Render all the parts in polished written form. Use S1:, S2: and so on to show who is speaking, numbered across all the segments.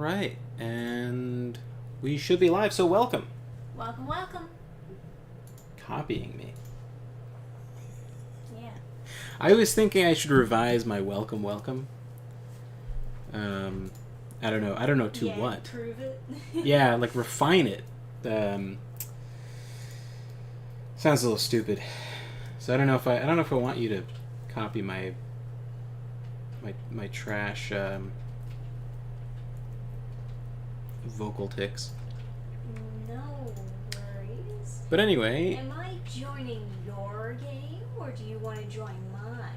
S1: Alright, and we should be live, so welcome.
S2: Welcome, welcome.
S1: Copying me.
S2: Yeah.
S1: I was thinking I should revise my welcome. I don't know to what.
S2: Improve it.
S1: Yeah, like refine it. Sounds a little stupid. So I don't know if I want you to copy my trash vocal tics.
S2: No worries.
S1: But anyway,
S2: Am I joining your game, or do you want to join mine?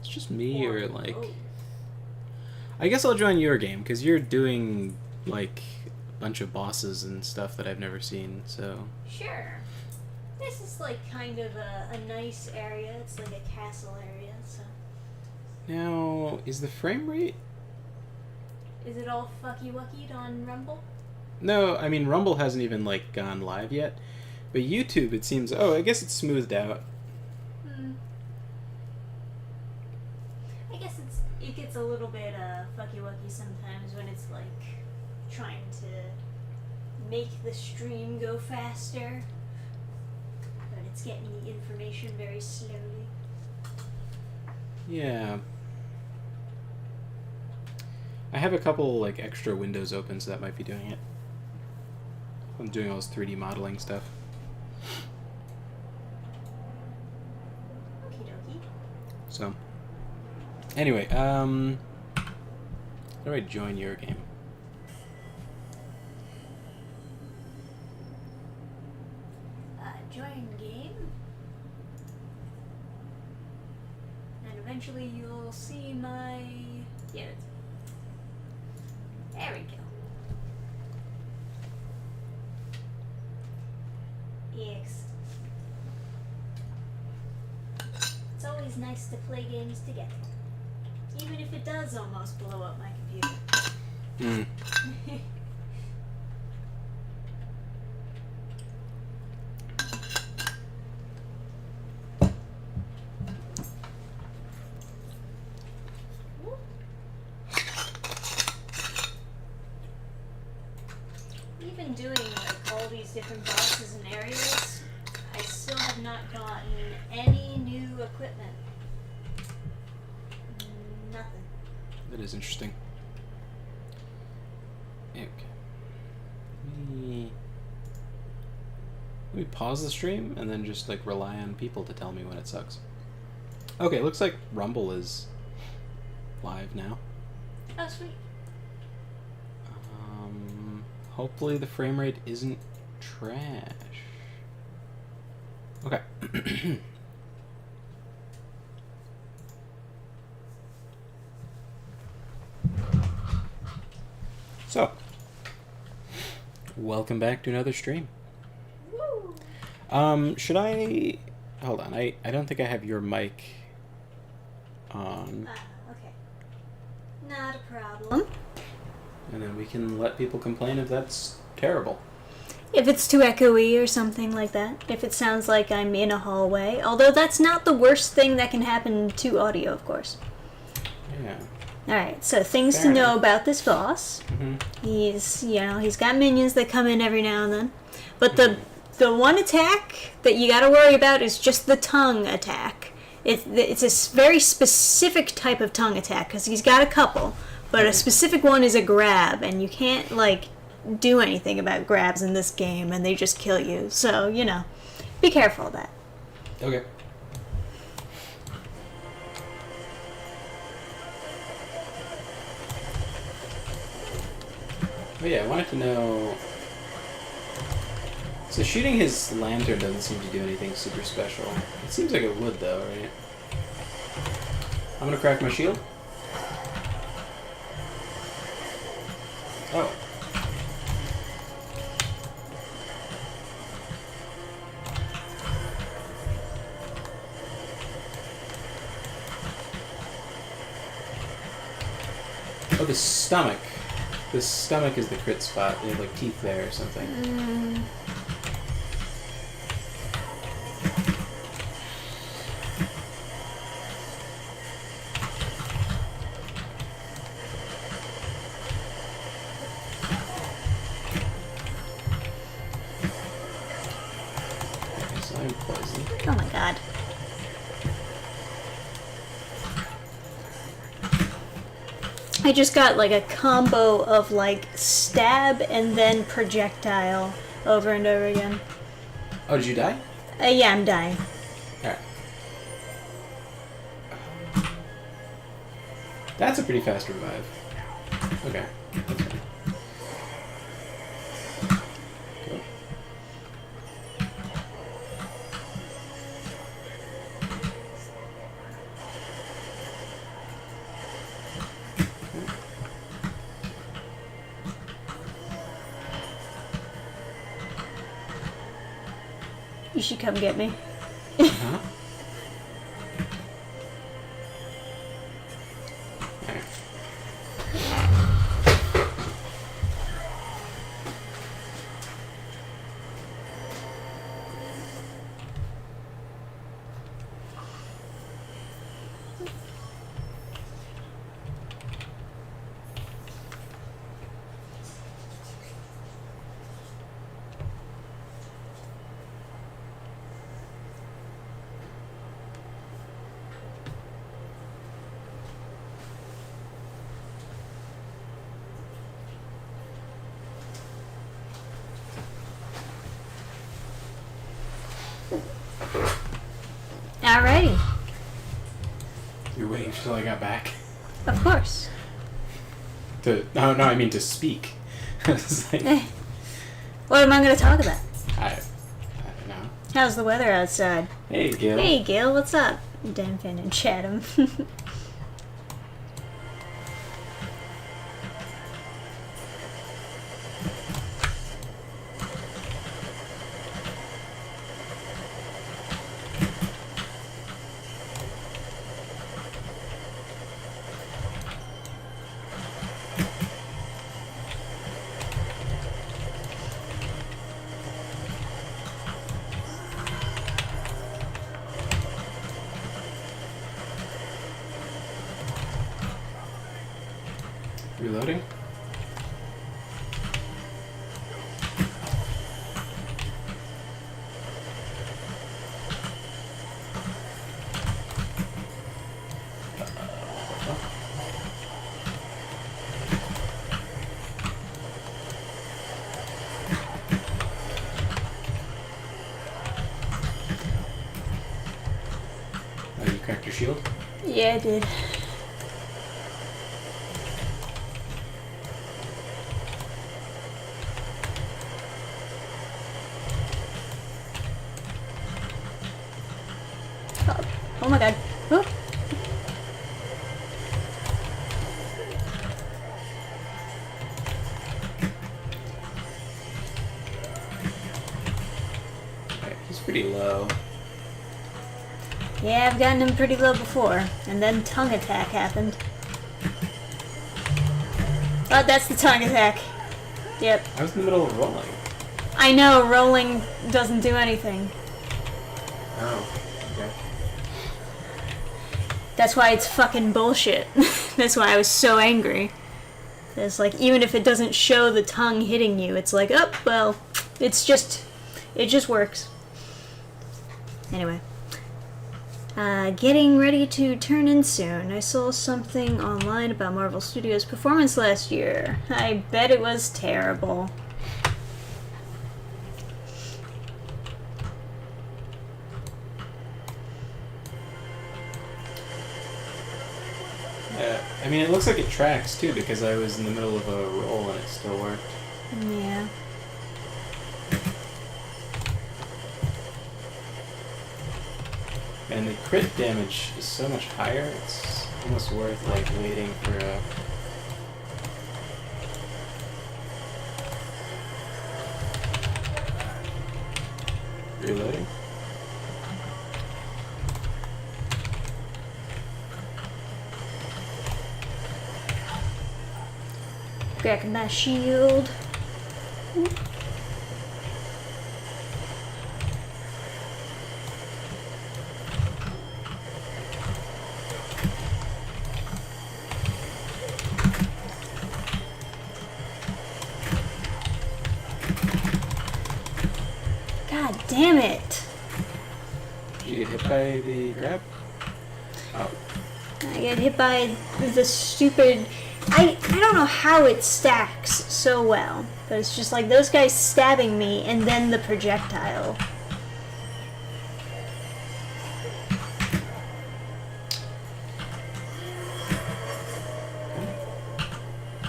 S1: it's just me or like...
S2: both?
S1: I guess I'll join your game, because you're doing, like, a bunch of bosses and stuff that I've never seen, so...
S2: Sure. This is like kind of a nice area. It's like a castle area, so...
S1: Now, is the frame rate...
S2: Is it all fucky-wuckied on Rumble?
S1: No, I mean, Rumble hasn't even, like, gone live yet. But YouTube, it seems... Oh, I guess it's smoothed out.
S2: I guess it gets a little bit fucky-wucky sometimes when it's like trying to make the stream go faster, but it's getting the information very slowly.
S1: Yeah. I have a couple, like, extra windows open, so that might be doing it. I'm doing all this 3D modeling stuff.
S2: Okie dokie.
S1: So... Anyway, how do I join your game?
S2: Join game, and eventually you'll see my... Yeah, there we go. Excellent. It's always nice to play games together. Even if it does almost blow up my computer. Even doing like all these different bosses and areas, I still have not gotten any new equipment. Nothing.
S1: That is interesting. Okay. Let me pause the stream and then just like rely on people to tell me when it sucks. Okay, looks like Rumble is live now.
S2: Oh, sweet.
S1: Hopefully the frame rate isn't trash. Okay. So, welcome back to another stream.
S2: Woo!
S1: Should I... Hold on, I don't think I have your mic on.
S2: Okay. Not a problem.
S1: And then we can let people complain if that's terrible.
S2: If it's too echoey or something like that. If it sounds like I'm in a hallway. Although that's not the worst thing that can happen to audio, of course.
S1: Yeah.
S2: Alright, so things
S1: Fair
S2: to know
S1: enough.
S2: about this boss.
S1: Mm-hmm.
S2: He's got minions that come in every now and then. But the one attack that you gotta worry about is just the tongue attack. It's a very specific type of tongue attack, because he's got a couple. But a specific one is a grab, and you can't, like, do anything about grabs in this game, and they just kill you. So, be careful of that.
S1: Okay. Oh yeah, I wanted to know... So shooting his lantern doesn't seem to do anything super special. It seems like it would, though, right? I'm gonna crack my shield. Oh. Oh, the stomach. The stomach is the crit spot. They have, like, teeth there or something.
S2: I just got like a combo of like stab and then projectile over and over again.
S1: Oh, did you die?
S2: Yeah, I'm dying.
S1: Alright. That's a pretty fast revive. Okay. That's fine. Cool.
S2: You should come get me.
S1: Uh-huh. Alright.
S2: Alrighty.
S1: You're waiting till I got back?
S2: Of course.
S1: No, I mean to speak. It's like,
S2: What am I going to talk about?
S1: I don't know.
S2: How's the weather outside?
S1: Hey, Gil.
S2: Hey, Gil, what's up? Dannphan and Chatham.
S1: Reloading? Oh, you cracked your shield?
S2: Yeah, I did. Oh my god. Oh.
S1: Alright, he's pretty low.
S2: Yeah, I've gotten him pretty low before, and then tongue attack happened. Oh, that's the tongue attack. Yep.
S1: I was in the middle of rolling.
S2: I know, rolling doesn't do anything.
S1: Oh, okay.
S2: That's why it's fucking bullshit. That's why I was so angry. It's like, even if it doesn't show the tongue hitting you, it's like, oh, well, it just works. Anyway. Getting ready to turn in soon. I saw something online about Marvel Studios' performance last year. I bet it was terrible.
S1: I mean, it looks like it tracks too because I was in the middle of a roll and it still worked.
S2: Yeah.
S1: And the crit damage is so much higher, it's almost worth like waiting for a... Reloading?
S2: Cracking my shield. God damn it!
S1: Did you get hit by the grab? Oh.
S2: I get hit by the stupid I don't know how it stacks so well, but it's just like those guys stabbing me and then the projectile.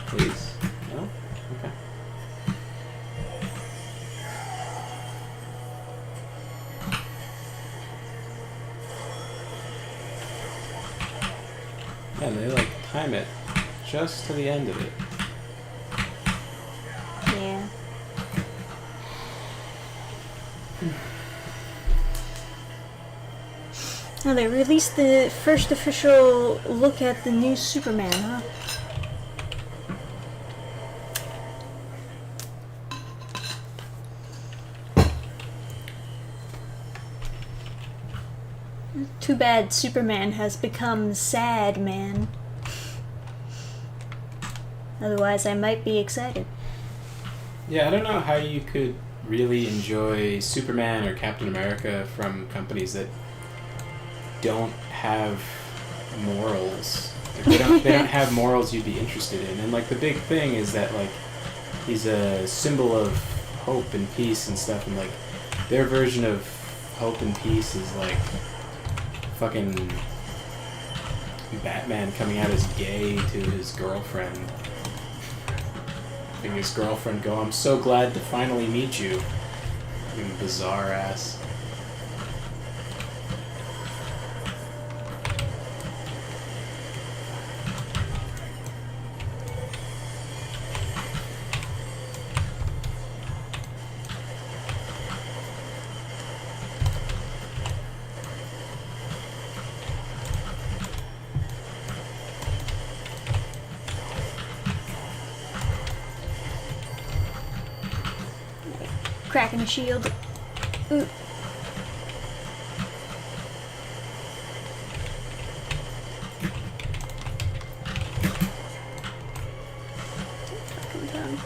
S1: Please. No? Okay. Yeah, they like time it just to the end of it.
S2: Yeah. Now they released the first official look at the new Superman, huh? Too bad Superman has become sad man. Otherwise, I might be excited.
S1: Yeah, I don't know how you could really enjoy Superman or Captain America from companies that don't have morals. Like, they don't have morals you'd be interested in. And like the big thing is that like he's a symbol of hope and peace and stuff, and like their version of hope and peace is like fucking Batman coming out as gay to his girlfriend. Having his girlfriend go, "I'm so glad to finally meet you." Fucking bizarre ass.
S2: Cracking the shield. Ooh. Fucking tongue.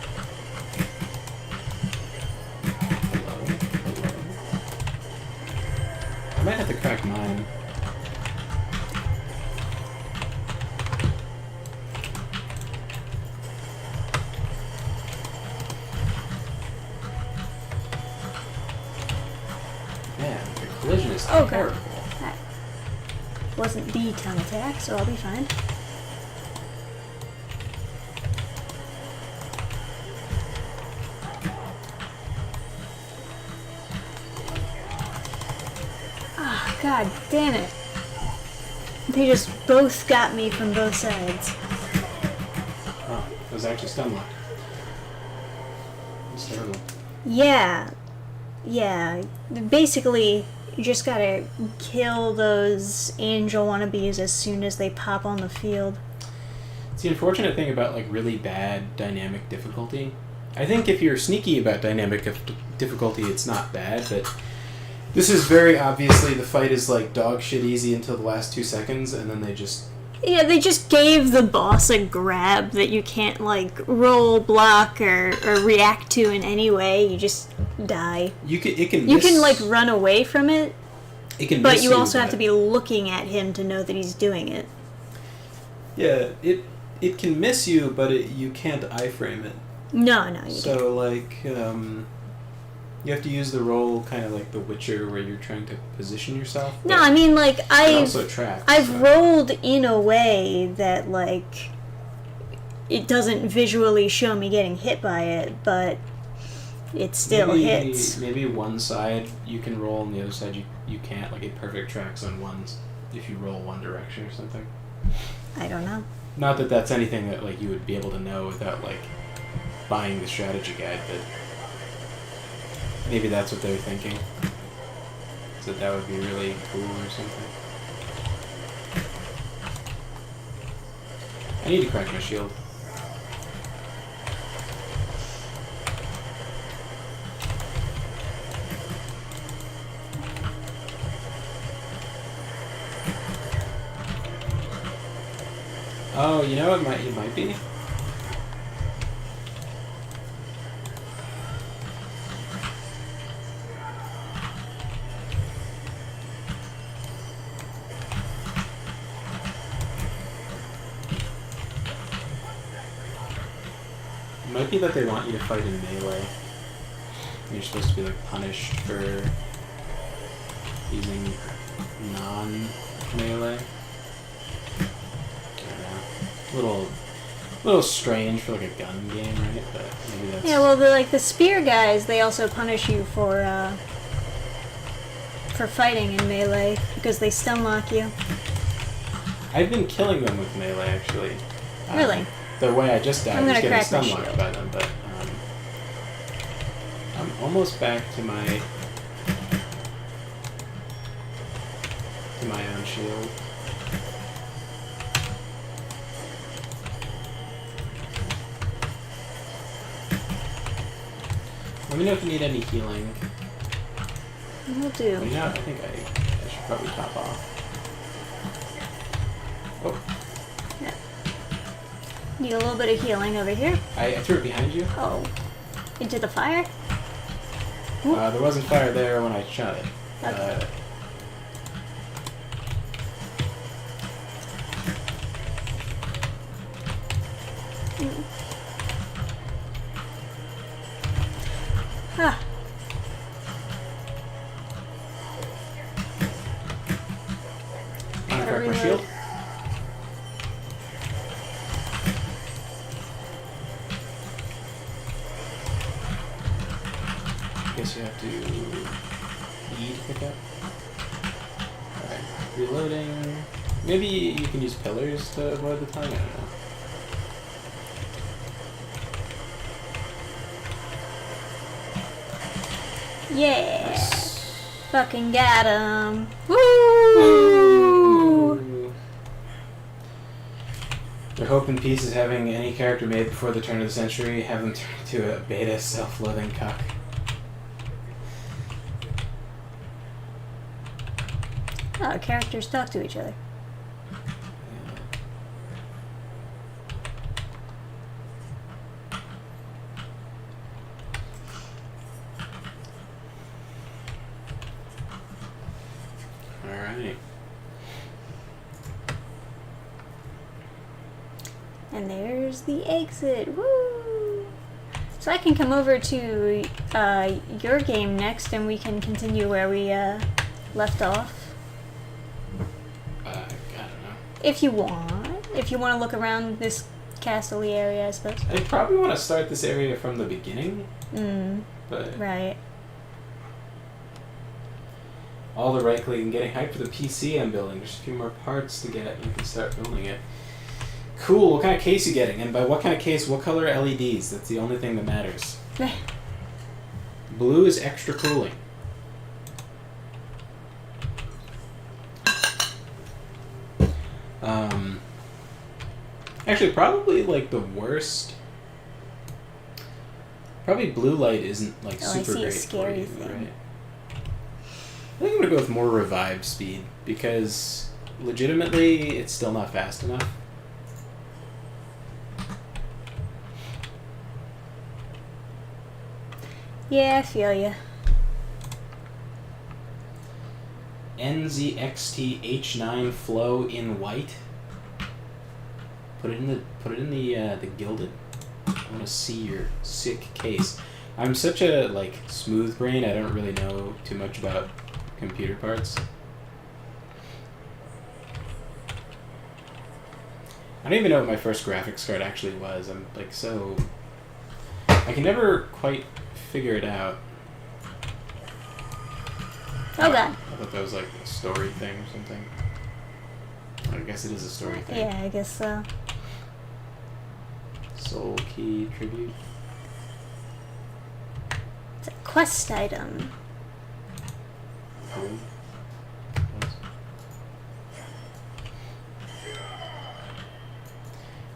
S1: I might have to crack mine. Man, the collision is
S2: Oh, God.
S1: terrible.
S2: That wasn't the tongue attack, so I'll be fine. Ah, God damn it. They just both got me from both sides.
S1: Oh, it was actually stun locked. It's terrible.
S2: Yeah. Yeah. Basically, you just gotta kill those angel wannabes as soon as they pop on the field.
S1: It's the unfortunate thing about like really bad dynamic difficulty. I think if you're sneaky about dynamic difficulty, it's not bad, but this is very obviously the fight is like dog shit easy until the last 2 seconds, and then they just...
S2: Yeah, they just gave the boss a grab that you can't, like, roll, block, or react to in any way. You just die.
S1: You can
S2: You
S1: miss,
S2: can, like, run away from it,
S1: it can
S2: but
S1: miss
S2: you also have
S1: but-
S2: to be looking at him to know that he's doing it.
S1: Yeah, it can miss you, but you can't iframe it.
S2: No, you can't.
S1: So, like, you have to use the roll kind of like The Witcher, where you're trying to position yourself.
S2: No, I mean, like,
S1: It also tracks.
S2: I've
S1: so.
S2: rolled in a way that, like, it doesn't visually show me getting hit by it, but it still hits.
S1: Maybe one side you can roll, and the other side you can't. Like, it perfect tracks on ones if you roll one direction or something.
S2: I don't know.
S1: Not that that's anything that like you would be able to know without like buying the strategy guide, but maybe that's what they're thinking. So that would be really cool or something. I need to crack my shield. Oh, you know what it might be? It might be that they want you to fight in melee. You're supposed to be like punished for using non-melee. I don't know. Little strange for like a gun game, right? But maybe that's...
S2: Yeah, well, the spear guys, they also punish you for fighting in melee because they stun lock you.
S1: I've been killing them with melee, actually.
S2: Really?
S1: The way I just died
S2: I'm
S1: was
S2: gonna
S1: getting
S2: crack my
S1: stun locked
S2: shield.
S1: by them, but I'm almost back to my own shield. Let me know if you need any healing.
S2: Will do.
S1: Well, you know, I think I should probably top off. Oh,
S2: Yeah. Need a little bit of healing over here.
S1: I threw it behind you.
S2: Oh. Into the fire?
S1: There wasn't fire there when I shot it.
S2: Okay. Ah.
S1: Wanna
S2: Gotta
S1: crack my
S2: reload.
S1: shield? Guess you have to E to pick up. Alright, reloading. Maybe you can use pillars to avoid the tongue, I don't know.
S2: Yeah.
S1: Nice.
S2: Fucking got him. Woo!
S1: Ooh. Their hope and peace is having any character made before the turn of the century have them turn into a beta self-loathing cuck.
S2: Oh, characters talk to each other.
S1: Alright.
S2: And there's the exit. Woo! So I can come over to your game next, and we can continue where we left off.
S1: I don't know.
S2: If you want. If you want to look around this castle-y area, I suppose.
S1: I probably want to start this area from the beginning, but
S2: Right.
S1: all the right click and getting hyped for the PC I'm building. There's a few more parts to get, and you can start building it. Cool, what kind of case you getting? And by what kind of case, what color LEDs? That's the only thing that matters. Blue is extra cooling. Actually, probably like the worst. Probably blue light isn't like
S2: Oh, I
S1: super
S2: see a
S1: great
S2: scary
S1: for you,
S2: thing.
S1: right? I think I'm gonna go with more revive speed because legitimately it's still not fast enough.
S2: Yeah, I feel ya.
S1: NZXT-H9 flow in white. Put it in the gilded. I want to see your sick case. I'm such a like smooth brain. I don't really know too much about computer parts. I don't even know what my first graphics card actually was. I'm like so. I can never quite figure it out.
S2: Oh god.
S1: I thought that was like a story thing or something. I guess it is a story thing.
S2: Yeah, I guess so.
S1: Soul Key Tribute.
S2: It's a quest item.
S1: Cool.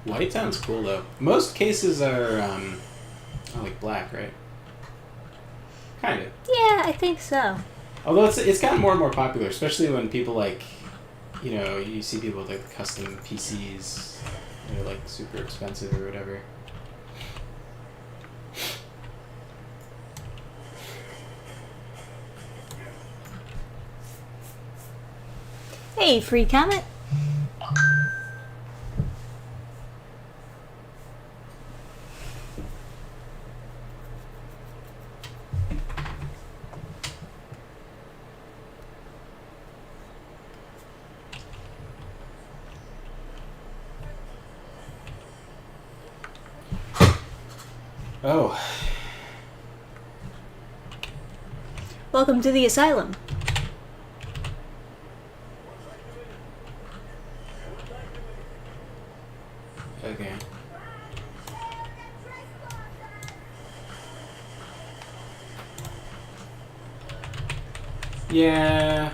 S1: White sounds cool though. Most cases are like black, right? Kind of.
S2: Yeah, I think so.
S1: Although it's gotten more and more popular, especially when people like, you know, you see people with like custom PCs, they're like super expensive or whatever.
S2: Hey, free comment.
S1: Oh.
S2: Welcome to the asylum.
S1: Okay. Yeah.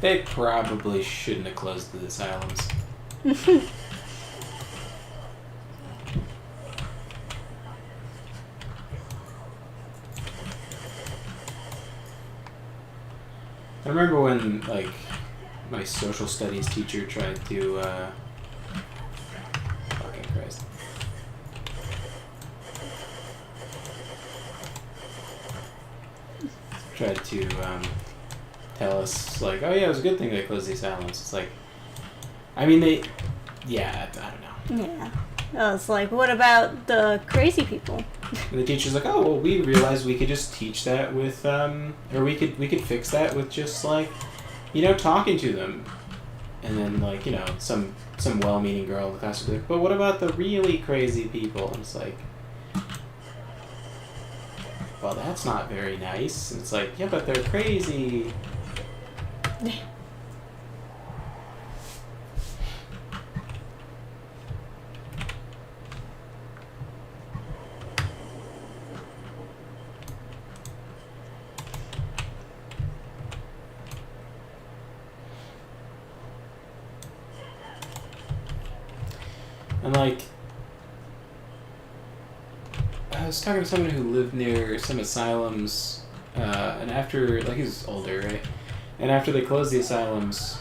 S1: They probably shouldn't have closed the asylums. I remember when, like, my social studies teacher tried to, fucking Christ. Tried to, tell us, like, oh yeah, it was a good thing they closed the asylums. It's like, I mean, I don't know.
S2: Yeah. I was like, what about the crazy people?
S1: And the teacher's like, oh, well, we realized we could just teach that with, or we could fix that with just, like, talking to them. And then, like, some well-meaning girl in the class would be like, but what about the really crazy people? And it's like, well, that's not very nice. And it's like, yeah, but they're crazy. And, like, I was talking to someone who lived near some asylums, and after, like, he was older, right? And after they closed the asylums,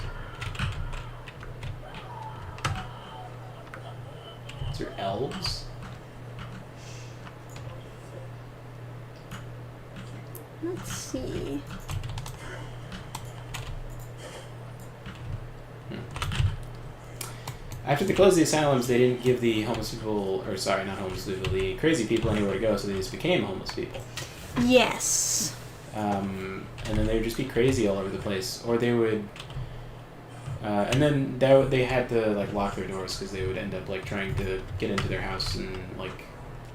S1: is there elves?
S2: Let's see.
S1: After they closed the asylums, they didn't give the homeless people, or sorry, not homeless people, the crazy people anywhere to go, so they just became homeless people.
S2: Yes.
S1: And then they would just be crazy all over the place, or they would, and then they had to, like, lock their doors because they would end up, like, trying to get into their house and, like,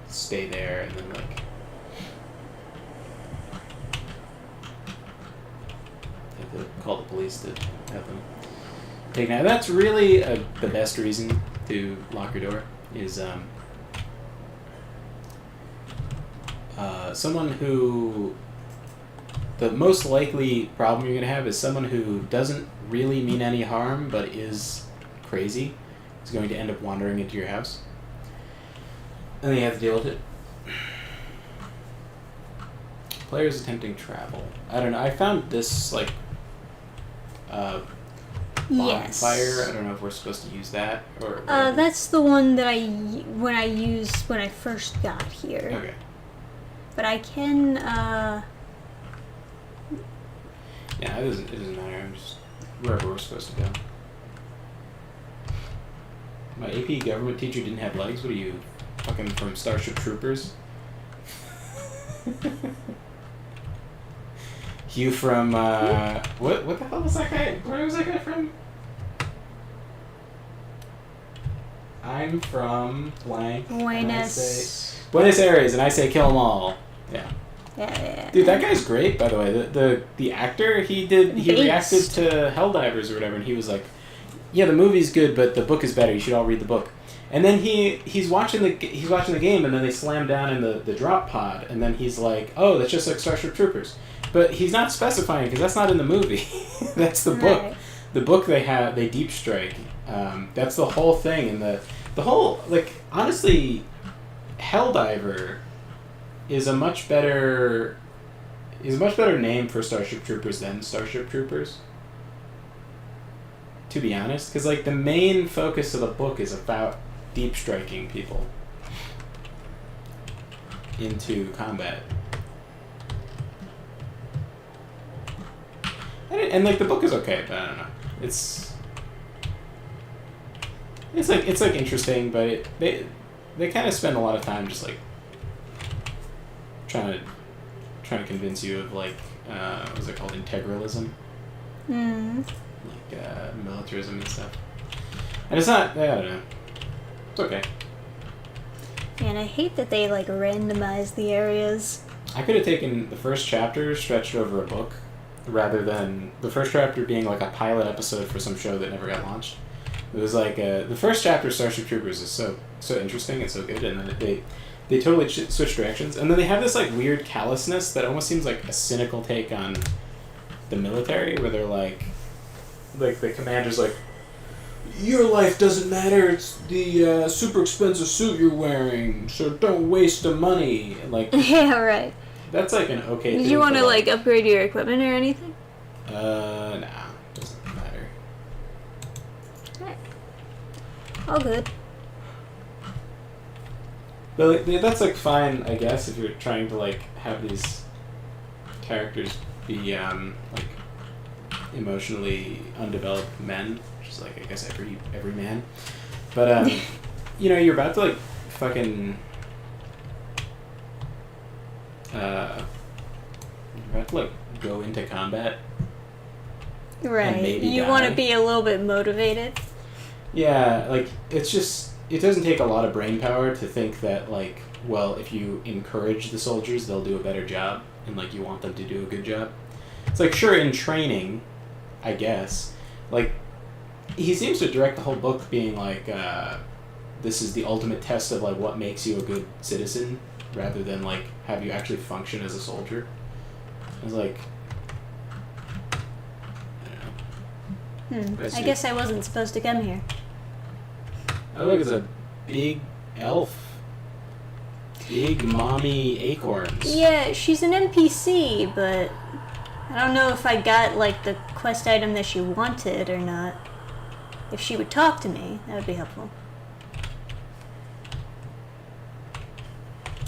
S1: stay there, and then, like, have to call the police to have them taken out. That's really the best reason to lock your door is someone who, the most likely problem you're going to have is someone who doesn't really mean any harm but is crazy is going to end up wandering into your house. And then you have to deal with it. Players attempting travel. I don't know. I found this, like, bonfire. I don't know if we're supposed to use that or.
S2: That's the one that I used when I first got here.
S1: Okay.
S2: But I can.
S1: Yeah, it doesn't matter. I'm just wherever we're supposed to go. My AP government teacher didn't have legs. What are you, fucking from Starship Troopers? You from what the hell was that guy? Where was that guy from? I'm from blank.
S2: Buenos
S1: Aires, and I say kill them all. Yeah.
S2: Yeah.
S1: Dude, that guy's great, by the way. The actor, he reacted to Helldivers or whatever, and he was like, yeah, the movie's good, but the book is better. You should all read the book. And then he's watching the game, and then they slam down in the drop pod, and then he's like, oh, that's just like Starship Troopers. But he's not specifying, because that's not in the movie. That's the book.
S2: Right.
S1: The book they deep strike. That's the whole thing, and the whole, like, honestly, Helldiver is a much better name for Starship Troopers than Starship Troopers. To be honest, because, like, the main focus of the book is about deep striking people into combat. And like, the book is okay, but I don't know. It's like interesting, but they kind of spend a lot of time just, like, trying to convince you of, like, what's it called, integralism, like militarism and stuff. And it's not, I don't know, it's okay.
S2: Yeah, Man, I hate that they like randomize the areas.
S1: I could have taken the first chapter, stretched over a book, rather than the first chapter being like a pilot episode for some show that never got launched. It was like the first chapter of Starship Troopers is so interesting and so good, and then they totally switch directions, and then they have this like weird callousness that almost seems like a cynical take on the military, where they're like the commander's like, your life doesn't matter, it's the super expensive suit you're wearing, so don't waste the money. Like,
S2: yeah, right.
S1: That's like an okay thing.
S2: Did you want to like upgrade your equipment or anything?
S1: Nah, doesn't matter.
S2: Alright. All good.
S1: But like, that's like fine, I guess, if you're trying to like have these characters be like emotionally undeveloped men, which is like I guess every man. But you know, you're about to like fucking you're about to like go into combat.
S2: Right. You want to be a little bit motivated.
S1: Yeah, like it's just it doesn't take a lot of brain power to think that like, well, if you encourage the soldiers, they'll do a better job, and like you want them to do a good job. It's like sure in training, I guess, like he seems to direct the whole book being like this is the ultimate test of like what makes you a good citizen, rather than like have you actually function as a soldier. I was like, I don't know.
S2: I guess I wasn't supposed to come here.
S1: Oh look, it's a big elf. Big mommy acorns.
S2: Yeah, she's an NPC, but I don't know if I got like the quest item that she wanted or not. If she would talk to me, that would be helpful.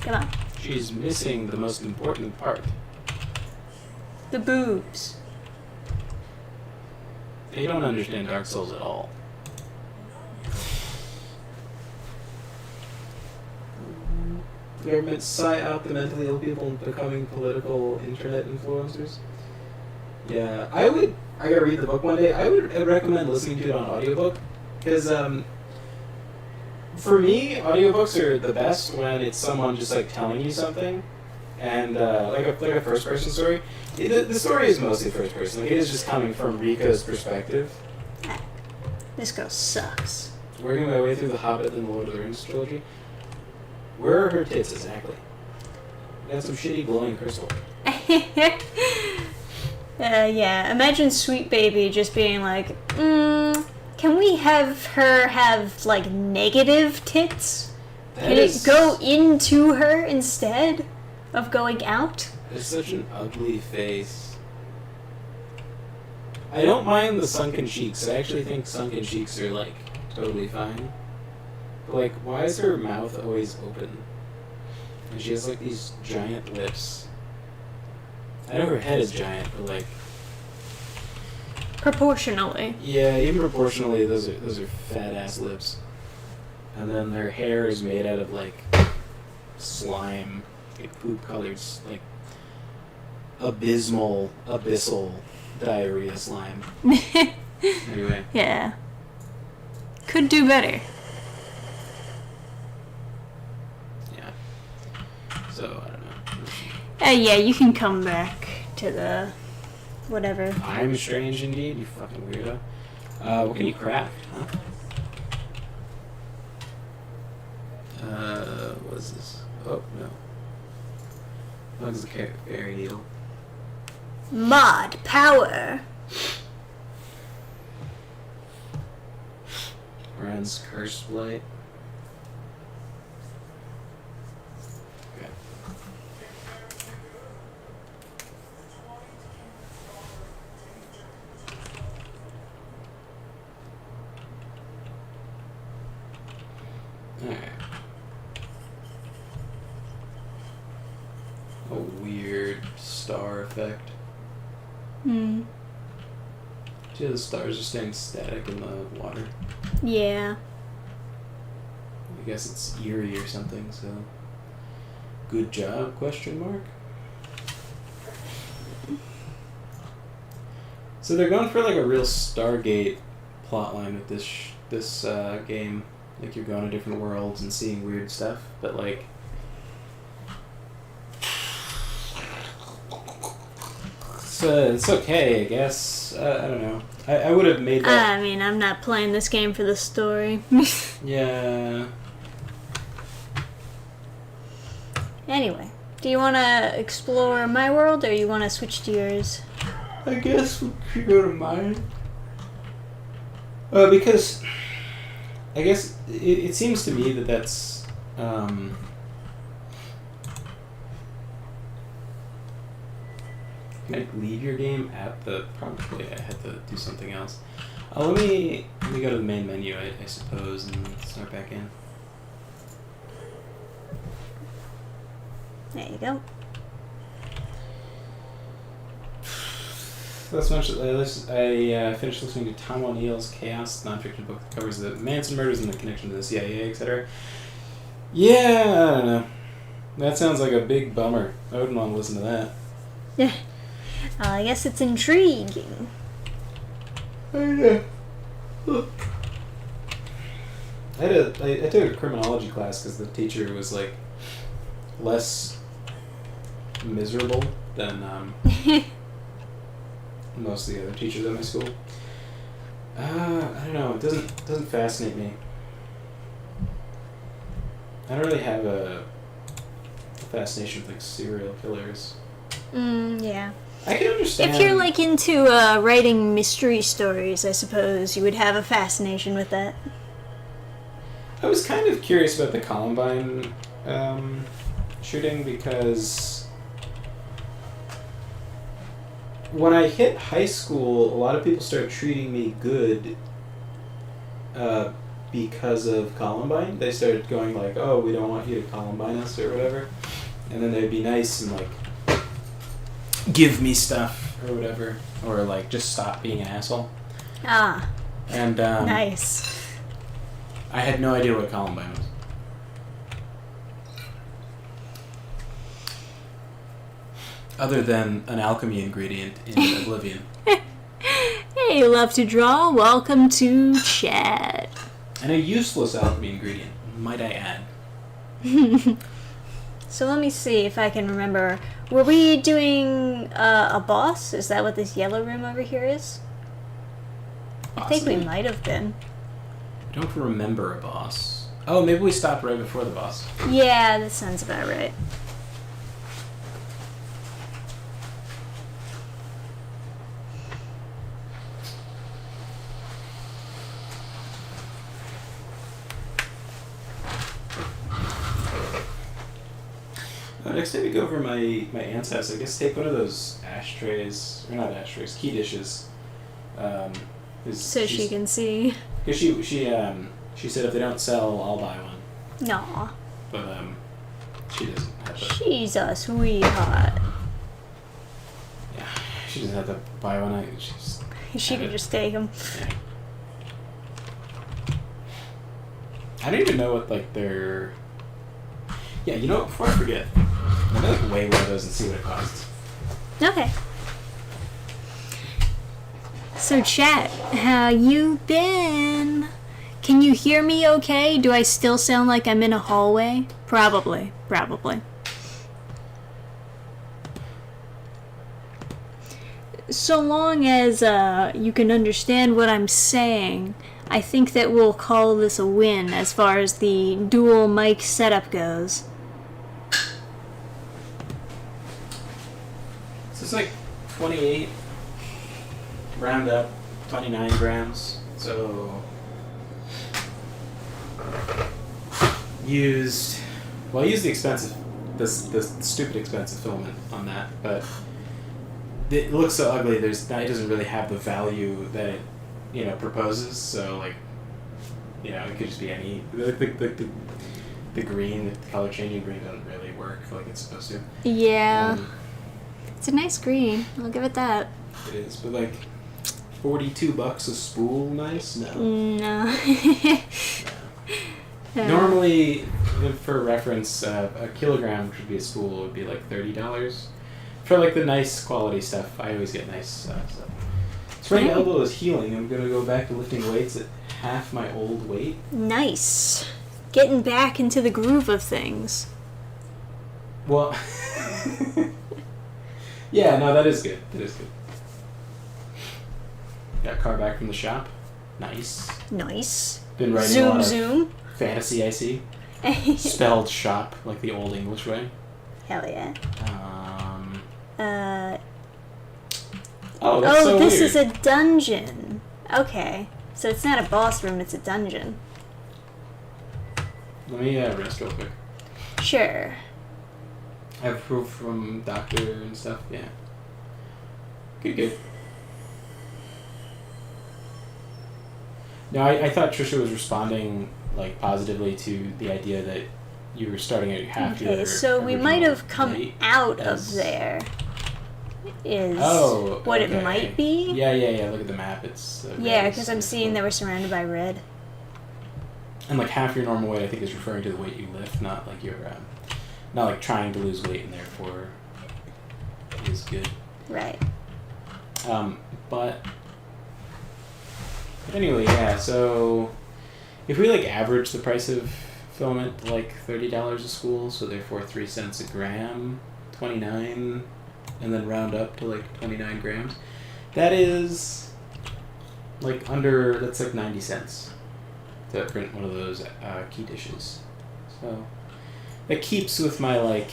S2: Come on.
S1: She's missing the most important part.
S2: The boobs.
S1: They don't understand Dark Souls at all. Government sigh out the mentally ill people becoming political internet influencers. Yeah, I gotta read the book one day. I would recommend listening to it on audiobook, because for me, audiobooks are the best when it's someone just like telling you something, and like a first person story. The story is mostly first person. Like it is just coming from Rika's perspective.
S2: This girl sucks.
S1: Working my way through The Hobbit and the Lord of the Rings trilogy. Where are her tits exactly? Got some shitty glowing crystal.
S2: Yeah, imagine Sweet Baby just being like, can we have her have, like, negative tits? Can it go into her instead of going out?
S1: It's such an ugly face. I don't mind the sunken cheeks. I actually think sunken cheeks are, like, totally fine. But, like, why is her mouth always open? And she has, like, these giant lips. I know her head is giant, but, like...
S2: Proportionally.
S1: Yeah, even proportionally, those are fat-ass lips. And then their hair is made out of, like, slime. Like, poop-colored, like, abyssal diarrhea slime. Anyway.
S2: Yeah. Could do better.
S1: Yeah. So, I don't know.
S2: Yeah, you can come back to the... whatever.
S1: I'm strange indeed, you fucking weirdo. What can you craft, huh? What is this? Oh, no. Bugs the fairy needle.
S2: Mod power.
S1: Runs curse blight. Okay. Alright. A weird star effect. See, the stars are staying static in the water.
S2: Yeah.
S1: I guess it's eerie or something, so... Good job, question mark? So they're going for like a real Stargate plotline with this game. like you're going to different worlds and seeing weird stuff, but like it's okay, I guess. I don't know. I would have made that.
S2: I mean, I'm not playing this game for the story.
S1: Yeah.
S2: Anyway, do you want to explore my world, or you want to switch to yours?
S1: I guess we could go to mine. Because I guess it seems to me that that's can I leave your game at the probably I had to do something else. Let me go to the main menu, I suppose, and start back in.
S2: There you go.
S1: Let's mention, I finished listening to Tom O'Neill's Chaos nonfiction book that covers the Manson murders and the connection to the CIA, etc. Yeah, I don't know. That sounds like a big bummer. I wouldn't want to listen to that.
S2: Yeah. I guess it's intriguing.
S1: I took a criminology class because the teacher was like less miserable than most of the other teachers at my school. I don't know. It doesn't fascinate me. I don't really have a fascination with like serial killers.
S2: Yeah.
S1: I can understand.
S2: If you're like into writing mystery stories, I suppose you would have a fascination with that.
S1: I was kind of curious about the Columbine shooting because when I hit high school, a lot of people started treating me good because of Columbine. They started going like, "Oh, we don't want you to Columbine us" or whatever, and then they'd be nice and like give me stuff or whatever, or like just stop being an asshole.
S2: Ah.
S1: And
S2: nice.
S1: I had no idea what Columbine was. Other than an alchemy ingredient in Oblivion.
S2: Hey, you love to draw? Welcome to chat.
S1: And a useless alchemy ingredient, might I add.
S2: So let me see if I can remember. Were we doing a boss? Is that what this yellow room over here is?
S1: Possibly.
S2: I think we might have been.
S1: I don't remember a boss. Oh, maybe we stopped right before the boss.
S2: Yeah, that sounds about right.
S1: Next time we go over my aunt's house, I guess take one of those ashtrays, or not ashtrays, key dishes.
S2: So she can see.
S1: Because she said if they don't sell, I'll buy one.
S2: No.
S1: But she doesn't have to.
S2: She's a sweetheart.
S1: Yeah, she doesn't have to buy one.
S2: She can just take them.
S1: Yeah. I don't even know what like their. Yeah, you know what? Before I forget, I'm gonna like weigh one of those and see what it costs.
S2: Okay. So chat, how you been? Can you hear me okay? Do I still sound like I'm in a hallway? Probably. So long as you can understand what I'm saying, I think that we'll call this a win as far as the dual mic setup goes.
S1: So it's like 28, round up, 29 grams. So I used the expensive, this stupid expensive filament on that, but it looks so ugly. It doesn't really have the value that it proposes. So like, it could just be any the green, the color changing green doesn't really work like it's supposed to.
S2: Yeah. It's a nice green. I'll give it that.
S1: It is, but like $42 a spool, nice? No.
S2: No.
S1: No. Normally, for reference, a kilogram, which would be a spool, would be like $30. For like the nice quality stuff, I always get nice stuff. So my elbow is healing. I'm gonna go back to lifting weights at half my old weight.
S2: Nice. Getting back into the groove of things.
S1: Well, yeah, no, that is good. That is good. Got a car back from the shop. Nice.
S2: Nice.
S1: Been writing a lot
S2: Zoom.
S1: of fantasy, I see. Spelled shop, like the old English way.
S2: Hell yeah.
S1: Oh, that's so
S2: this
S1: weird.
S2: is a dungeon. Okay. So it's not a boss room, it's a dungeon.
S1: Let me rest real quick.
S2: Sure.
S1: I have proof from doctor and stuff, yeah. Good. No, I thought Trisha was responding like positively to the idea that you were starting at half your
S2: Okay, so we
S1: original
S2: might have come
S1: weight
S2: out
S1: as-
S2: of there. Is what
S1: okay.
S2: it might be?
S1: Yeah. Look at the map. It's
S2: Yeah,
S1: red.
S2: because I'm seeing that we're surrounded by red.
S1: And like half your normal weight, I think, is referring to the weight you lift, not like you're not like trying to lose weight and therefore is good.
S2: Right.
S1: But anyway, yeah. So if we like average the price of filament to like $30 a spool, so therefore 3 cents a gram, 29, and then round up to like 29 grams, that is like that's like 90 cents to print one of those key dishes. So that keeps with my like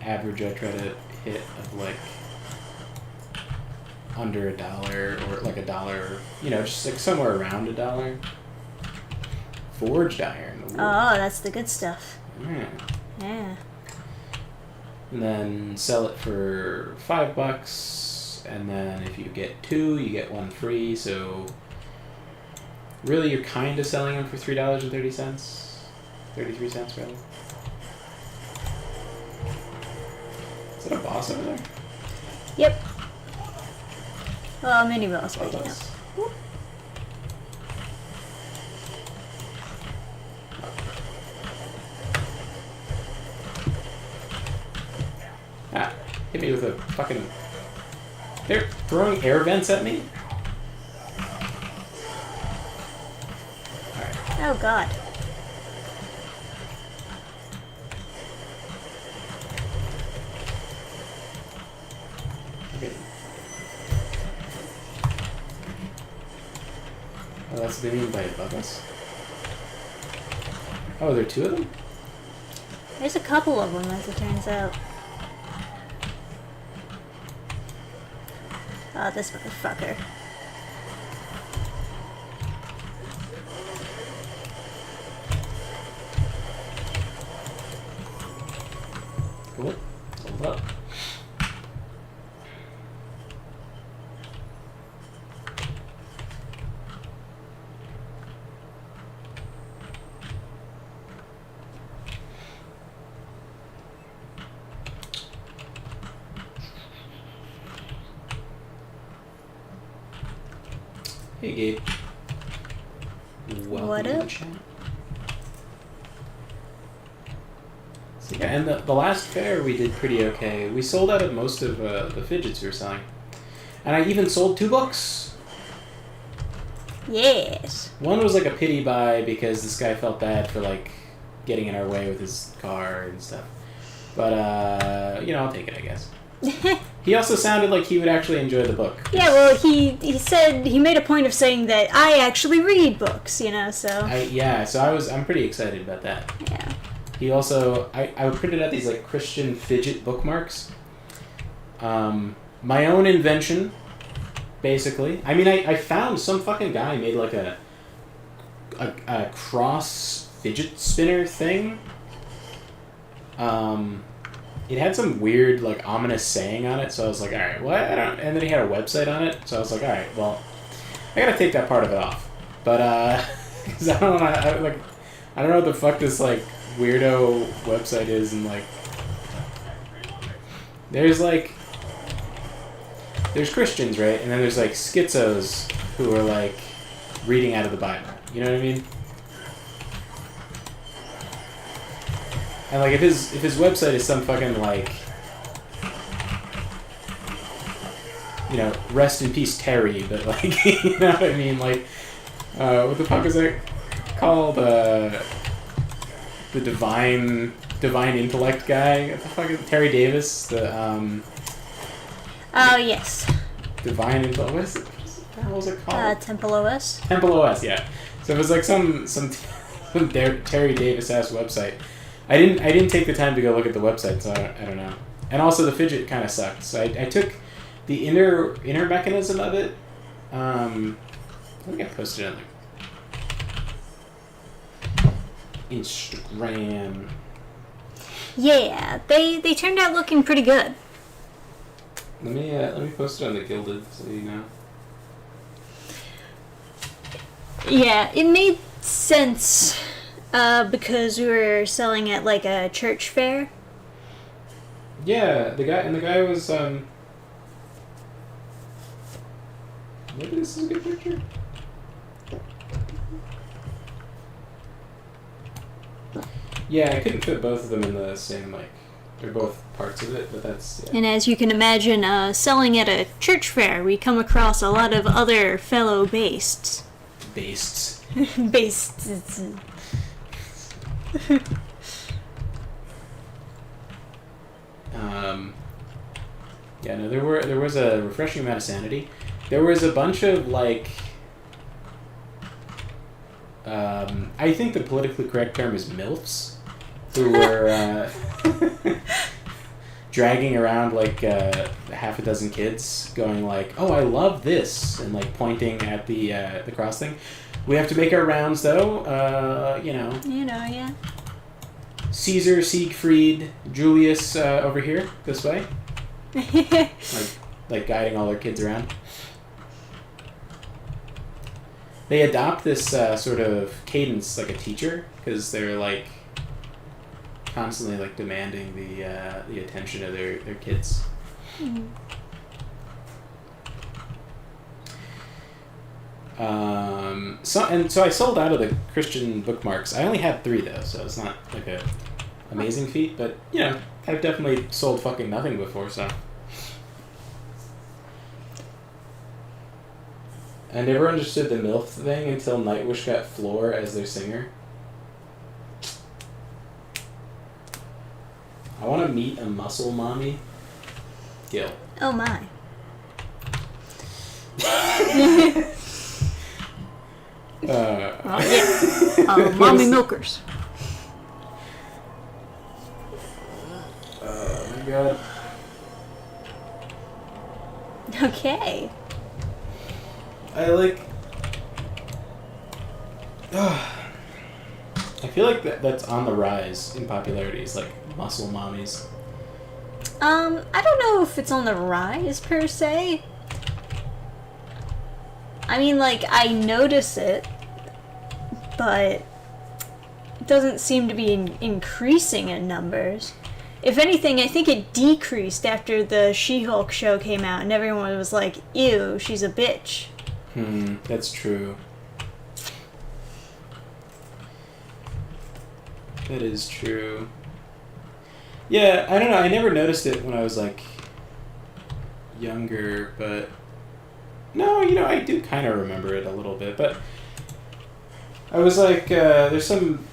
S1: average I try to hit of like under $1 or like $1, just like somewhere around $1. Forged iron. Ooh.
S2: Oh, that's the good stuff.
S1: Yeah.
S2: Yeah.
S1: And then sell it for $5, and then if you get 2, you get 1 free. So really, you're kind of selling them for $3.30, 33 cents rather. Is that a boss over there?
S2: Yep. Well, mini boss right now.
S1: Boss. Hit me with a fucking... They're throwing air vents at me? Alright.
S2: Oh god.
S1: Okay. Oh, that's what they mean by above us? Oh, there are 2 of them?
S2: There's a couple of them, as it turns out. Oh, this motherfucker.
S1: Cool. Hold up. Hey, Gabe. Welcome
S2: What
S1: to the
S2: up?
S1: chat. So, yeah, and the last fair we did pretty okay. We sold out of most of the fidgets we were selling. And I even sold 2 books.
S2: Yes.
S1: One was like a pity buy because this guy felt bad for like getting in our way with his car and stuff. But, I'll take it, I guess. He also sounded like he would actually enjoy the book.
S2: Yeah, well, he said, he made a point of saying that I actually read books, so.
S1: I'm pretty excited about that.
S2: Yeah.
S1: He also, I printed out these like Christian fidget bookmarks. My own invention, basically. I mean, I found some fucking guy made like a cross fidget spinner thing. It had some weird, like, ominous saying on it, so I was like, alright, what? And then he had a website on it, so I was like, alright, well, I gotta take that part of it off. But, because I don't know what the fuck this, like, weirdo website is, and, like, there's Christians, right? And then there's, like, schizos who are, like, reading out of the Bible. You know what I mean? And like if his website is some fucking like rest in peace, Terry, but like, you know what I mean? Like, what the fuck is it called? The divine intellect guy. What the fuck is it? Terry Davis?
S2: Oh, yes.
S1: Divine intellect. What was it called?
S2: Temple OS.
S1: Temple OS, yeah. So it was like some Terry Davis ass website. I didn't take the time to go look at the website, so I don't know. And also the fidget kind of sucked. So I took the inner mechanism of it. I think I posted it on the Instagram.
S2: Yeah, they turned out looking pretty good.
S1: Let me post it on the Gilded so you know.
S2: Yeah, it made sense because we were selling at like a church fair.
S1: Yeah, the guy was maybe this is a good picture. Yeah, I couldn't fit both of them in the same, like, they're both parts of it, but that's, yeah.
S2: And as you can imagine, selling at a church fair, we come across a lot of other fellow bastes.
S1: Bastes.
S2: Bastes.
S1: Yeah, no, there was a refreshing amount of sanity. There was a bunch of, like, I think the politically correct term is MILFs, who were dragging around like half a dozen kids, going like, "Oh, I love this," and like pointing at the cross thing. We have to make our rounds though.
S2: Yeah.
S1: Caesar, Siegfried, Julius over here this way, like guiding all their kids around. They adopt this sort of cadence like a teacher, because they're like constantly like demanding the attention of their kids.
S2: Mm.
S1: So I sold out of the Christian bookmarks. I only had 3 though, so it's not like a amazing feat, but I've definitely sold fucking nothing before, so. I never understood the MILF thing until Nightwish got Floor as their singer. I want to meet a muscle mommy. Gil.
S2: Oh my. Mommy milkers.
S1: Oh my god.
S2: Okay.
S1: I feel like that's on the rise in popularity. It's like muscle mommies.
S2: I don't know if it's on the rise per se. I mean, like, I notice it, but it doesn't seem to be increasing in numbers. If anything, I think it decreased after the She-Hulk show came out and everyone was like, ew, she's a bitch.
S1: That's true. That is true. Yeah, I don't know, I never noticed it when I was, like, younger, but... No, I do kind of remember it a little bit, but... I was like, there's some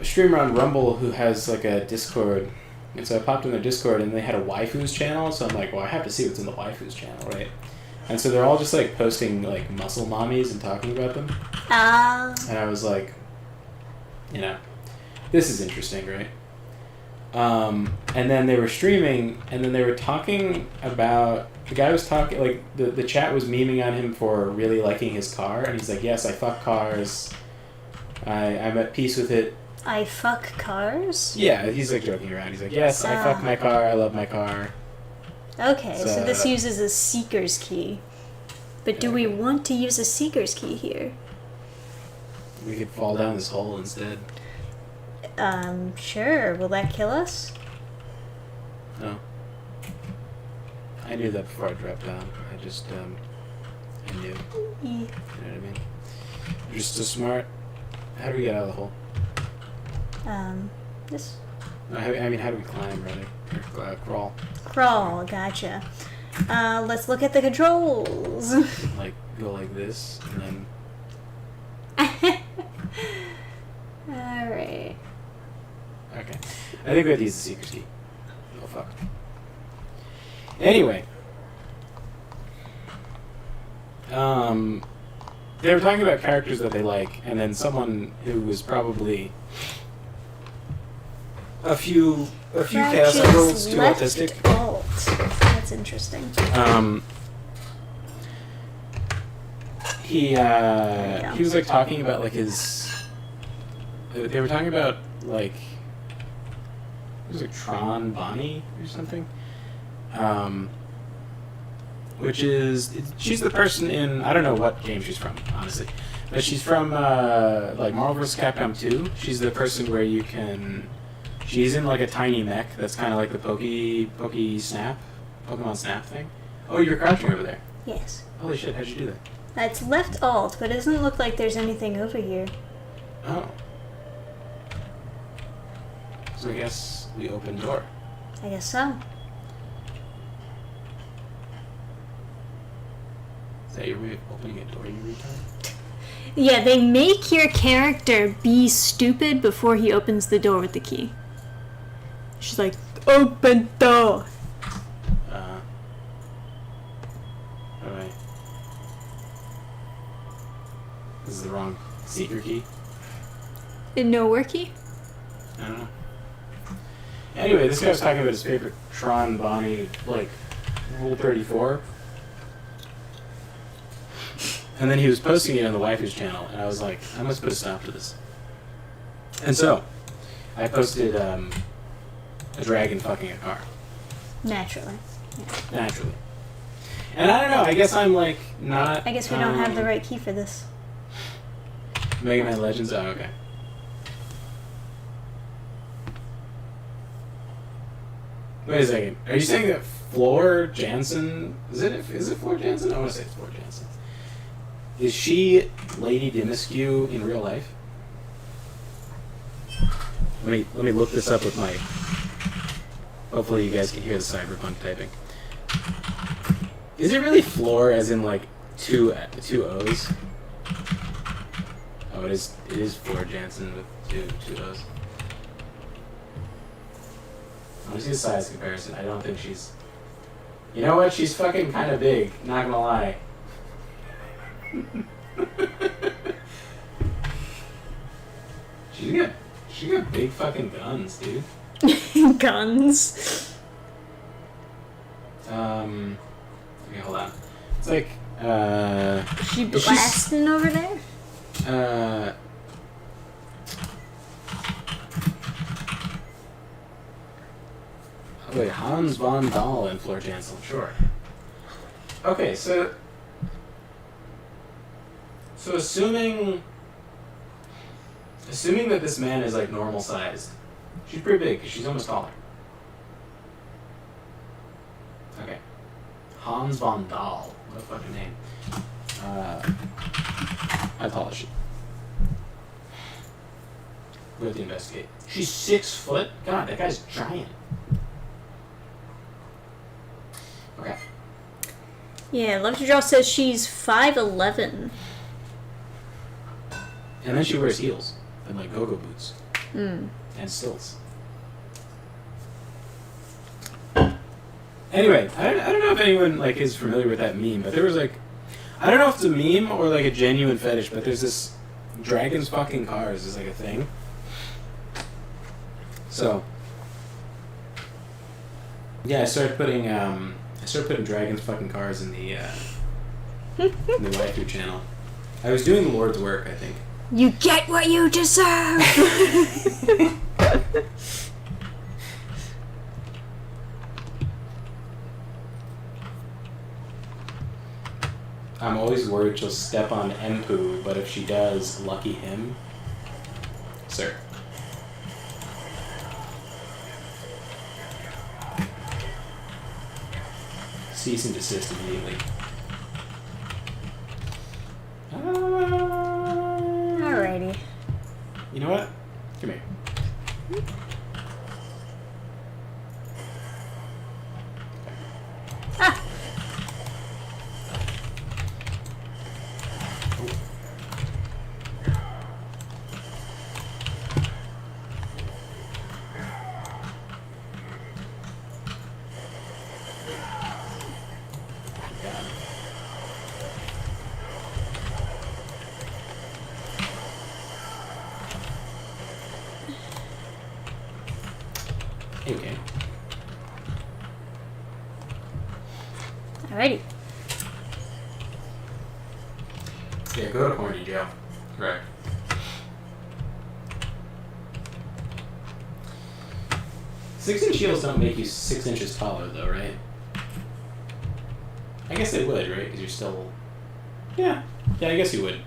S1: streamer on Rumble who has, like, a Discord, and so I popped in their Discord, and they had a waifus channel, so I'm like, well, I have to see what's in the waifus channel, right? And so they're all just, like, posting, like, muscle mommies and talking about them. And I was like, this is interesting, right? And then they were streaming, and then they were talking about... The guy was talking, like, the chat was memeing on him for really liking his car, and he's like, yes, I fuck cars. I'm at peace with it.
S2: I fuck cars?
S1: Yeah, he's, like, joking around. He's like, yes, I fuck my car, I love my car.
S2: Okay, so this uses a seeker's key. But do we want to use a seeker's key here?
S1: We could fall down this hole instead.
S2: Sure. Will that kill us?
S1: No. I knew that before I dropped down. I just, I knew.
S2: Yeah.
S1: You know what I mean? You're just so smart. How do we get out of the hole?
S2: This?
S1: I mean, how do we climb, rather? Or crawl?
S2: Crawl, gotcha. Let's look at the controls.
S1: Like, go like this, and then...
S2: Alright.
S1: Okay. I think we have to use the secret key. Oh, fuck. Anyway. They were talking about characters that they like, and then someone who was probably a few chaos cycles too autistic.
S2: Alt. That's interesting.
S1: He was like talking about like his. They were talking about like it was like Tron Bonnie or something. Which is she's the person in I don't know what game she's from honestly, but she's from like Marvel vs. Capcom 2. She's the person where you can. She's in like a tiny mech that's kind of like the Pokemon Snap thing. Oh, you're crouching over there.
S2: Yes.
S1: Holy shit! How'd you do that?
S2: It's left alt, but it doesn't look like there's anything over here.
S1: Oh. So I guess we open door.
S2: I guess so.
S1: Is that your way of opening a door, you retard?
S2: Yeah, they make your character be stupid before he opens the door with the key. She's like, open door.
S1: Alright. This is the wrong secret key.
S2: No work key?
S1: I don't know. Anyway, this guy was talking about his favorite Tron Bonnie, like, Rule 34. And then he was posting it on the waifu's channel, and I was like, I must put a stop to this. And so, I posted a dragon fucking a car.
S2: Naturally. Yeah.
S1: Naturally. And I don't know, I guess I'm like, not...
S2: I guess we don't have the right key for this.
S1: Mega Man Legends? Oh, okay. Wait a second. Are you saying that Floor Jansen... Is it Floor Jansen? I want to say it's Floor Jansen. Is she Lady Dimiskew in real life? Let me look this up with my... Hopefully you guys can hear the cyberpunk typing. Is it really Floor as in like two O's? Oh, it is Floor Jansen with two O's. Let me see the size comparison. I don't think she's... You know what? She's fucking kind of big. Not gonna lie. She got big fucking guns, dude.
S2: Guns.
S1: Okay, hold on. It's like
S2: She blasting over there?
S1: Wait, Hans von Dahl and Floor Jansen, sure. Okay, so assuming that this man is like normal sized, she's pretty big because she's almost taller. Okay, Hans von Dahl, what a fucking name. How tall is she? We have to investigate. She's 6 foot. God, that guy's giant. Okay.
S2: Yeah, Love to Draw says she's 5'11".
S1: And then she wears heels and like go-go boots.
S2: Mm.
S1: And stilts. Anyway, I don't know if anyone like is familiar with that meme, but there was like, I don't know if it's a meme or like a genuine fetish, but there's this dragons fucking cars is like a thing. So yeah, I started putting dragons fucking cars in the waifu channel. I was doing the Lord's work, I think.
S2: You get what you deserve!
S1: I'm always worried she'll step on Empu, but if she does, lucky him. Sir. Cease and desist immediately.
S2: Alrighty.
S1: You know what? Come here.
S2: Ah!
S1: Okay.
S2: Alrighty.
S1: Yeah, go to horny jail. Right. Six-inch heels don't make you 6 inches taller, though, right? I guess they would, right? Because you're still... Yeah. Yeah, I guess you would.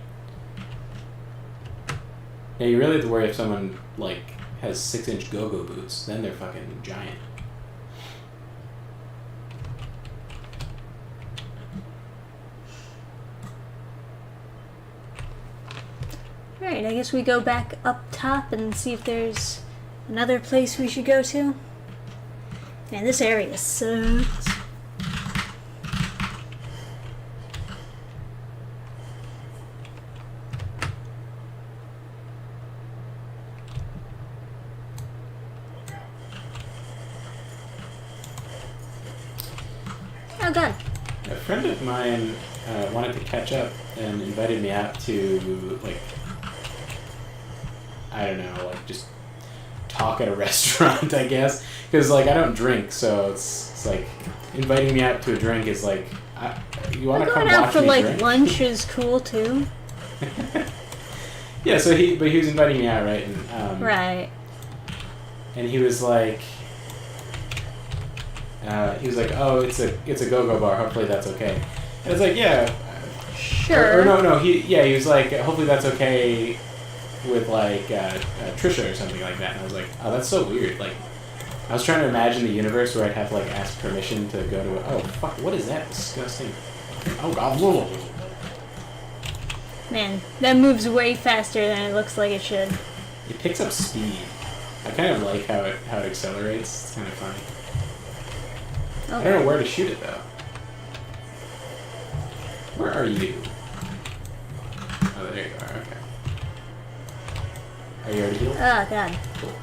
S1: Yeah, you really have to worry if someone, like, has 6-inch go-go boots. Then they're fucking giant.
S2: Alright, I guess we go back up top and see if there's another place we should go to. Man, this area sucks. Oh god.
S1: A friend of mine wanted to catch up and invited me out to, like, I don't know, like, just talk at a restaurant, I guess. Because, like, I don't drink, so it's like, inviting me out to a drink is like, you want to come
S2: Going out
S1: watch
S2: for
S1: me
S2: like
S1: drink?
S2: lunch is cool too.
S1: Yeah, so he was inviting me out, right? And,
S2: Right.
S1: And he was like, oh, it's a go-go bar. Hopefully that's okay. And I was like, yeah.
S2: Sure.
S1: Or no, he was like, hopefully that's okay with like Trisha or something like that. And I was like, oh, that's so weird. Like, I was trying to imagine the universe where I'd have to like ask permission to go to oh fuck, what is that disgusting? Oh god.
S2: Man, that moves way faster than it looks like it should.
S1: It picks up speed. I kind of like how it accelerates. It's kind of funny.
S2: Okay.
S1: I don't know where to shoot it though. Where are you? Oh, there you are. Okay. Are you already healed?
S2: Oh god.
S1: Cool.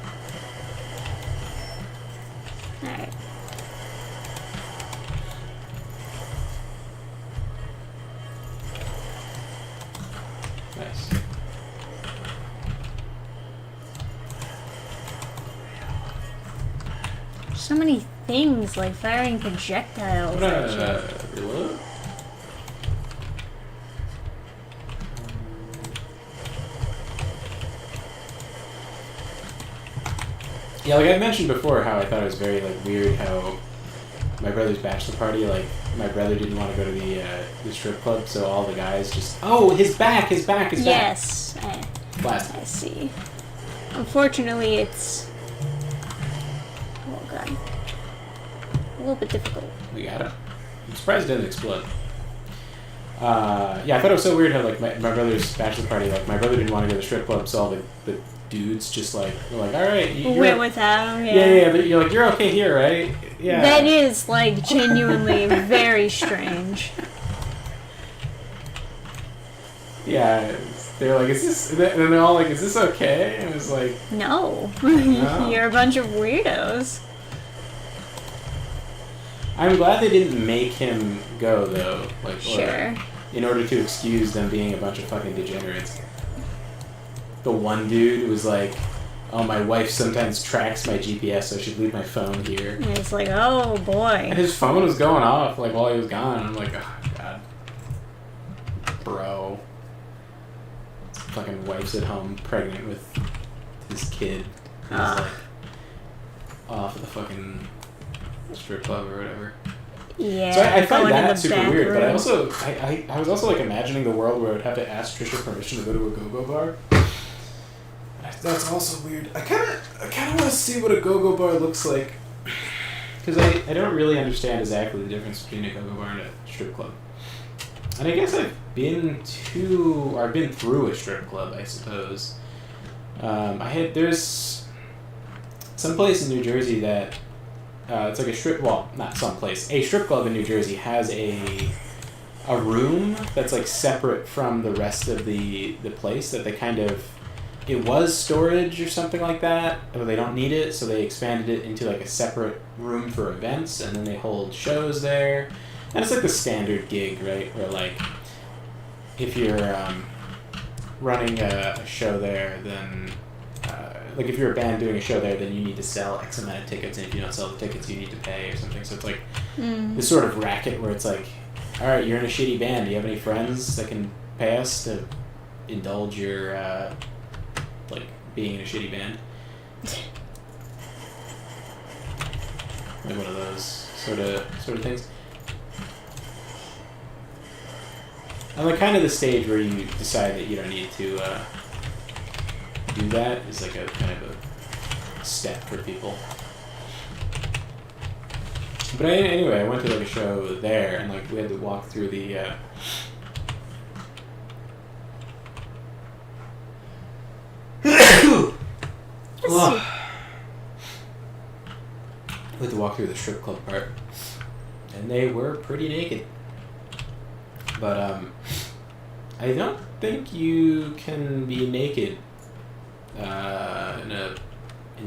S2: Alright.
S1: Nice.
S2: So many things like firing projectiles. and shit.
S1: Reload. Yeah, like I mentioned before, how I thought it was very like weird how my brother's bachelor party, like my brother didn't want to go to the strip club, so all the guys just his back.
S2: Yes,
S1: Blast.
S2: I see. Unfortunately, it's oh god, a little bit difficult.
S1: We got it. I'm surprised it didn't explode. Yeah, I thought it was so weird how like my brother's bachelor party, like my brother didn't want to go to the strip club, so all the dudes just like were like, all right,
S2: Went without him.
S1: yeah. You're like, you're okay here, right? Yeah.
S2: That is like genuinely very strange.
S1: Yeah, they're like, is this? And then they're all like, is this okay? And it was like,
S2: No,
S1: No.
S2: you're a bunch of weirdos.
S1: I'm glad they didn't make him go though, like,
S2: Sure.
S1: in order to excuse them being a bunch of fucking degenerates. The one dude was like, oh, my wife sometimes tracks my GPS, so I should leave my phone here.
S2: And it's like, oh boy.
S1: And his phone was going off like while he was gone. I'm like, oh god, bro. Fucking wife's at home, pregnant with his kid. He's like off at the fucking strip club or whatever.
S2: Yeah.
S1: So I find
S2: going in
S1: that
S2: the
S1: super
S2: back
S1: weird, but I
S2: room.
S1: also I was also like imagining the world where I would have to ask Trisha permission to go to a go-go bar. That's also weird. I kind of want to see what a go-go bar looks like, because I don't really understand exactly the difference between a go-go bar and a strip club. And I guess I've been through a strip club, I suppose. There's some place in New Jersey that it's like a strip club in New Jersey has a room that's like separate from the rest of the place, that they kind of, it was storage or something like that, but they don't need it, so they expanded it into like a separate room for events, and then they hold shows there. And it's like the standard gig, right? Where like, if you're running a show there, then like if you're a band doing a show there, then you need to sell X amount of tickets, and if you don't sell the tickets, you need to pay or something. So it's like this sort of racket where it's like, all right, you're in a shitty band. Do you have any friends that can pay us to indulge your like being in a shitty band? Like one of those sort of things. And like kind of the stage where you decide that you don't need to do that is like a kind of a step for people. But anyway, I went to like a show there, and like we had to walk through the we had to walk through the strip club part, and they were pretty naked. But I don't think you can be naked in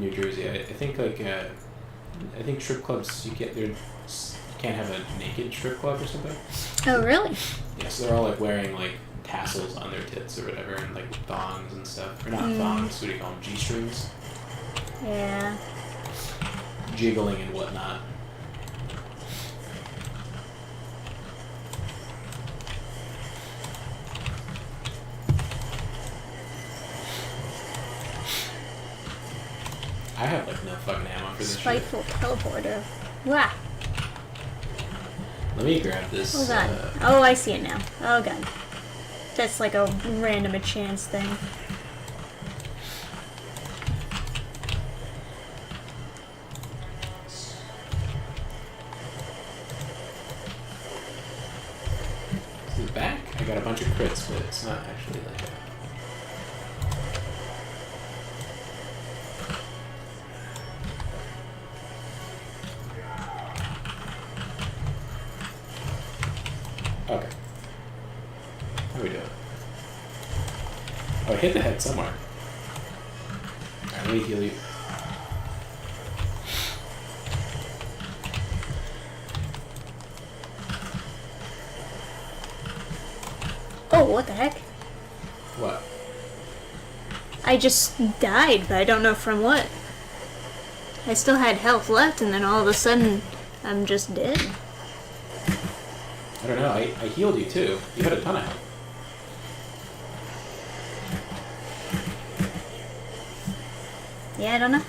S1: New Jersey. I think like I think strip clubs you can't have a naked strip club or something.
S2: Oh, really?
S1: Yeah, so they're all like wearing like tassels on their tits or whatever, and like thongs and stuff. Or not thongs. What do you call them? G-strings.
S2: Yeah.
S1: Jiggling and whatnot. I have like no fucking ammo for this shit.
S2: Spiteful teleporter. Wow.
S1: Let me grab this.
S2: Hold on. Oh, I see it now. Oh god. That's like a random a chance thing.
S1: The back, I got a bunch of crits, but it's not actually like that. Okay. How do we do it? Oh, I hit the head somewhere. Alright, let me heal you.
S2: Oh, what the heck?
S1: What?
S2: I just died, but I don't know from what. I still had health left, and then all of a sudden, I'm just dead.
S1: I don't know, I healed you too. You had a ton of health.
S2: Yeah, I don't know.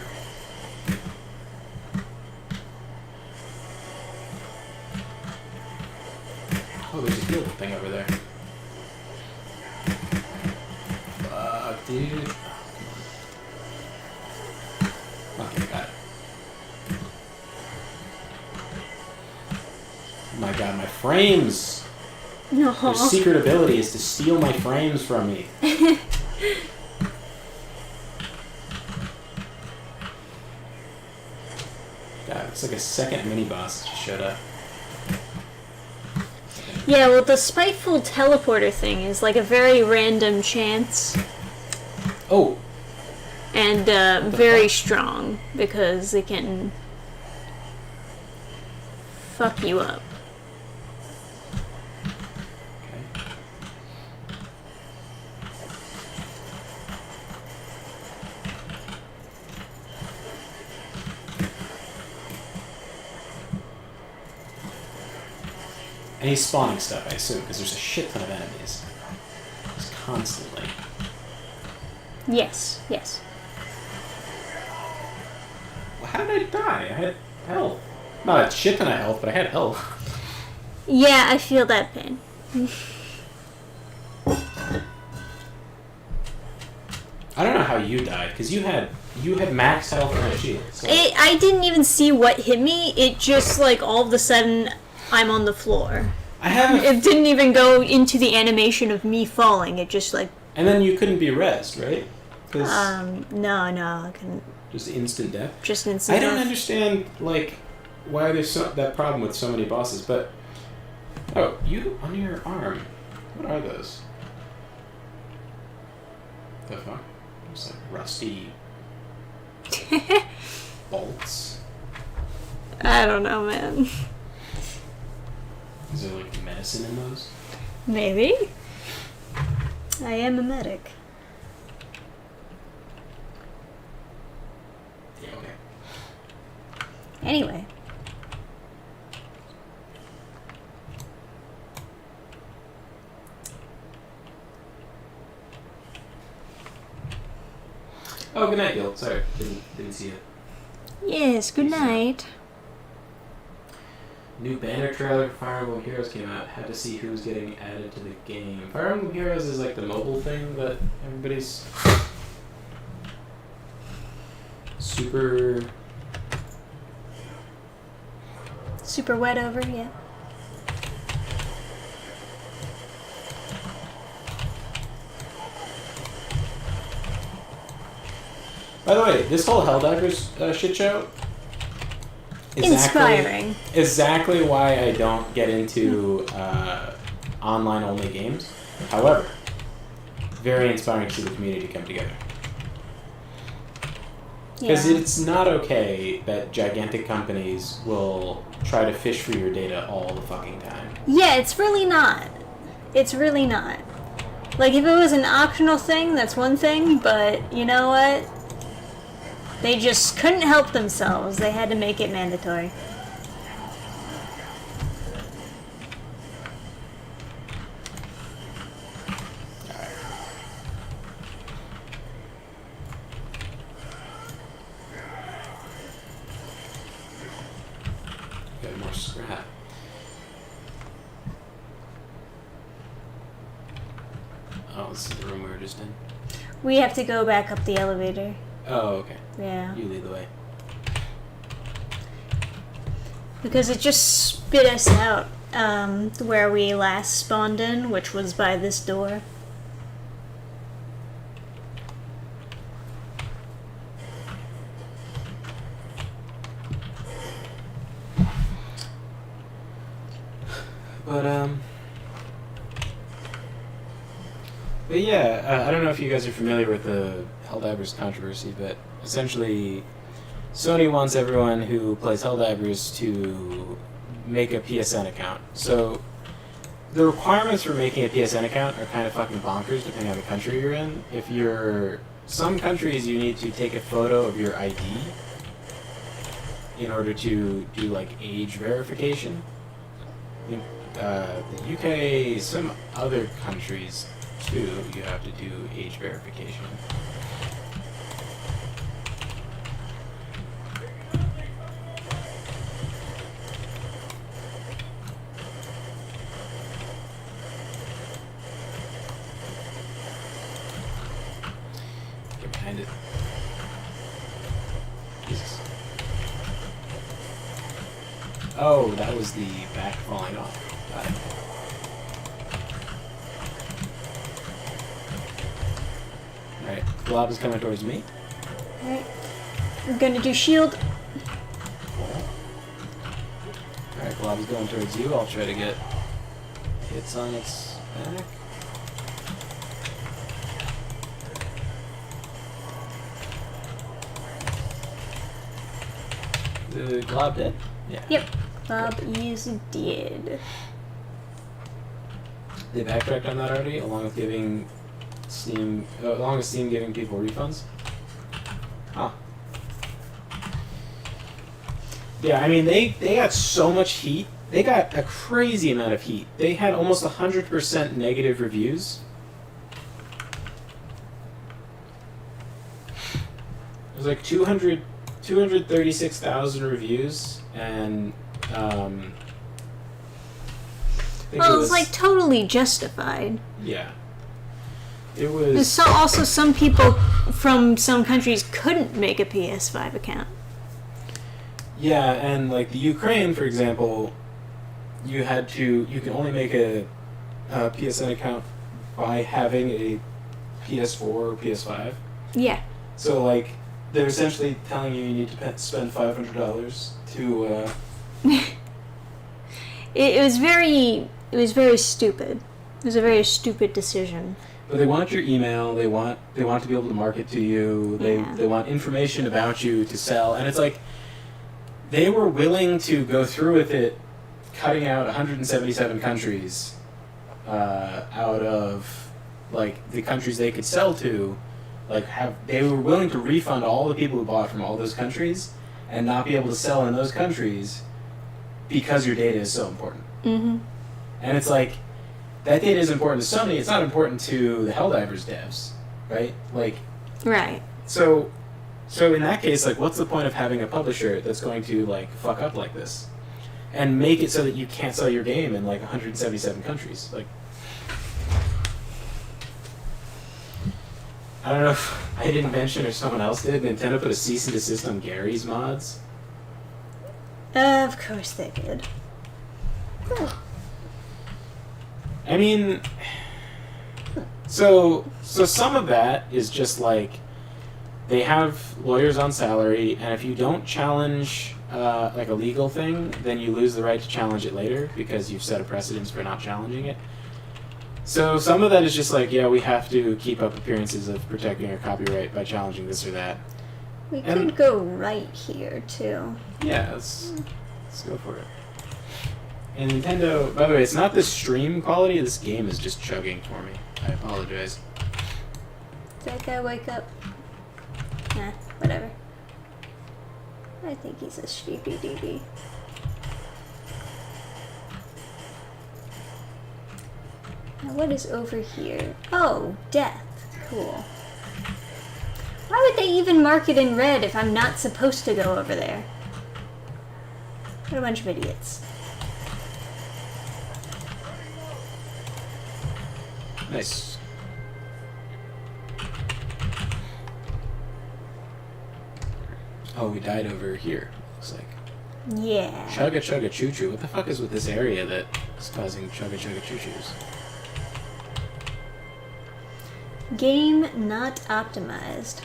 S1: Oh, there's a heal thing over there. Fuck, dude. Okay, got it. Oh my god, my frames!
S2: No.
S1: Their secret ability is to steal my frames from me. God, it's like a second mini-boss just showed up.
S2: Yeah, well, the spiteful teleporter thing is like a very random chance.
S1: Oh!
S2: And very strong, because it can fuck you up.
S1: Okay. And he's spawning stuff, I assume, because there's a shit ton of enemies. Just constantly.
S2: Yes, yes.
S1: Well, how did I die? I had health. Not a shit ton of health, but I had health.
S2: Yeah, I feel that pain.
S1: I don't know how you died, because you had max health on a shield. So.
S2: I didn't even see what hit me. It just, like, all of a sudden, I'm on the floor. It didn't even go into the animation of me falling. It just, like...
S1: And then you couldn't be rezzed, right?
S2: No, I couldn't.
S1: Just instant death?
S2: Just instant death.
S1: I don't understand, like, why there's that problem with so many bosses, but... Oh, you on your arm. What are those? The fuck? Just like rusty... bolts?
S2: I don't know, man.
S1: Is there, like, medicine in those?
S2: Maybe. I am a medic. Anyway.
S1: Oh, good night, Gil. Sorry, didn't see you.
S2: Yes, good night.
S1: New banner trailer for Fire Emblem Heroes came out. Had to see who's getting added to the game. Fire Emblem Heroes is like the mobile thing that everybody's super
S2: wet over, yeah.
S1: By the way, this whole Helldivers shit show.
S2: Inspiring.
S1: Exactly why I don't get into online only games. However, very inspiring to see the community come together. Because it's not okay that gigantic companies will try to fish for your data all the fucking time.
S2: Yeah, it's really not. It's really not. Like, if it was an optional thing, that's one thing, but you know what? They just couldn't help themselves. They had to make it mandatory.
S1: Got more scrap. Oh, this is the room we were just in.
S2: We have to go back up the elevator.
S1: Oh, okay.
S2: Yeah.
S1: You lead the way.
S2: Because it just spit us out where we last spawned in, which was by this door.
S1: But yeah, I don't know if you guys are familiar with the Helldivers controversy, but essentially Sony wants everyone who plays Helldivers to make a PSN account. So the requirements for making a PSN account are kind of fucking bonkers depending on the country you're in. If you're... Some countries you need to take a photo of your ID in order to do like age verification. In the UK, some other countries too, you have to do age verification. Get behind it. Jesus. Oh, that was the back falling off. Got it. Alright, Glob is coming towards me.
S2: Alright. I'm gonna do shield.
S1: Alright, Glob is going towards you. I'll try to get hits on its back. The Glob dead? Yeah.
S2: Yep. Bob is dead.
S1: They backtracked on that already, along with giving Steam giving people refunds. Huh. Yeah, I mean they got so much heat. They got a crazy amount of heat. They had almost 100% negative reviews. It was like 236,000 reviews, and
S2: Well, it was like totally justified.
S1: Yeah. It was.
S2: So also some people from some countries couldn't make a PS5 account.
S1: Yeah, and like the Ukraine, for example, you can only make a PSN account by having a PS4 or PS5.
S2: Yeah.
S1: So like they're essentially telling you need to spend $500 to.
S2: It was very stupid. It was a very stupid decision.
S1: But they want your email. They want to be able to market to you. They want information about you to sell, and it's like they were willing to go through with it, cutting out 177 countries out of like the countries they could sell to. They were willing to refund all the people who bought from all those countries, and not be able to sell in those countries because your data is so important.
S2: Mm-hmm.
S1: And it's like, that data is important to Sony, it's not important to the Helldivers devs, right? Like,
S2: right.
S1: So in that case, like, what's the point of having a publisher that's going to, like, fuck up like this? And make it so that you can't sell your game in, like, 177 countries. Like, I don't know if I didn't mention or someone else did. Nintendo put a cease and desist on Gary's mods.
S2: Of course they did.
S1: I mean, so some of that is just like they have lawyers on salary, and if you don't challenge like a legal thing, then you lose the right to challenge it later because you've set a precedence for not challenging it. So some of that is just like, yeah, we have to keep up appearances of protecting our copyright by challenging this or that.
S2: We could go right here too.
S1: Yeah, let's go for it. And Nintendo, by the way, it's not the stream quality. This game is just chugging for me. I apologize.
S2: Did that guy wake up? Nah, whatever. I think he's a sleepy DB. Now what is over here? Oh, death. Cool. Why would they even mark it in red if I'm not supposed to go over there? What a bunch of idiots.
S1: Nice. Oh, we died over here, looks like.
S2: Yeah.
S1: Chugga chugga choo choo. What the fuck is with this area that is causing chugga chugga choo choos?
S2: Game not optimized.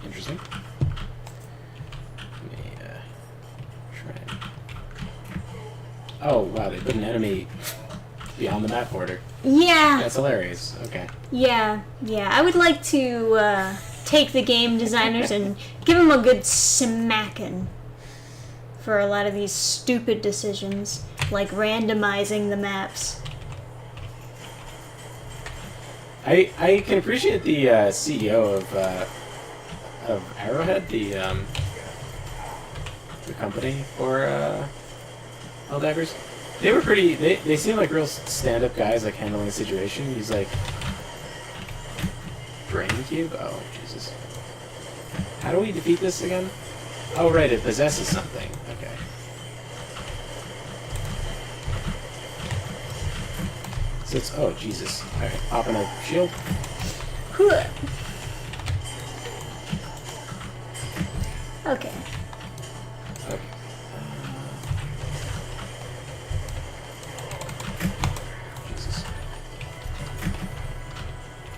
S1: Interesting. Let me try and... Oh, wow, they put an enemy beyond the map border.
S2: Yeah.
S1: That's hilarious. Okay.
S2: Yeah. I would like to take the game designers and give them a good smacking for a lot of these stupid decisions, like randomizing the maps.
S1: I can appreciate the CEO of Arrowhead, the company for Helldivers. They were pretty. They seem like real stand-up guys, like handling the situation. He's like brain cube. Oh Jesus! How do we defeat this again? Oh right, it possesses something. Okay. So it's oh Jesus! All right, popping a shield.
S2: Okay.
S1: Okay. Jesus.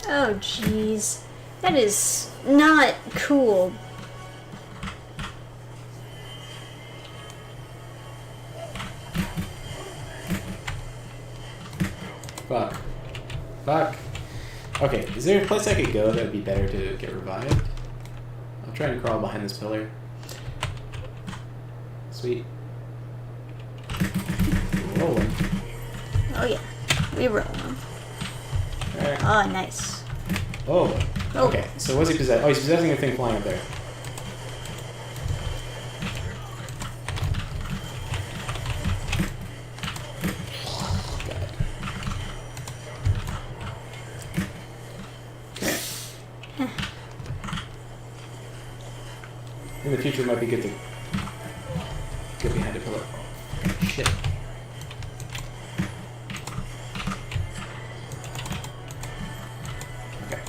S2: Oh, jeez. That is not cool.
S1: Fuck. Okay, is there a place I could go that would be better to get revived? I'll try and crawl behind this pillar. Sweet. Rolling.
S2: Oh, yeah. We roll them.
S1: Alright.
S2: Oh, nice.
S1: Oh. Okay, so what's he possessing? Oh, he's possessing a thing flying up there. In the future, it might be good to get behind a pillar. Shit. Okay.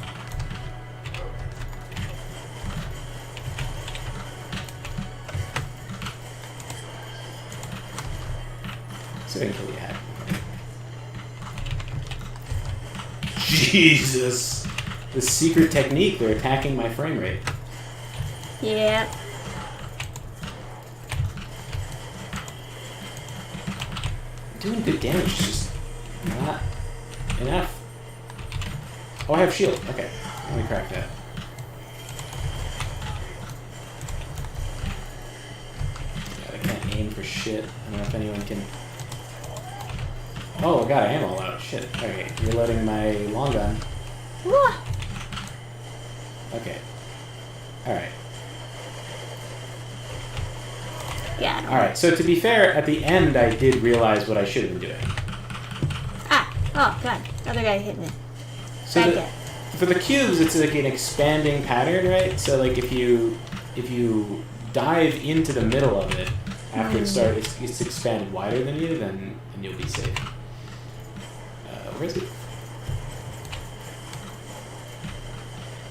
S1: So I can kill the hat. Jesus! The secret technique, they're attacking my frame rate.
S2: Yeah.
S1: Doing good damage, just not enough. Oh, I have shield. Okay, let me crack that. God, I can't aim for shit. I don't know if anyone can... Oh god, I am all out of shit. Okay, you're loading my long gun.
S2: Wah!
S1: Okay. Alright.
S2: Yeah.
S1: Alright, so to be fair, at the end I did realize what I should have been doing.
S2: Ah! Oh god, other guy hitting it.
S1: So
S2: Bad guy.
S1: for the cubes, it's like an expanding pattern, right? So like if you dive into the middle of it after it starts, it's expanded wider than you, then you'll be safe. Where is it?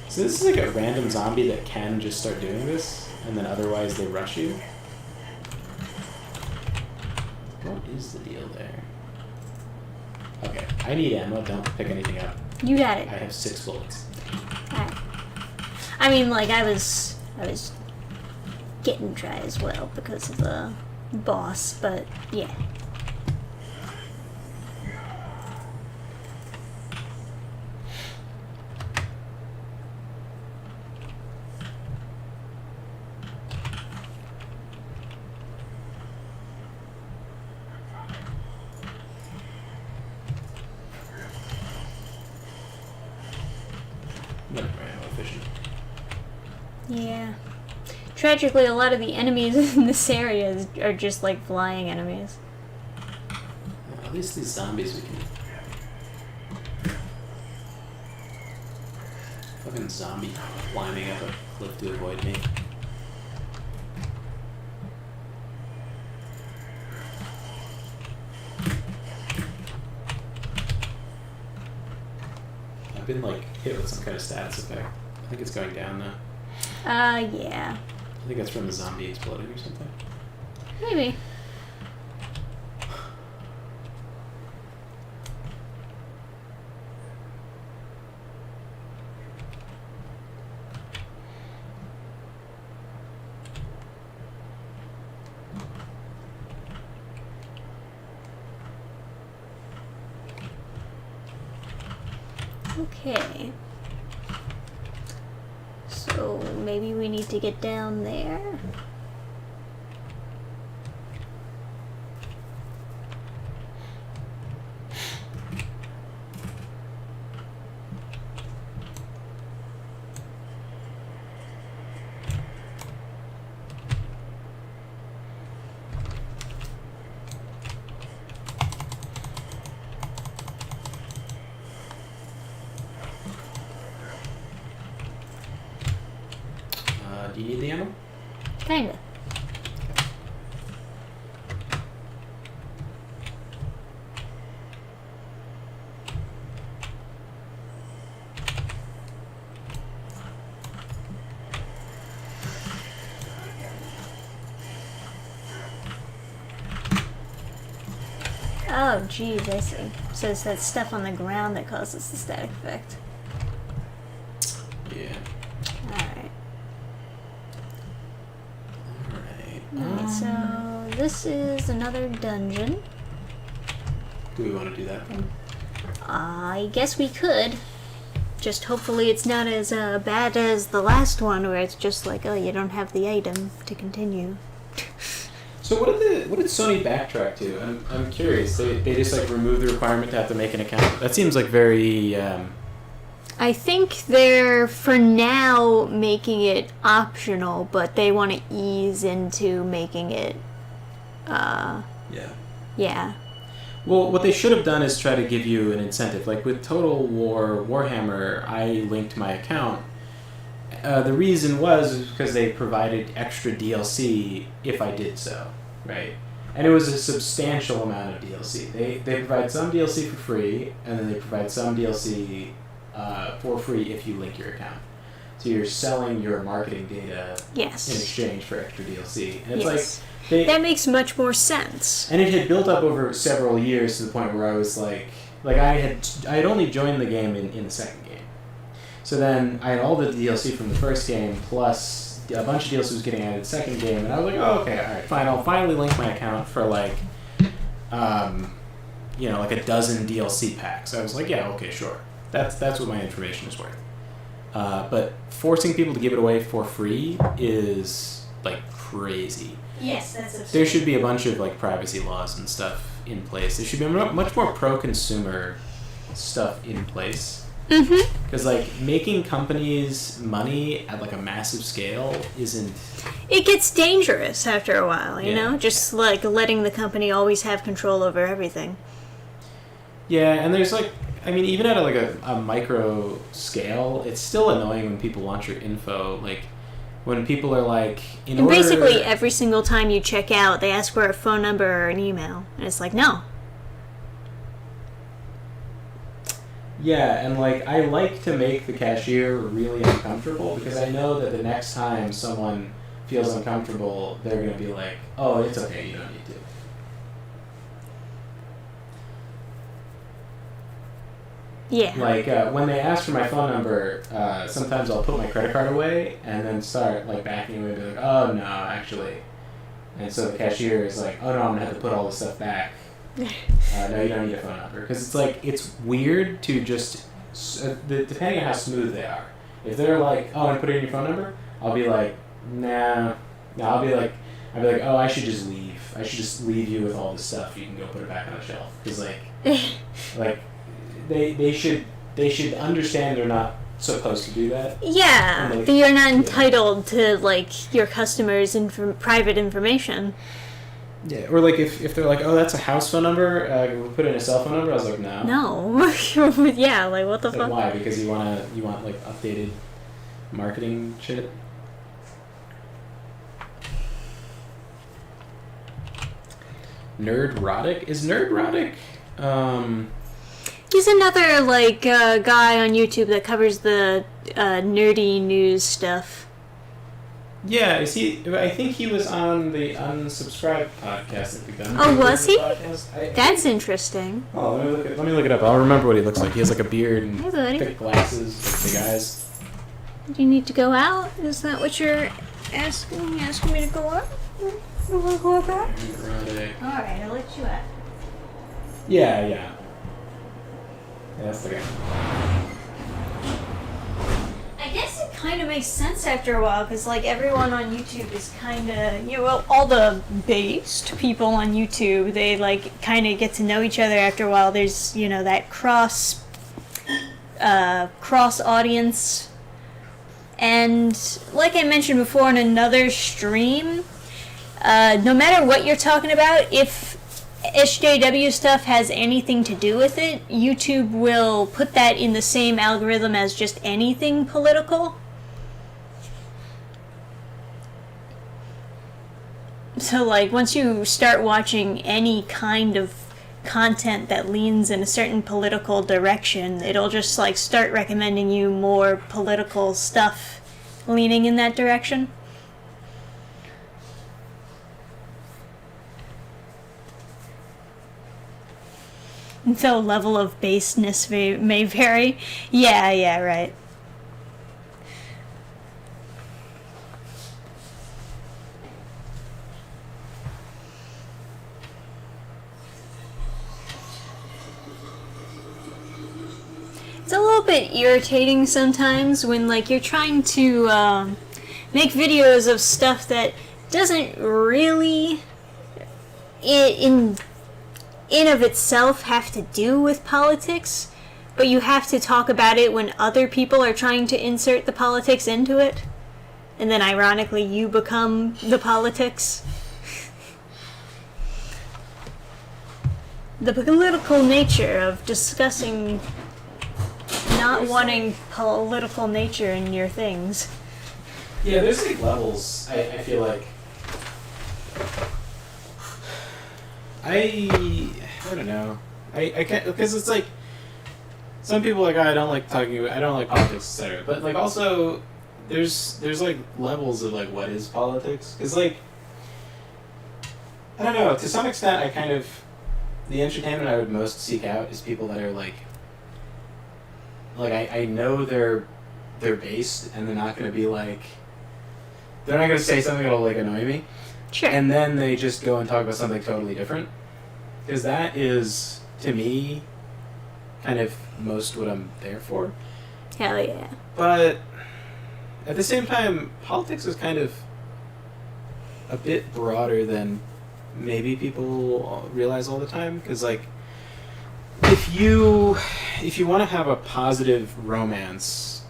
S1: So this is like a random zombie that can just start doing this, and then otherwise they rush you. What is the deal there? Okay, I need ammo. Don't pick anything up.
S2: You got it.
S1: I have 6 bullets.
S2: Alright. I mean, like, I was getting dry as well because of the boss, but yeah.
S1: Not very efficient.
S2: Yeah. Tragically, a lot of the enemies in this area are just like flying enemies.
S1: Well, at least these zombies we can... Fucking zombie climbing up a cliff to avoid me. I've been like hit with some kind of status effect. I think it's going down now.
S2: Yeah.
S1: I think that's from the zombie exploding or something.
S2: Maybe. Okay. So maybe we need to get down there.
S1: Do you need the ammo?
S2: Kinda. Oh, geez, I see. So it's that stuff on the ground that causes the static effect.
S1: Yeah.
S2: Alright.
S1: Alright.
S2: Alright, so this is another dungeon.
S1: Do we want to do that?
S2: I guess we could. Just hopefully it's not as bad as the last one where it's just like, oh, you don't have the item to continue.
S1: So what did Sony backtrack to? I'm curious. They just like remove the requirement to have to make an account. That seems like very.
S2: I think they're for now making it optional, but they want to ease into making it.
S1: Yeah.
S2: Yeah.
S1: Well, what they should have done is try to give you an incentive. Like with Total War Warhammer, I linked my account. The reason was because they provided extra DLC if I did so, right? And it was a substantial amount of DLC. They provide some DLC for free, and then they provide some DLC for free if you link your account. So you're selling your marketing data
S2: Yes.
S1: in exchange for extra DLC. And it's
S2: Yes.
S1: like...
S2: That makes much more sense.
S1: And it had built up over several years to the point where I was like I had only joined the game in the second game. So then I had all the DLC from the first game plus a bunch of DLC was getting added the second game, and I was like, oh, okay, all right, fine. I'll finally link my account for like a dozen DLC packs. I was like, yeah, okay, sure. That's what my information is worth. But forcing people to give it away for free is like crazy.
S2: Yes, that's absurd.
S1: There should be a bunch of like privacy laws and stuff in place. There should be much more pro-consumer stuff in place.
S2: Mm-hmm.
S1: Because like making companies money at like a massive scale isn't.
S2: It gets dangerous after a while, you know? Just like letting the company always have control over everything.
S1: Yeah, and there's like, I mean, even at a micro scale, it's still annoying when people want your info. Like, when people are like,
S2: basically every single time you check out, they ask for a phone number or an email. And it's like, no.
S1: Yeah, and like, I like to make the cashier really uncomfortable because I know that the next time someone feels uncomfortable, they're going to be like, oh, it's okay, you don't need to.
S2: Yeah.
S1: Like, when they ask for my phone number, sometimes I'll put my credit card away and then start, like, backing away and be like, oh, no, actually. And so the cashier is like, oh, no, I'm going to have to put all this stuff back. No, you don't need a phone number. Because it's, like, it's weird to just, depending on how smooth they are. If they're like, oh, and put in your phone number, I'll be like, nah. No, I'll be like, oh, I should just leave. I should just leave you with all this stuff. You can go put it back on the shelf. Because, like, They should understand they're not supposed to do that.
S2: Yeah,
S1: like,
S2: you're not entitled to like your customers' private information.
S1: Yeah, or like if they're like, oh, that's a house phone number, we'll put in a cell phone number. I was like, no.
S2: No. Yeah, like what the fuck?
S1: Why? Because you want like updated marketing shit. Nerdrotic? Is Nerdrotic?
S2: He's another like guy on YouTube that covers the nerdy news stuff.
S1: Yeah, is he? I think he was on the Unsubscribed podcast that we've done.
S2: Oh, was he? That's
S1: think,
S2: interesting.
S1: Oh, let me look it up. I'll remember what he looks like. He has like a beard and
S2: Hey,
S1: thick glasses, like the guys.
S2: Do you need to go out? Is that what you're asking? Asking me to go out? You want to go out? All right, I'll let you out.
S1: Yeah. Yeah, that's the guy.
S2: I guess it kind of makes sense after a while, because like everyone on YouTube is kind of, well, all the based people on YouTube, they like kind of get to know each other after a while. There's, that cross audience. And like I mentioned before in another stream, no matter what you're talking about, if SJW stuff has anything to do with it, YouTube will put that in the same algorithm as just anything political. So like once you start watching any kind of content that leans in a certain political direction, it'll just like start recommending you more political stuff leaning in that direction. And so level of baseness may vary. Yeah, right. It's a little bit irritating sometimes when like you're trying to make videos of stuff that doesn't really in of itself have to do with politics, but you have to talk about it when other people are trying to insert the politics into it, and then ironically you become the politics. The political nature of discussing not wanting political nature in your things.
S1: Yeah, there's like levels, I feel like. I don't know. I can't, because it's like some people are like, oh, I don't like politics, etc. But like also there's like levels of like what is politics, because like I don't know, to some extent I kind of, the entertainment I would most seek out is people that are like I know they're based and they're not going to be like, they're not going to say something that'll like annoy me.
S2: Sure.
S1: And then they just go and talk about something totally different. Because that is, to me, kind of most what I'm there for.
S2: Hell yeah.
S1: But at the same time, politics is kind of a bit broader than maybe people realize all the time. Because like, if you want to have a positive romance,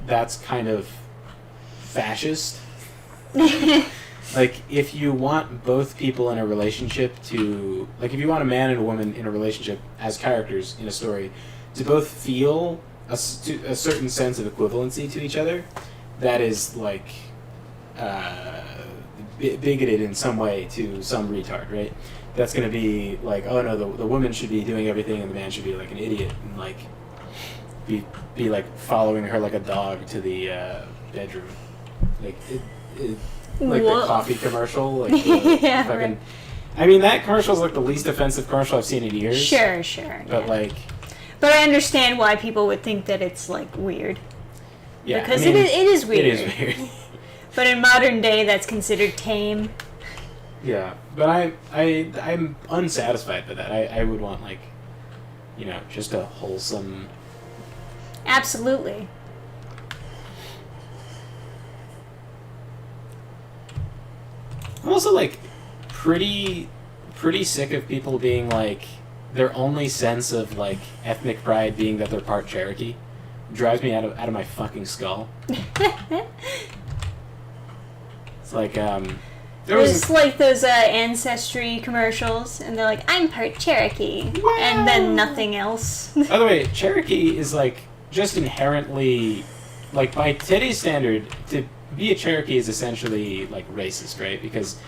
S1: that's kind of fascist. Like, if you want both people in a relationship to... Like, if you want a man and a woman in a relationship as characters in a story to both feel a certain sense of equivalency to each other, that is, like, bigoted in some way to some retard, right? That's going to be like, oh no, the woman should be doing everything and the man should be, like, an idiot and, like, be like, following her like a dog to the bedroom. Like, like
S2: Whoa.
S1: the coffee commercial, like the
S2: Yeah,
S1: fucking.
S2: right.
S1: I mean, that commercial is like the least offensive commercial I've seen in years.
S2: Sure.
S1: But
S2: yeah.
S1: like,
S2: But I understand why people would think that it's like weird.
S1: yeah,
S2: Because
S1: I mean,
S2: it is weird.
S1: It is weird.
S2: But in modern day, that's considered tame.
S1: Yeah, but I'm unsatisfied by that. I would want, like, you know, just a wholesome.
S2: Absolutely.
S1: I'm also like pretty sick of people being like their only sense of like ethnic pride being that they're part Cherokee. It drives me out of my fucking skull. It's like
S2: There's like those Ancestry commercials, and they're like, I'm part Cherokee.
S1: Wow.
S2: And then nothing else.
S1: By the way, Cherokee is like just inherently, like, by today's standard, to be a Cherokee is essentially like racist, right? Because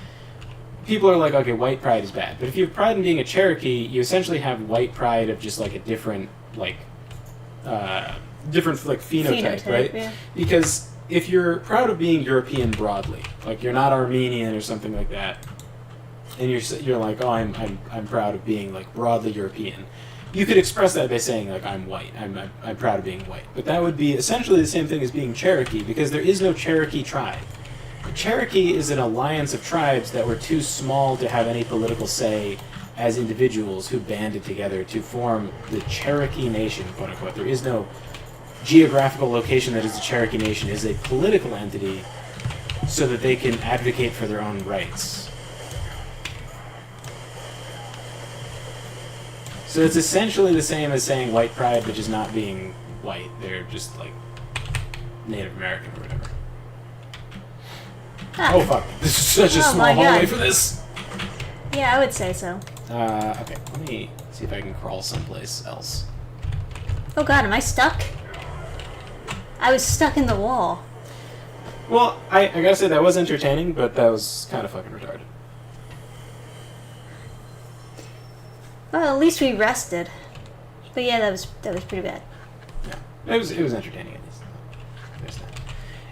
S1: people are like, okay, white pride is bad, but if you have pride in being a Cherokee, you essentially have white pride of just like a different like phenotype, right?
S2: Yeah.
S1: Because if you're proud of being European broadly, like you're not Armenian or something like that, and you're like, oh, I'm proud of being like broadly European, you could express that by saying like, I'm white. I'm proud of being white. But that would be essentially the same thing as being Cherokee, because there is no Cherokee tribe. Cherokee is an alliance of tribes that were too small to have any political say as individuals who banded together to form the Cherokee Nation, quote unquote. There is no geographical location that is the Cherokee Nation. It is a political entity so that they can advocate for their own rights. So it's essentially the same as saying white pride, but just not being white. They're just like Native American or whatever. Oh fuck, this is such a small hallway for this.
S2: Yeah, I would say so.
S1: Okay, let me see if I can crawl someplace else.
S2: Oh god, am I stuck? I was stuck in the wall.
S1: Well, I gotta say that was entertaining, but that was kind of fucking retarded.
S2: Well, at least we rested. But yeah, that was pretty bad.
S1: Yeah, it was entertaining at least. There's that.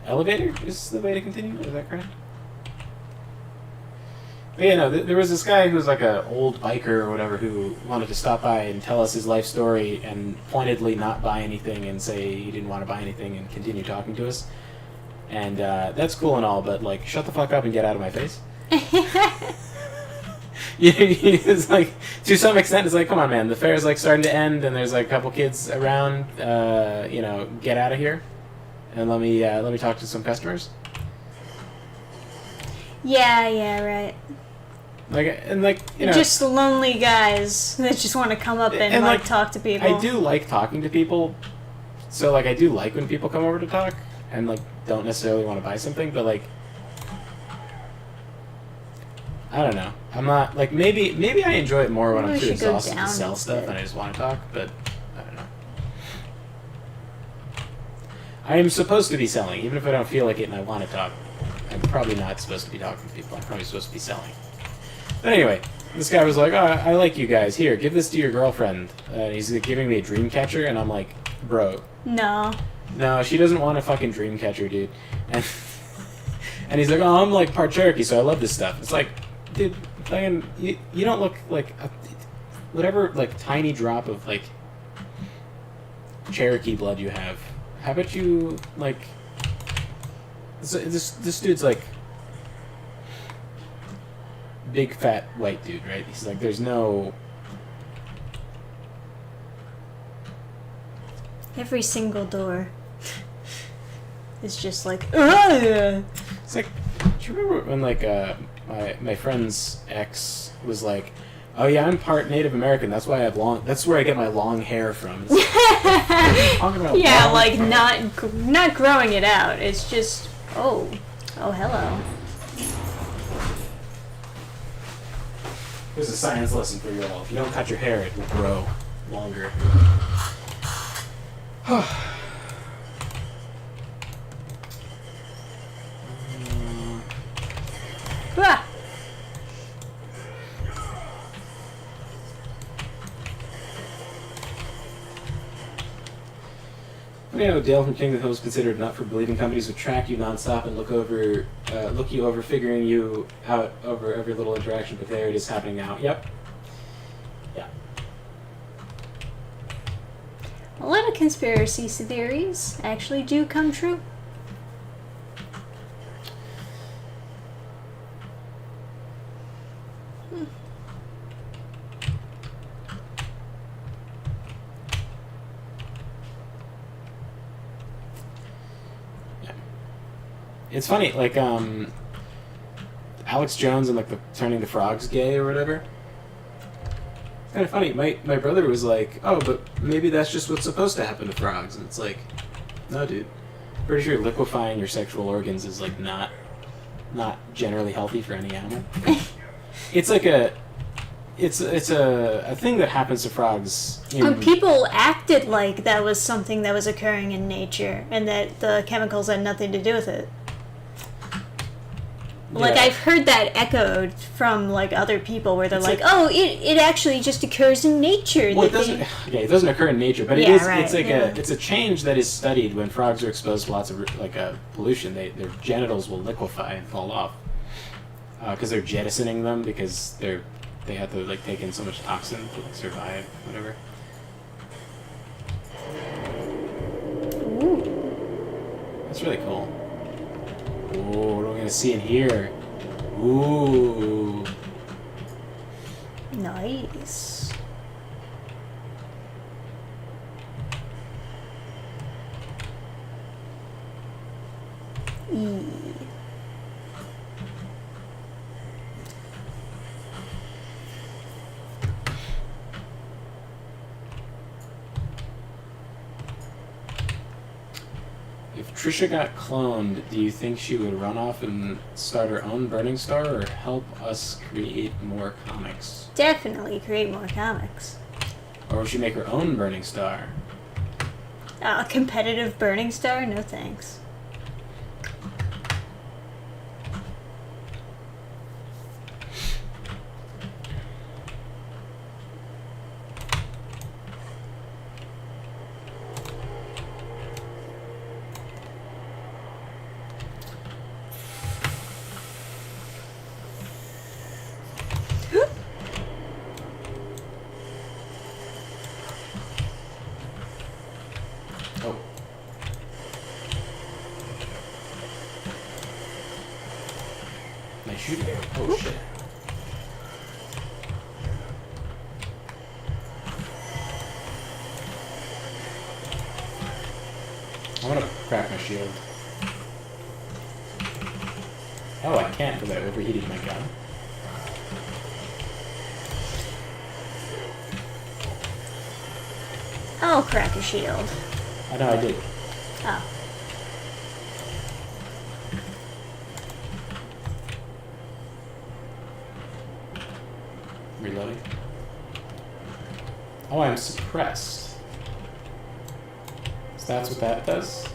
S1: Elevator is the way to continue. Is that correct? But yeah, no. There was this guy who was like an old biker or whatever who wanted to stop by and tell us his life story and pointedly not buy anything and say he didn't want to buy anything and continue talking to us. And that's cool and all, but like, shut the fuck up and get out of my face. It's like, to some extent, it's like, come on, man, the fair's like starting to end, and there's like a couple kids around. Get out of here, and let me talk to some customers.
S2: Yeah, right.
S1: Just
S2: just lonely guys that just want to come up and like talk to people.
S1: I do like talking to people, so like I do like when people come over to talk and like don't necessarily want to buy something, but like, I don't know. I'm not like, maybe I enjoy it more when I'm too exhausted to sell stuff and I just want to talk, but I don't know. I am supposed to be selling, even if I don't feel like it and I want to talk. I'm probably not supposed to be talking to people. I'm probably supposed to be selling. But anyway, this guy was like, oh, I like you guys. Here, give this to your girlfriend. He's giving me a dream catcher, and I'm like, bro.
S2: No,
S1: she doesn't want a fucking dream catcher, dude. And he's like, oh, I'm like part Cherokee, so I love this stuff. It's like, dude, you don't look like whatever like tiny drop of like Cherokee blood you have. How about you like? This dude's like big fat white dude, right? He's like, there's no.
S2: every single door is just like, ugh!
S1: It's like, do you remember when like my friend's ex was like, "Oh yeah, I'm part Native American. That's why I have long. That's where I get my long hair from." Talking about
S2: Yeah,
S1: long
S2: like
S1: hair.
S2: not growing it out. It's just oh hello.
S1: Here's a science lesson for you all. If you don't cut your hair, it will grow longer.
S2: Ah.
S1: You know, Dale from King of the Hill is considered not for believing companies would track you nonstop and look you over, figuring you out over every little interaction. But there it is happening now. Yep. Yeah.
S2: A lot of conspiracy theories actually do come true.
S1: It's funny, like Alex Jones and like the turning the frogs gay or whatever. It's kind of funny. My brother was like, "Oh, but maybe that's just what's supposed to happen to frogs," and it's like, no, dude. Pretty sure liquefying your sexual organs is like not generally healthy for any animal. It's like it's a thing that happens to frogs.
S2: People acted like that was something that was occurring in nature, and that the chemicals had nothing to do with it. Like, I've heard that echoed from, like, other people where they're like, oh, it actually just occurs in nature.
S1: Well, it doesn't occur in nature, but it's a change that is studied when frogs are exposed to lots of, like, pollution. Their genitals will liquefy and fall off. Because they're jettisoning them because they have to, like, take in so much toxin to like, survive, whatever.
S2: Ooh.
S1: That's really cool. Ooh, what are we gonna see in here? Ooh.
S2: Nice. E.
S1: If Trisha got cloned, do you think she would run off and start her own Burning Star or help us create more comics?
S2: Definitely create more comics.
S1: Or would she make her own Burning Star?
S2: A competitive Burning Star? No thanks.
S1: Oh. Nice shooting. Oh shit. I want to crack my shield. Oh, I can't because I overheated my gun.
S2: I'll crack a shield.
S1: I know I did.
S2: Oh.
S1: Reloading. Oh, I'm suppressed. So that's what that does?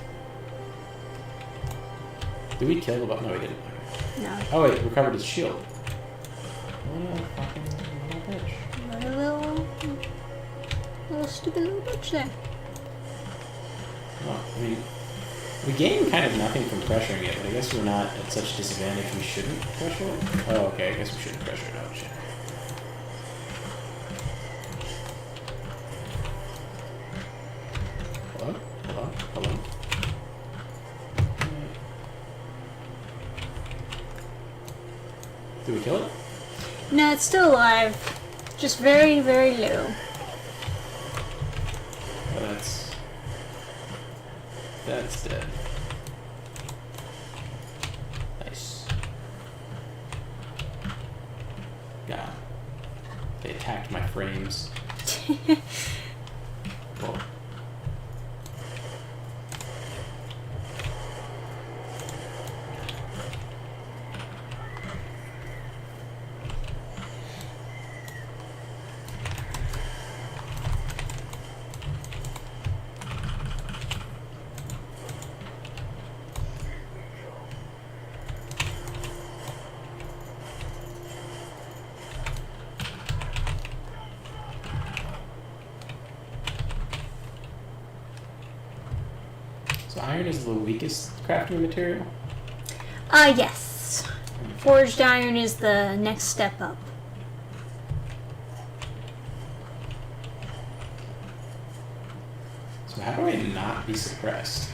S1: Did we kill the bot? No, we didn't.
S2: No.
S1: Oh wait, recovered his shield. What a fucking little bitch.
S2: What a little stupid little bitch there.
S1: Well, I mean, we gain kind of nothing from pressuring it, but I guess we're not at such disadvantage we shouldn't pressure it. Oh, okay, I guess we shouldn't pressure it. Oh, shit. Hello? Hello? Hello? Did we kill it?
S2: No, it's still alive. Just very, very low.
S1: Oh, that's dead. They attacked my frames. Whoa. So iron is the weakest crafting material?
S2: Yes. Forged iron is the next step up.
S1: So how do I not be suppressed?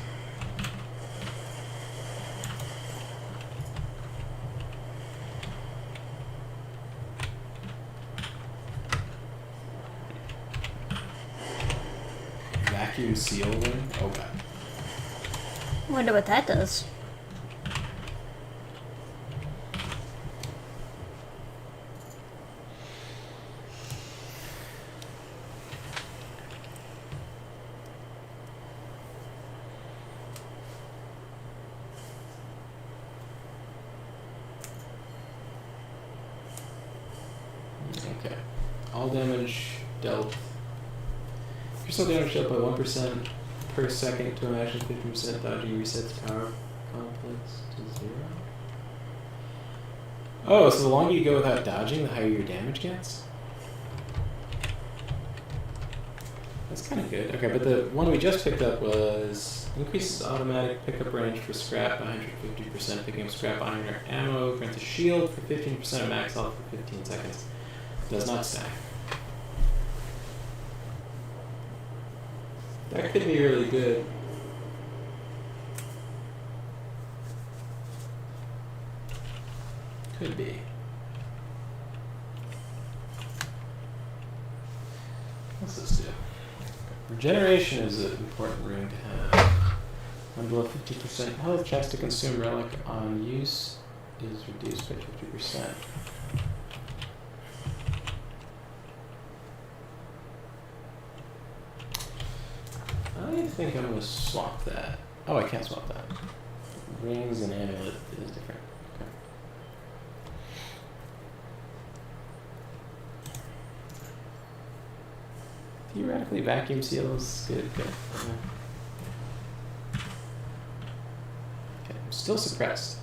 S1: Vacuum seal them? Oh god.
S2: Wonder what that does.
S1: Okay. All damage dealt. Crystal damage dealt by 1% per second to an action, 50% dodging resets power complex to 0. Oh, so the longer you go without dodging, the higher your damage gets? That's kind of good. Okay, but the one we just picked up was increases automatic pickup range for scrap by 150%, picking up scrap iron or ammo, grants a shield for 15% of max health for 15 seconds. Does not stack. That could be really good. Could be. What's this do? Regeneration is an important rune to have. When below 50% health, chance to consume relic on use is reduced by 50%. I think I'm going to swap that. Oh, I can't swap that. Rings and amulet is different. Okay. Theoretically, vacuum seal is good. Okay. Okay, I'm still suppressed.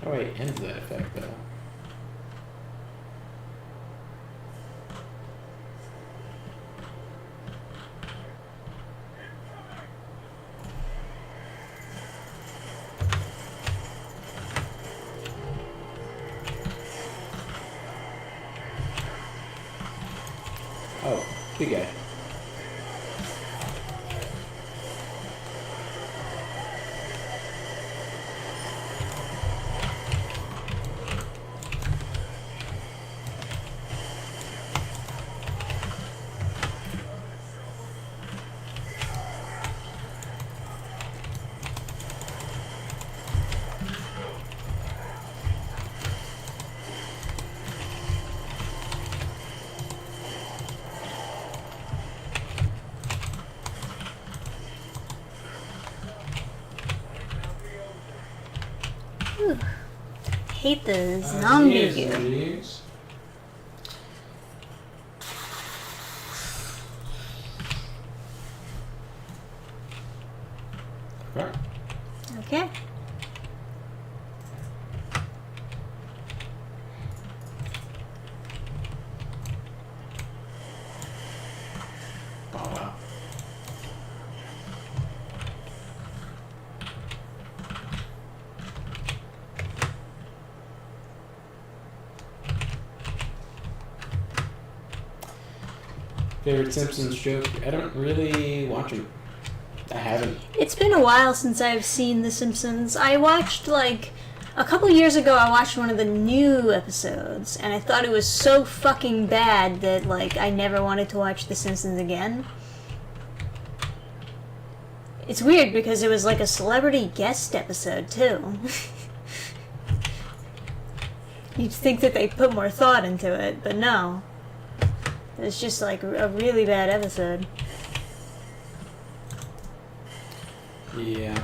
S1: How do I end that effect, though? Oh, big guy.
S2: Ooh. Hate the zombie gear. Okay.
S1: Oh, wow. Favorite Simpsons joke? I don't really watch them. I haven't.
S2: It's been a while since I've seen The Simpsons. I watched, like, a couple years ago, I watched one of the new episodes, and I thought it was so fucking bad that, like, I never wanted to watch The Simpsons again. It's weird because it was like a celebrity guest episode, too. You'd think that they put more thought into it, but no. It's just like a really bad episode.
S1: Yeah.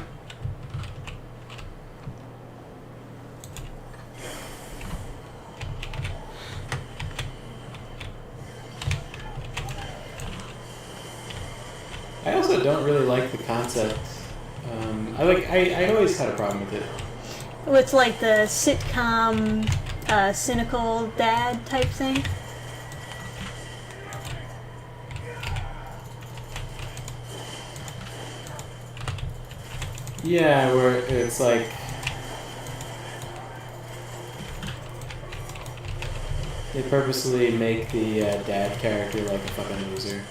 S1: I also don't really like the concept. I always had a problem with it.
S2: It's like the sitcom, cynical dad type thing.
S1: Yeah, where it's like they purposely make the dad character like a fucking loser.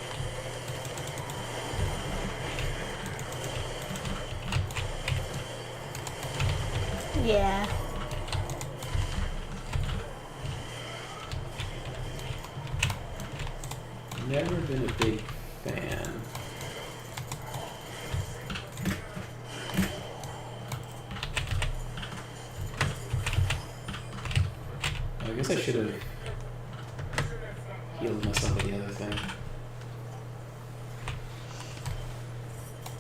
S2: Yeah.
S1: Never been a big fan. I guess I should have healed myself with the other thing.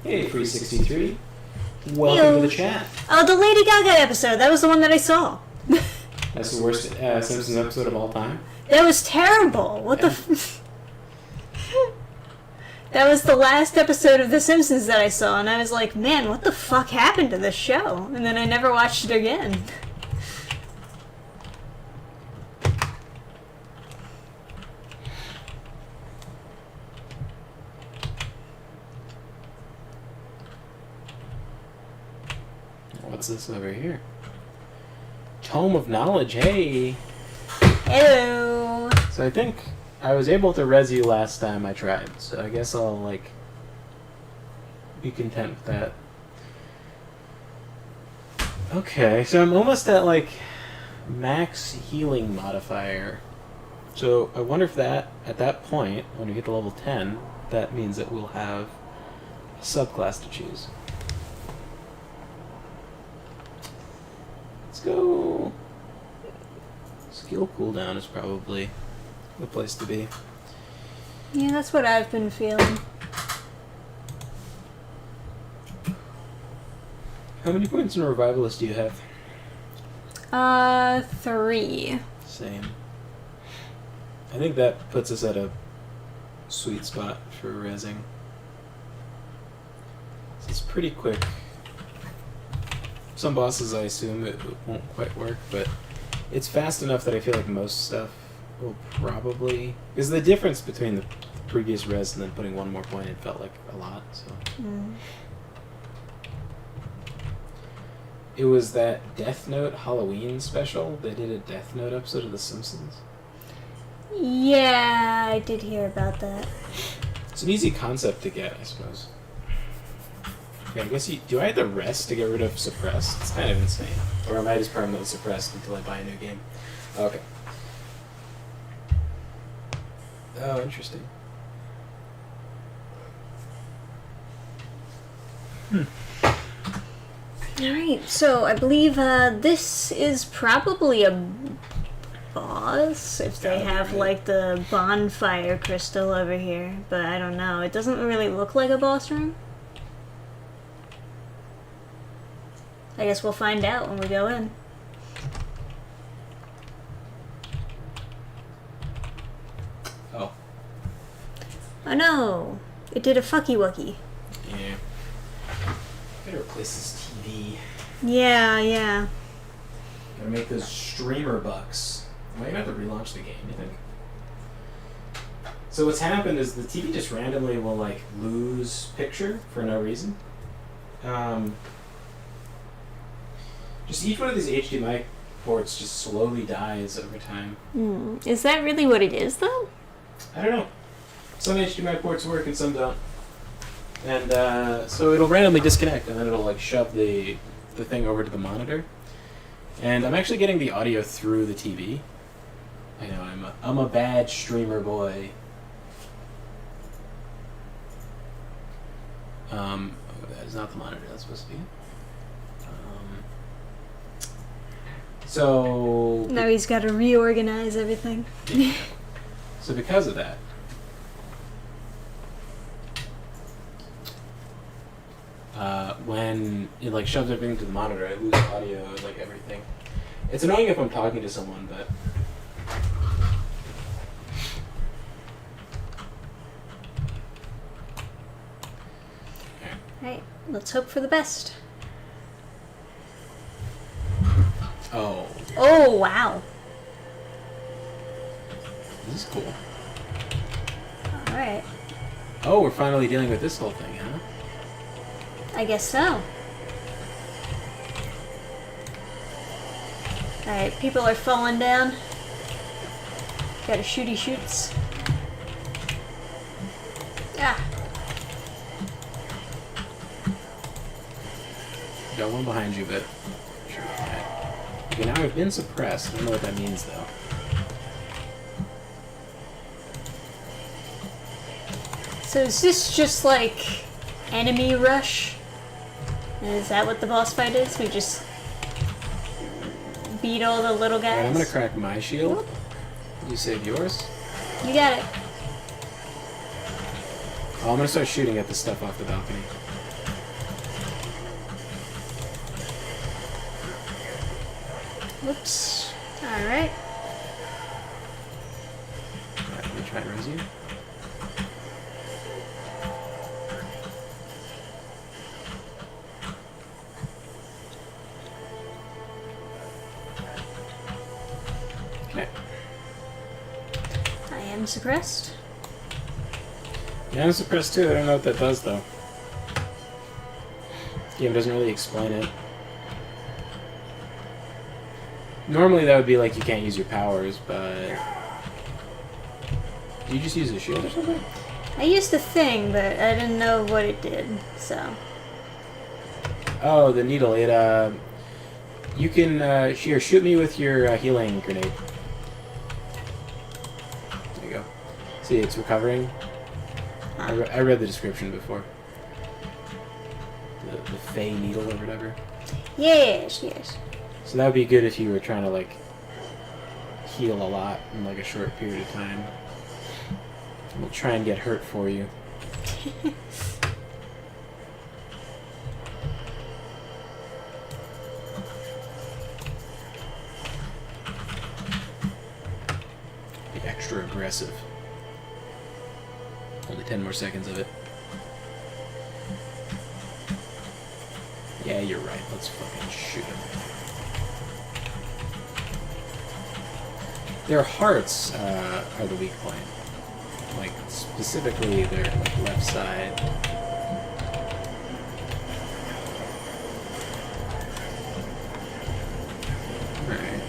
S1: Hey, 363. Welcome to the chat.
S2: Oh, the Lady Gaga episode. That was the one that I saw.
S1: That's the worst Simpsons episode of all time.
S2: That was terrible. What the That was the last episode of The Simpsons that I saw, and I was like, man, what the fuck happened to this show? And then I never watched it again.
S1: What's this over here? Tome of Knowledge, hey!
S2: Hello!
S1: So I think I was able to res you last time I tried, so I guess I'll, like, be content with that. Okay, so I'm almost at, like, max healing modifier. So I wonder if that, at that point, when we hit the level 10, that means that we'll have a subclass to choose. Let's go. Skill cooldown is probably the place to be.
S2: Yeah, that's what I've been feeling.
S1: How many points in Revivalist do you have?
S2: 3.
S1: Same. I think that puts us at a sweet spot for rezzing. It's pretty quick. Some bosses, I assume, it won't quite work, but it's fast enough that I feel like most stuff will probably... Because the difference between the previous res and then putting one more point, it felt like a lot, so...
S2: Mm.
S1: It was that Death Note Halloween special. They did a Death Note episode of The Simpsons.
S2: Yeah, I did hear about that.
S1: It's an easy concept to get, I suppose. Okay, I guess do I have the rest to get rid of Suppressed? It's kind of insane. Or am I just permanently suppressed until I buy a new game? Okay. Oh, interesting.
S2: Alright, so I believe this is probably a boss, if they have like the bonfire crystal over here, but I don't know. It doesn't really look like a boss room. I guess we'll find out when we go in.
S1: Oh.
S2: Oh no! It did a fucky wucky.
S1: Yeah. Gotta replace this TV.
S2: Yeah.
S1: Gotta make those streamer bucks. Am I gonna have to relaunch the game, you think? So what's happened is the TV just randomly will, like, lose picture for no reason. Just each one of these HDMI ports just slowly dies over time.
S2: Is that really what it is, though?
S1: I don't know. Some HDMI ports work and some don't. And so it'll randomly disconnect, and then it'll like shove the thing over to the monitor. And I'm actually getting the audio through the TV. I know I'm a bad streamer boy. That is not the monitor that's supposed to be. So
S2: Now he's got to reorganize everything.
S1: so because of that, when it like shoves everything to the monitor, I lose audio, like everything. It's annoying if I'm talking to someone, but
S2: Right, let's hope for the best.
S1: oh,
S2: Oh, wow.
S1: this is cool.
S2: Alright,
S1: Oh, we're finally dealing with this whole thing, huh?
S2: I guess so. Alright, people are falling down. Got a shooty shoots. Ah,
S1: Got one behind you, but sure. Okay, now I've been suppressed. I don't know what that means though.
S2: so is this just like enemy rush? Is that what the boss fight is? We just beat all the little guys?
S1: Alright, I'm gonna crack my shield. You save yours.
S2: You got it.
S1: Oh, I'm gonna start shooting at the stuff off the balcony.
S2: Whoops. Alright.
S1: Alright, let me try and res you. Okay.
S2: I am suppressed.
S1: Yeah, I'm suppressed too. I don't know what that does though. Game doesn't really explain it. Normally that would be like you can't use your powers, but... Do you just use a shield or something?
S2: I used the thing, but I didn't know what it did, so...
S1: Oh, the needle. It, You can, here, shoot me with your healing grenade. There you go. See, it's recovering. I read the description before. The Fey needle or whatever.
S2: Yes, yes.
S1: So that would be good if you were trying to, like, heal a lot in, like, a short period of time. We'll try and get hurt for you. Be extra aggressive. Only 10 more seconds of it. Yeah, you're right. Let's fucking shoot him. Their hearts are the weak point. Like, specifically their like, left side. Alright.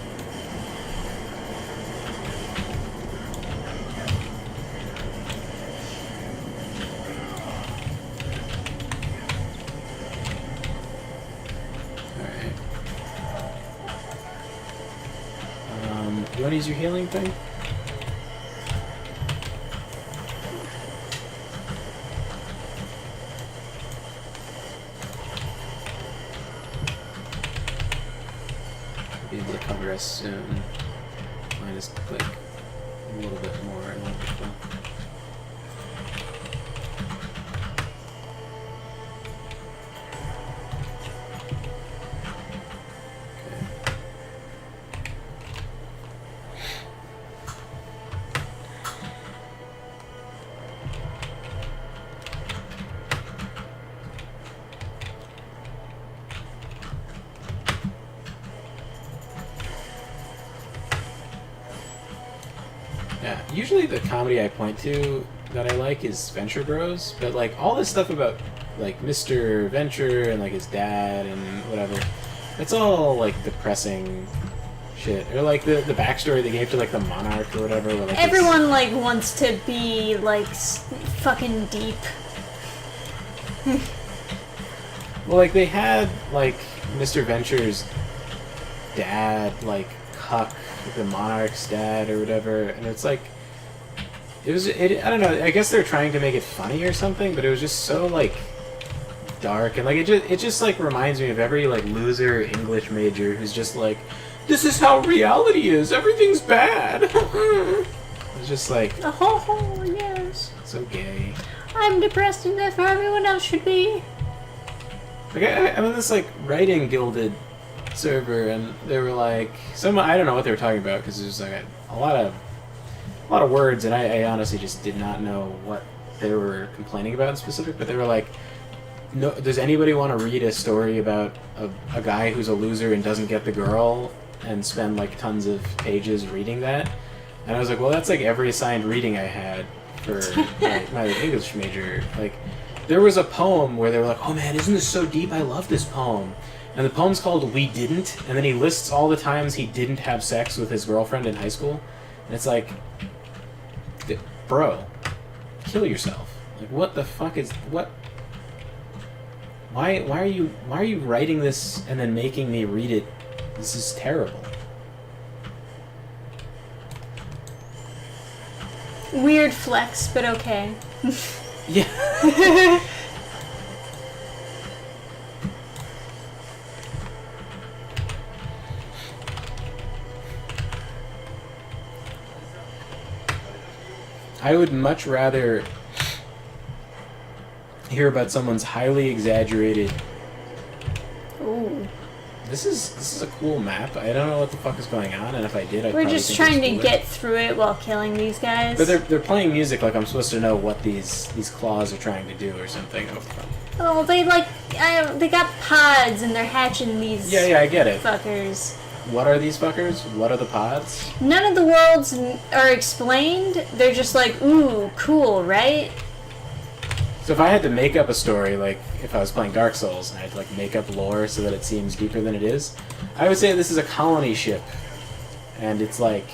S1: Alright. You want to use your healing thing? Be able to cover us soon. Minus like a little bit more and let it go. Yeah, usually the comedy I point to that I like is Venture Bros, but like all this stuff about like Mr. Venture and like his dad and whatever, it's all like depressing shit. Or like the backstory they gave to like the monarch or whatever. Where, like,
S2: Everyone, like, wants to be, like, fucking deep.
S1: Well, like they had like Mr. Venture's dad like cuck the monarch's dad or whatever, and it's like I don't know, I guess they're trying to make it funny or something, but it was just so like dark, and like it just like reminds me of every like loser English major who's just like, this is how reality is. Everything's bad. It's just like,
S2: Oh, yes.
S1: so gay.
S2: I'm depressed and therefore everyone else should be.
S1: Like I'm in this like writing gilded server, and they were like, I don't know what they were talking about because there's like a lot of words, and I honestly just did not know what they were complaining about in specific. But they were like, no, does anybody want to read a story about a guy who's a loser and doesn't get the girl and spend like tons of pages reading that? And I was like, well, that's like every assigned reading I had for my English major. Like, there was a poem where they were like, oh man, isn't this so deep? I love this poem. And the poem's called We Didn't, and then he lists all the times he didn't have sex with his girlfriend in high school. And it's like, bro, kill yourself. Like, what the fuck is, what? Why are you writing this and then making me read it? This is terrible.
S2: Weird flex, but okay.
S1: Yeah. I would much rather hear about someone's highly exaggerated.
S2: Ooh.
S1: This is a cool map. I don't know what the fuck is going on, and if I did, I'd
S2: We're
S1: probably
S2: just
S1: think
S2: trying
S1: it's
S2: to
S1: cooler.
S2: get through it while killing these guys.
S1: But they're playing music like I'm supposed to know what these claws are trying to do or something.
S2: Oh, they they got pods and they're hatching these.
S1: Yeah, I get it.
S2: Fuckers.
S1: What are these fuckers? What are the pods?
S2: None of the worlds are explained. They're just like, ooh, cool, right?
S1: So if I had to make up a story, like if I was playing Dark Souls and I had to like make up lore so that it seems deeper than it is, I would say this is a colony ship, and it's like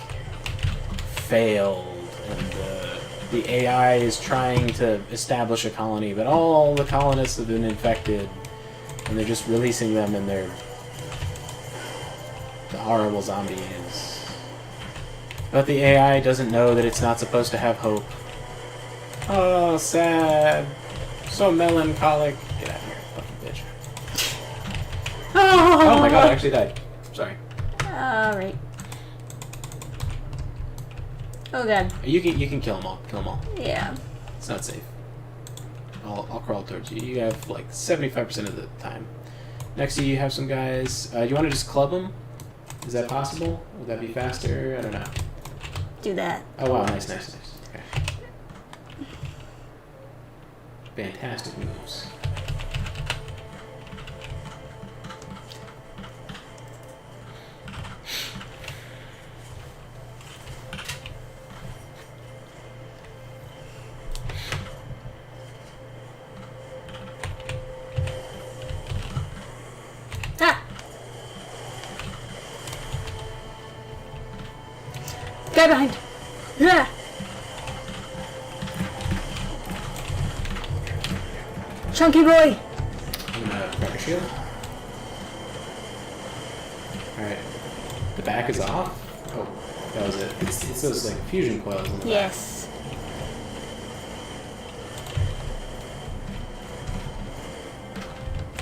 S1: failed, and the AI is trying to establish a colony, but all the colonists have been infected, and they're just releasing them, and they're the horrible zombies. But the AI doesn't know that it's not supposed to have hope. Oh, sad. So melancholic. Get out of here, fucking bitch. Oh my god, I actually died. Sorry.
S2: Alright. Oh god.
S1: You can kill them all. Kill them all.
S2: Yeah.
S1: It's not safe. I'll crawl towards you. You have like 75% of the time. Next to you have some guys. Do you want to just club them? Is that possible? Would that be faster? I don't know.
S2: Do that.
S1: Oh wow, nice. Okay. Fantastic moves.
S2: Ah! Guy behind! Ah! Chunky boy!
S1: I'm gonna crack a shield. Alright. The back is off? Oh, that was it. It's those like fusion coils in the
S2: Yes.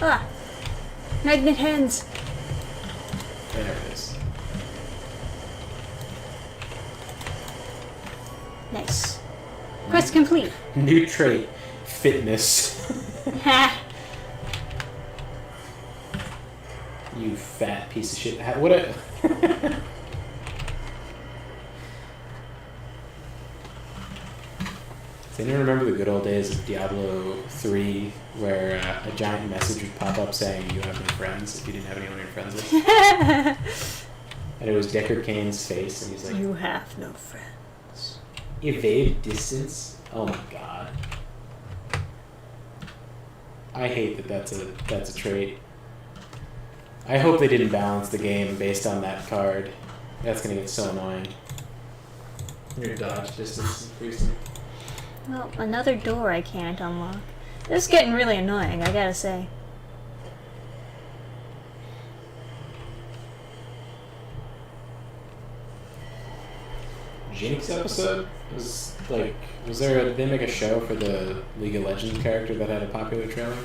S2: Ah! Magnet hands!
S1: back. There it is.
S2: Nice. Quest complete.
S1: New trait. Fitness.
S2: Ha!
S1: You fat piece of shit. What a... Does anyone remember the good old days of Diablo 3 where a giant message would pop up saying you have no friends if you didn't have anyone you're friends with? And it was Deckard Cain's face, and he's like,
S2: You have no friends.
S1: evade distance? Oh my god. I hate that that's a trait. I hope they didn't balance the game based on that card. That's gonna get so annoying. Your dodge distance is increasing.
S2: Well, another door I can't unlock. This is getting really annoying, I gotta say.
S1: Jinx episode? Was there did they make a show for the League of Legends character that had a popular trailer?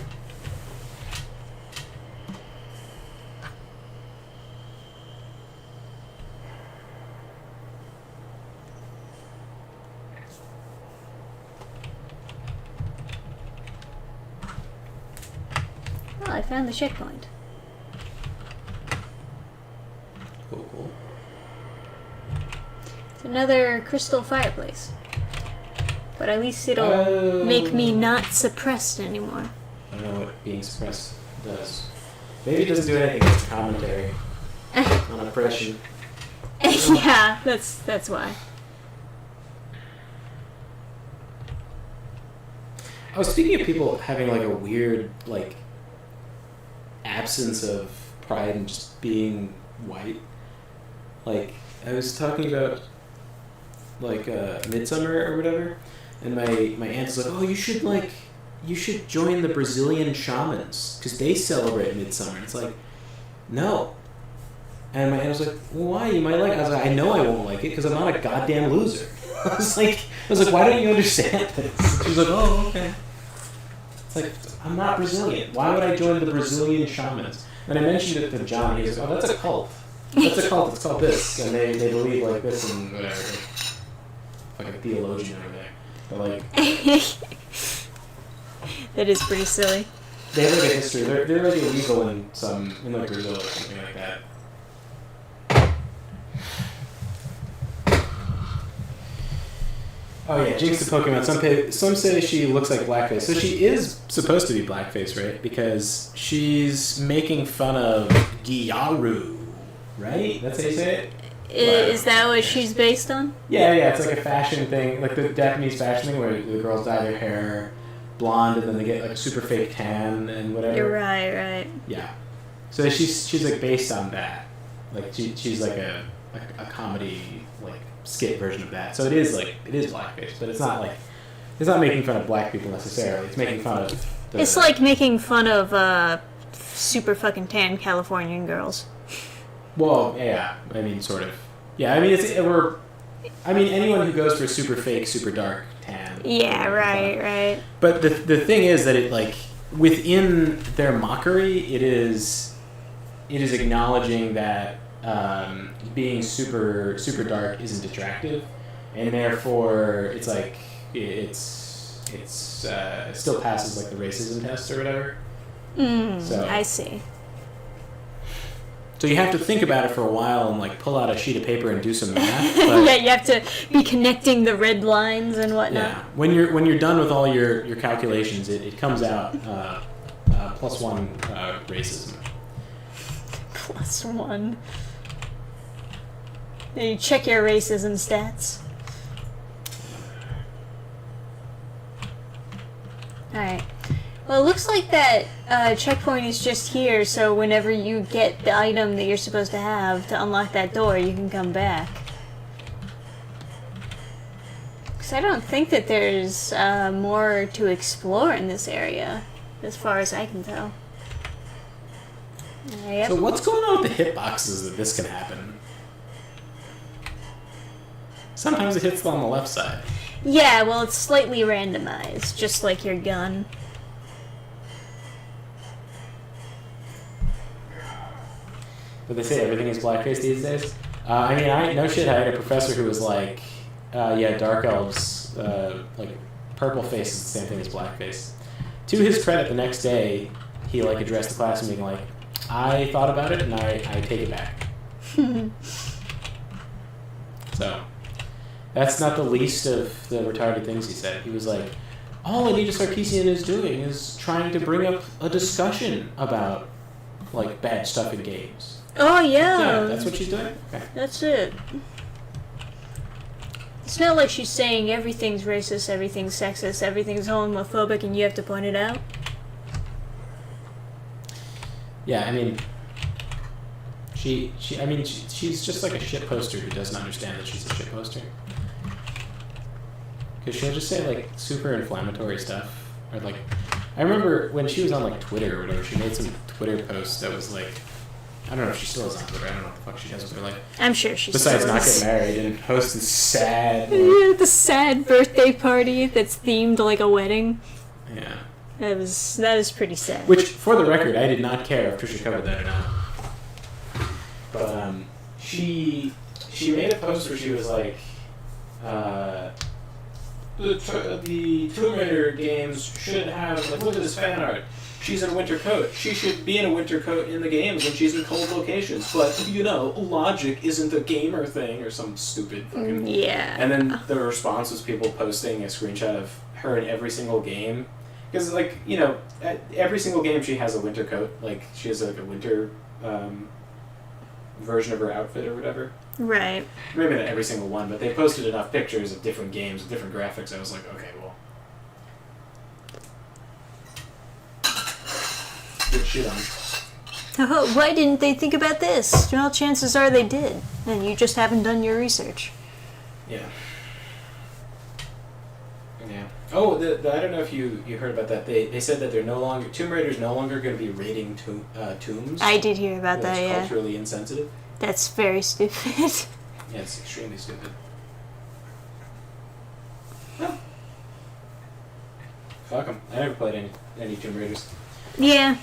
S2: I found the checkpoint.
S1: Cool.
S2: It's another crystal fireplace. But at least it'll make me not suppressed anymore.
S1: I don't know what being suppressed does. Maybe it doesn't do anything. It's commentary on oppression.
S2: Yeah, that's why.
S1: I was speaking of people having like a weird like absence of pride in just being white. Like I was talking about like Midsummer or whatever, and my aunt was like, "Oh, you should join the Brazilian shamans because they celebrate Midsummer." And it's like, no. And my aunt was like, "Well, why? You might like it." I was like, "I know I won't like it because I'm not a goddamn loser." I was like, "Why don't you understand this?" She was like, "Oh, okay." It's like, I'm not Brazilian. Why would I join the Brazilian shamans? And I mentioned it to John. He was like, "Oh, that's a cult. That's a cult. It's called this, and they believe like this and whatever." Like a theologian over there, but like
S2: that is pretty silly.
S1: They have like a history. They're like illegal in like Brazil or something like that. Oh yeah, Jinx the Pokemon. Some say she looks like blackface. So she is supposed to be blackface, right? Because she's making fun of Gyaru, right? That's how you say it?
S2: Is that what she's based on?
S1: Yeah, it's like a fashion thing, like the Japanese fashion thing where the girls dye their hair blonde and then they get like super fake tan and whatever.
S2: You're right.
S1: Yeah. So she's like based on that. Like she's like a comedy like skit version of that. So it is blackface, but it's not making fun of black people necessarily. It's making fun of
S2: it's like making fun of super fucking tan Californian girls.
S1: Well, yeah, I mean, sort of. Yeah, I mean, anyone who goes for super fake, super dark tan.
S2: Yeah, right.
S1: But the thing is that it, like, within their mockery, it is acknowledging that being super, super dark isn't attractive, and therefore, it's like, it still passes, like, the racism test or whatever. So,
S2: I see.
S1: So you have to think about it for a while and like pull out a sheet of paper and do some math. But
S2: yeah, you have to be connecting the red lines and whatnot.
S1: Yeah, when you're done with all your calculations, it comes out +1 racism.
S2: +1. Yeah, you check your racism stats. All right. Well, it looks like that checkpoint is just here, so whenever you get the item that you're supposed to have to unlock that door, you can come back. Because I don't think that there's more to explore in this area, as far as I can tell. Yep.
S1: So what's going on with the hitboxes that this can happen? Sometimes it hits on the left side.
S2: Yeah, well, it's slightly randomized, just like your gun.
S1: But they say everything is blackface these days. I mean, I had a professor who was like, dark elves, like purple face is the same thing as blackface. To his credit, the next day he like addressed the class and being like, "I thought about it and I take it back." So that's not the least of the retarded things he said. He was like, "All Anita Sarkeesian is doing is trying to bring up a discussion about like bad stuff in games."
S2: Oh, yeah.
S1: That's what she's doing? Okay.
S2: That's it. It's not like she's saying everything's racist, everything's sexist, everything's homophobic, and you have to point it out.
S1: Yeah, I mean, she's just like a shit poster who doesn't understand that she's a shit poster. Because she'll just say, like, super inflammatory stuff. Or, like, I remember when she was on, like, Twitter or whatever, she made some Twitter posts that was, like, I don't know if she still is on Twitter. I don't know what the fuck she does with her life.
S2: I'm sure she's
S1: besides
S2: still
S1: not
S2: is.
S1: get married and host this sad...
S2: the sad birthday party that's themed like a wedding.
S1: Yeah.
S2: That is pretty sad.
S1: Which, for the record, I did not care if Trisha covered that or not. But, she made a post where she was like, the Tomb Raider games should have, like, look at this fan art, she's in a winter coat. She should be in a winter coat in the games when she's in cold locations. But, logic isn't a gamer thing or some stupid fucking...
S2: Yeah.
S1: And then the response was people posting a screenshot of her in every single game. Because, at every single game she has a winter coat. Like, she has, a winter version of her outfit or whatever.
S2: Right.
S1: Maybe not every single one, but they posted enough pictures of different games with different graphics. I was like, okay, well... Good shit on.
S2: Oh, why didn't they think about this? Well, chances are they did, and you just haven't done your research.
S1: Yeah. Yeah. Oh, I don't know if you heard about that. They said that they're no longer... Tomb Raider's no longer going to be raiding tombs.
S2: I did hear about that, yeah.
S1: It's culturally insensitive.
S2: That's very stupid.
S1: Yeah, it's extremely stupid. Well, fuck them. I never played any Tomb Raiders.
S2: Yeah.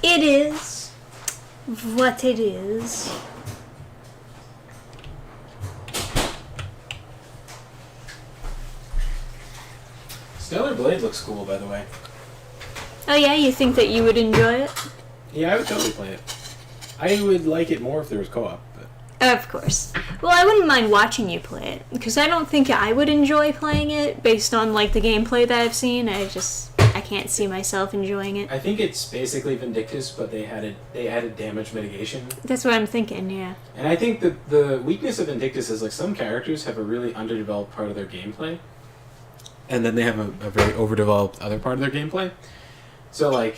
S2: It is what it is.
S1: Stellar Blade looks cool, by the way.
S2: Oh yeah, you think that you would enjoy it?
S1: Yeah, I would totally play it. I would like it more if there was co-op. But...
S2: Of course. Well, I wouldn't mind watching you play it, because I don't think I would enjoy playing it based on the gameplay that I've seen. I can't see myself enjoying it.
S1: I think it's basically Vindictus, but they added damage mitigation.
S2: That's what I'm thinking, yeah.
S1: And I think that the weakness of Vindictus is some characters have a really underdeveloped part of their gameplay, and then they have a very overdeveloped other part of their gameplay. So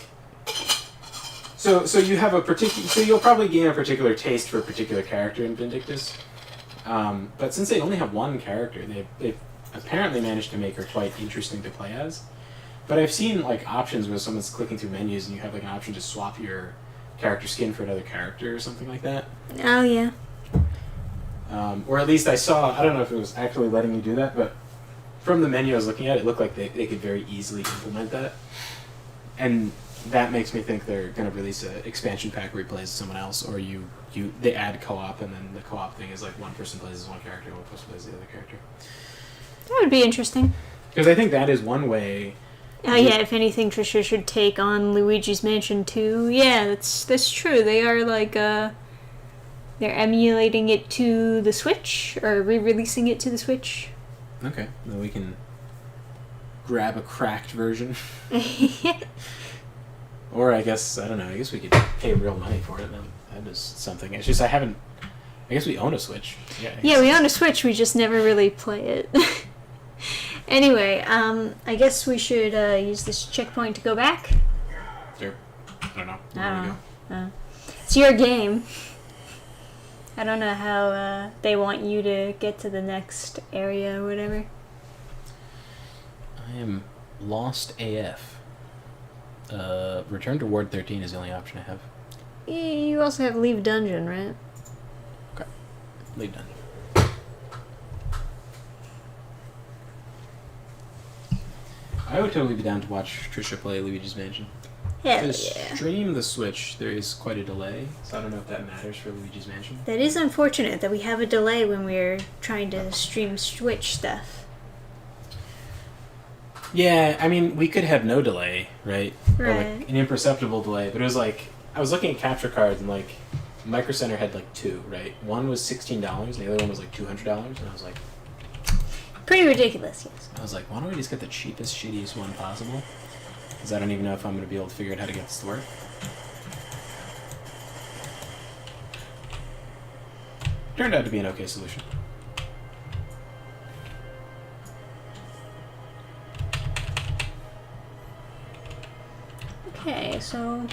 S1: So you have so you'll probably gain a particular taste for a particular character in Vindictus, but since they only have one character, they've apparently managed to make her quite interesting to play as. But I've seen options where someone's clicking through menus and you have an option to swap your character skin for another character or something like that.
S2: Oh yeah.
S1: Or at least I don't know if it was actually letting you do that, but from the menu I was looking at, it looked like they could very easily implement that. And that makes me think they're going to release an expansion pack where you play as someone else, or they add co-op, and then the co-op thing is one person plays as one character, one person plays the other character.
S2: That would be interesting.
S1: Because I think that is one way.
S2: Oh yeah, if anything, Trisha should take on Luigi's Mansion 2. Yeah, that's true. They are they're emulating it to the Switch, or re-releasing it to the Switch.
S1: Okay, then we can grab a cracked version. Or I guess we could pay real money for it. That is something. It's just I guess we own a Switch.
S2: Yeah, we own a Switch. We just never really play it. Anyway, I guess we should use this checkpoint to go back.
S1: Sure. I don't know. Where do we go?
S2: It's your game. I don't know how they want you to get to the next area or whatever.
S1: I am lost AF. Return to Ward 13 is the only option I have.
S2: You also have Leave Dungeon, right?
S1: Okay. Leave Dungeon. I would totally be down to watch Trisha play Luigi's Mansion.
S2: Hell
S1: To
S2: yeah.
S1: stream the Switch, there is quite a delay, so I don't know if that matters for Luigi's Mansion.
S2: That is unfortunate that we have a delay when we're trying to stream Switch stuff.
S1: Yeah, I mean, we could have no delay, right? Or
S2: Right.
S1: an imperceptible delay, but it was I was looking at capture cards and Micro Center had two, right? One was $16 and the other one was $200, and I was like...
S2: Pretty ridiculous, yes.
S1: I was like, why don't we just get the cheapest, shittiest one possible? Because I don't even know if I'm going to be able to figure out how to get this to work. Turned out to be an okay solution.
S2: Okay, so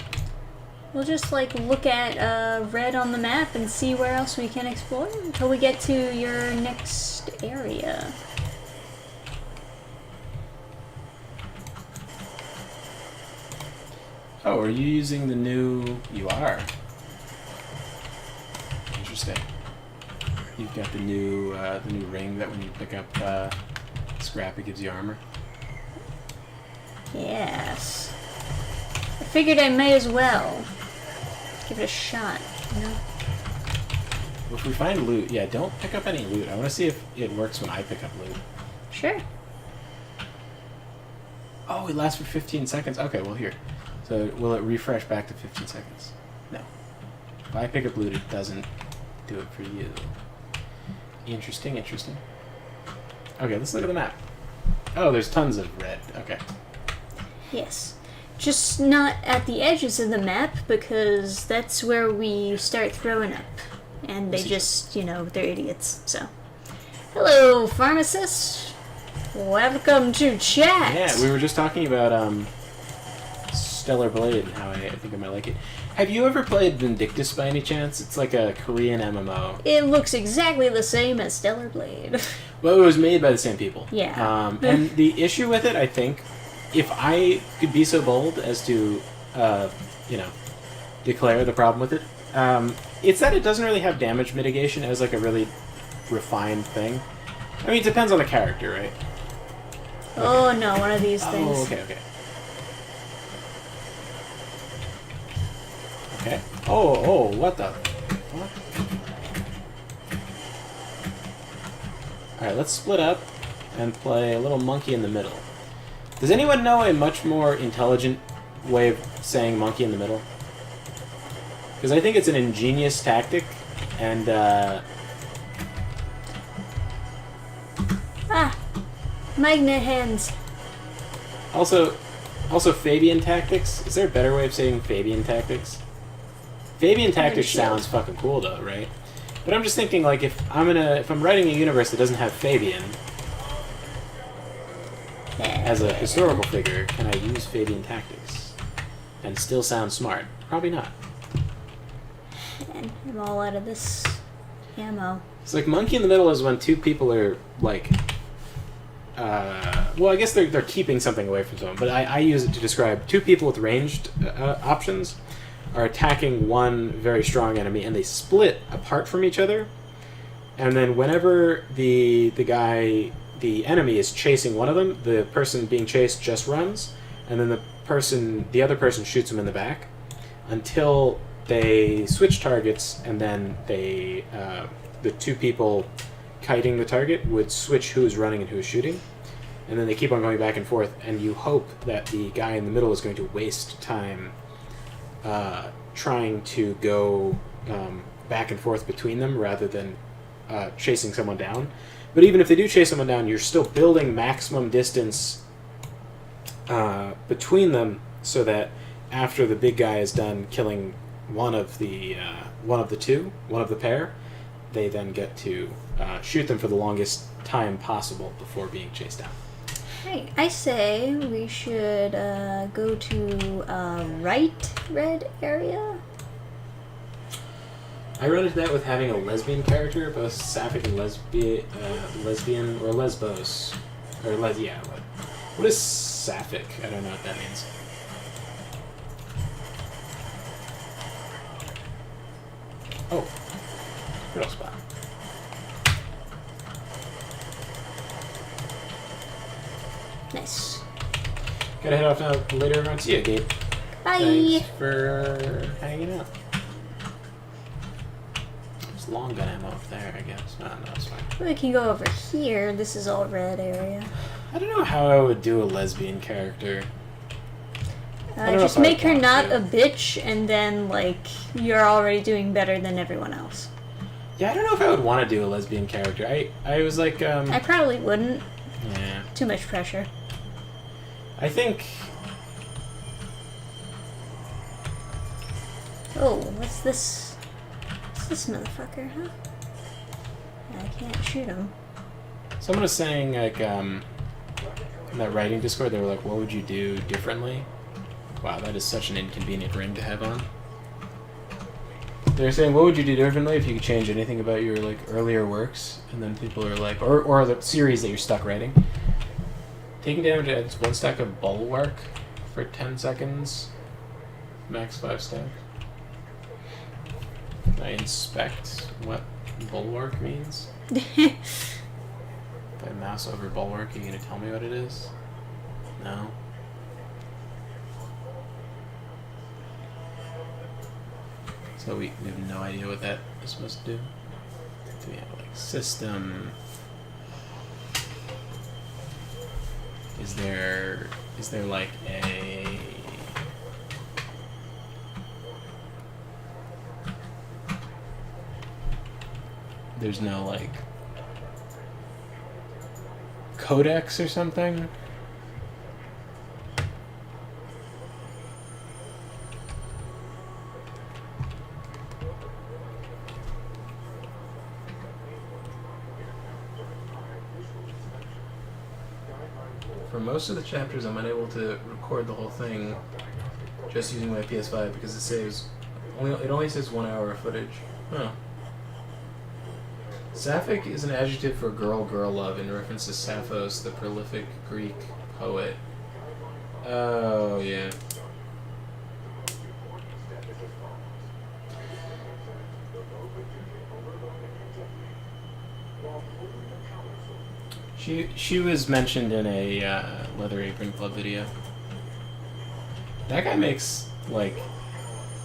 S2: we'll just look at red on the map and see where else we can explore until we get to your next area.
S1: Oh, are you using the new... You are. Interesting. You've got the new ring that when you pick up scrap, it gives you armor.
S2: Yes. I figured I might as well give it a shot,
S1: Well, if we find loot, yeah, don't pick up any loot. I want to see if it works when I pick up loot.
S2: Sure.
S1: Oh, it lasts for 15 seconds. Okay, well here. So will it refresh back to 15 seconds? No. If I pick up loot, it doesn't do it for you. Interesting, interesting. Okay, let's look at the map. Oh, there's tons of red. Okay.
S2: Yes. Just not at the edges of the map, because that's where we start throwing up. And they just, they're idiots, so. Hello, pharmacist. Welcome to chat.
S1: Yeah, we were just talking about Stellar Blade and how I think I might like it. Have you ever played Vindictus by any chance? It's like a Korean MMO.
S2: It looks exactly the same as Stellar Blade.
S1: Well, it was made by the same people.
S2: Yeah.
S1: And the issue with it, I think, if I could be so bold as to, declare the problem with it, it's that it doesn't really have damage mitigation as like a really refined thing. I mean, it depends on the character, right?
S2: Oh no, one of these things.
S1: Oh, okay. Okay. Oh, what the? What? Alright, let's split up and play a little monkey in the middle. Does anyone know a much more intelligent way of saying monkey in the middle? Because I think it's an ingenious tactic, and,
S2: magnet hands.
S1: Also Fabian tactics? Is there a better way of saying Fabian tactics? Fabian tactics sounds fucking cool though, right? But I'm just thinking, like, if I'm writing a universe that doesn't have Fabian as a historical figure, can I use Fabian tactics and still sound smart? Probably not.
S2: Man, I'm all out of this ammo.
S1: It's like monkey in the middle is when two people are like, well, I guess they're keeping something away from someone, but I use it to describe two people with ranged options are attacking one very strong enemy, and they split apart from each other. And then whenever the enemy is chasing one of them, the person being chased just runs, and then the other person shoots him in the back until they switch targets, and then the two people kiting the target would switch who's running and who's shooting. And then they keep on going back and forth, and you hope that the guy in the middle is going to waste time trying to go back and forth between them rather than chasing someone down. But even if they do chase someone down, you're still building maximum distance between them, so that after the big guy is done killing one of the pair, they then get to shoot them for the longest time possible before being chased down.
S2: Right, I say we should go to right red area.
S1: I run into that with having a lesbian character, both sapphic and lesbian, or lesbos. What is sapphic? I don't know what that means. Oh, real spot.
S2: Nice.
S1: Gotta head off now. Later, everyone. See you, Gabe.
S2: Bye.
S1: Thanks for hanging out. There's long gun ammo up there, I guess. No, it's fine.
S2: We can go over here. This is all red area.
S1: I don't know how I would do a lesbian character.
S2: Just make her not a bitch, and then, like, you're already doing better than everyone else.
S1: Yeah, I don't know if I would want to do a lesbian character. I was like,
S2: I probably wouldn't.
S1: Yeah.
S2: Too much pressure.
S1: I think...
S2: Oh, what's this? What's this motherfucker, huh? I can't shoot him.
S1: Someone was saying, like, in that writing Discord, they were like, what would you do differently? Wow, that is such an inconvenient ring to have on. They were saying, what would you do differently if you could change anything about your, like, earlier works? And then people are like, or the series that you're stuck writing. Taking damage adds 1 stack of bulwark for 10 seconds. Max 5 stacks. Can I inspect what bulwark means? If I mouse over bulwark, are you going to tell me what it is? No? So we have no idea what that is supposed to do. So we have like system. Is there like a... There's no, like, codex or something? For most of the chapters, I'm unable to record the whole thing just using my PS5 because it only saves 1 hour of footage. Huh. Sapphic is an adjective for girl love in reference to Sappho's, the prolific Greek poet. Oh, yeah. She was mentioned in a Leather Apron Club video. That guy makes, like,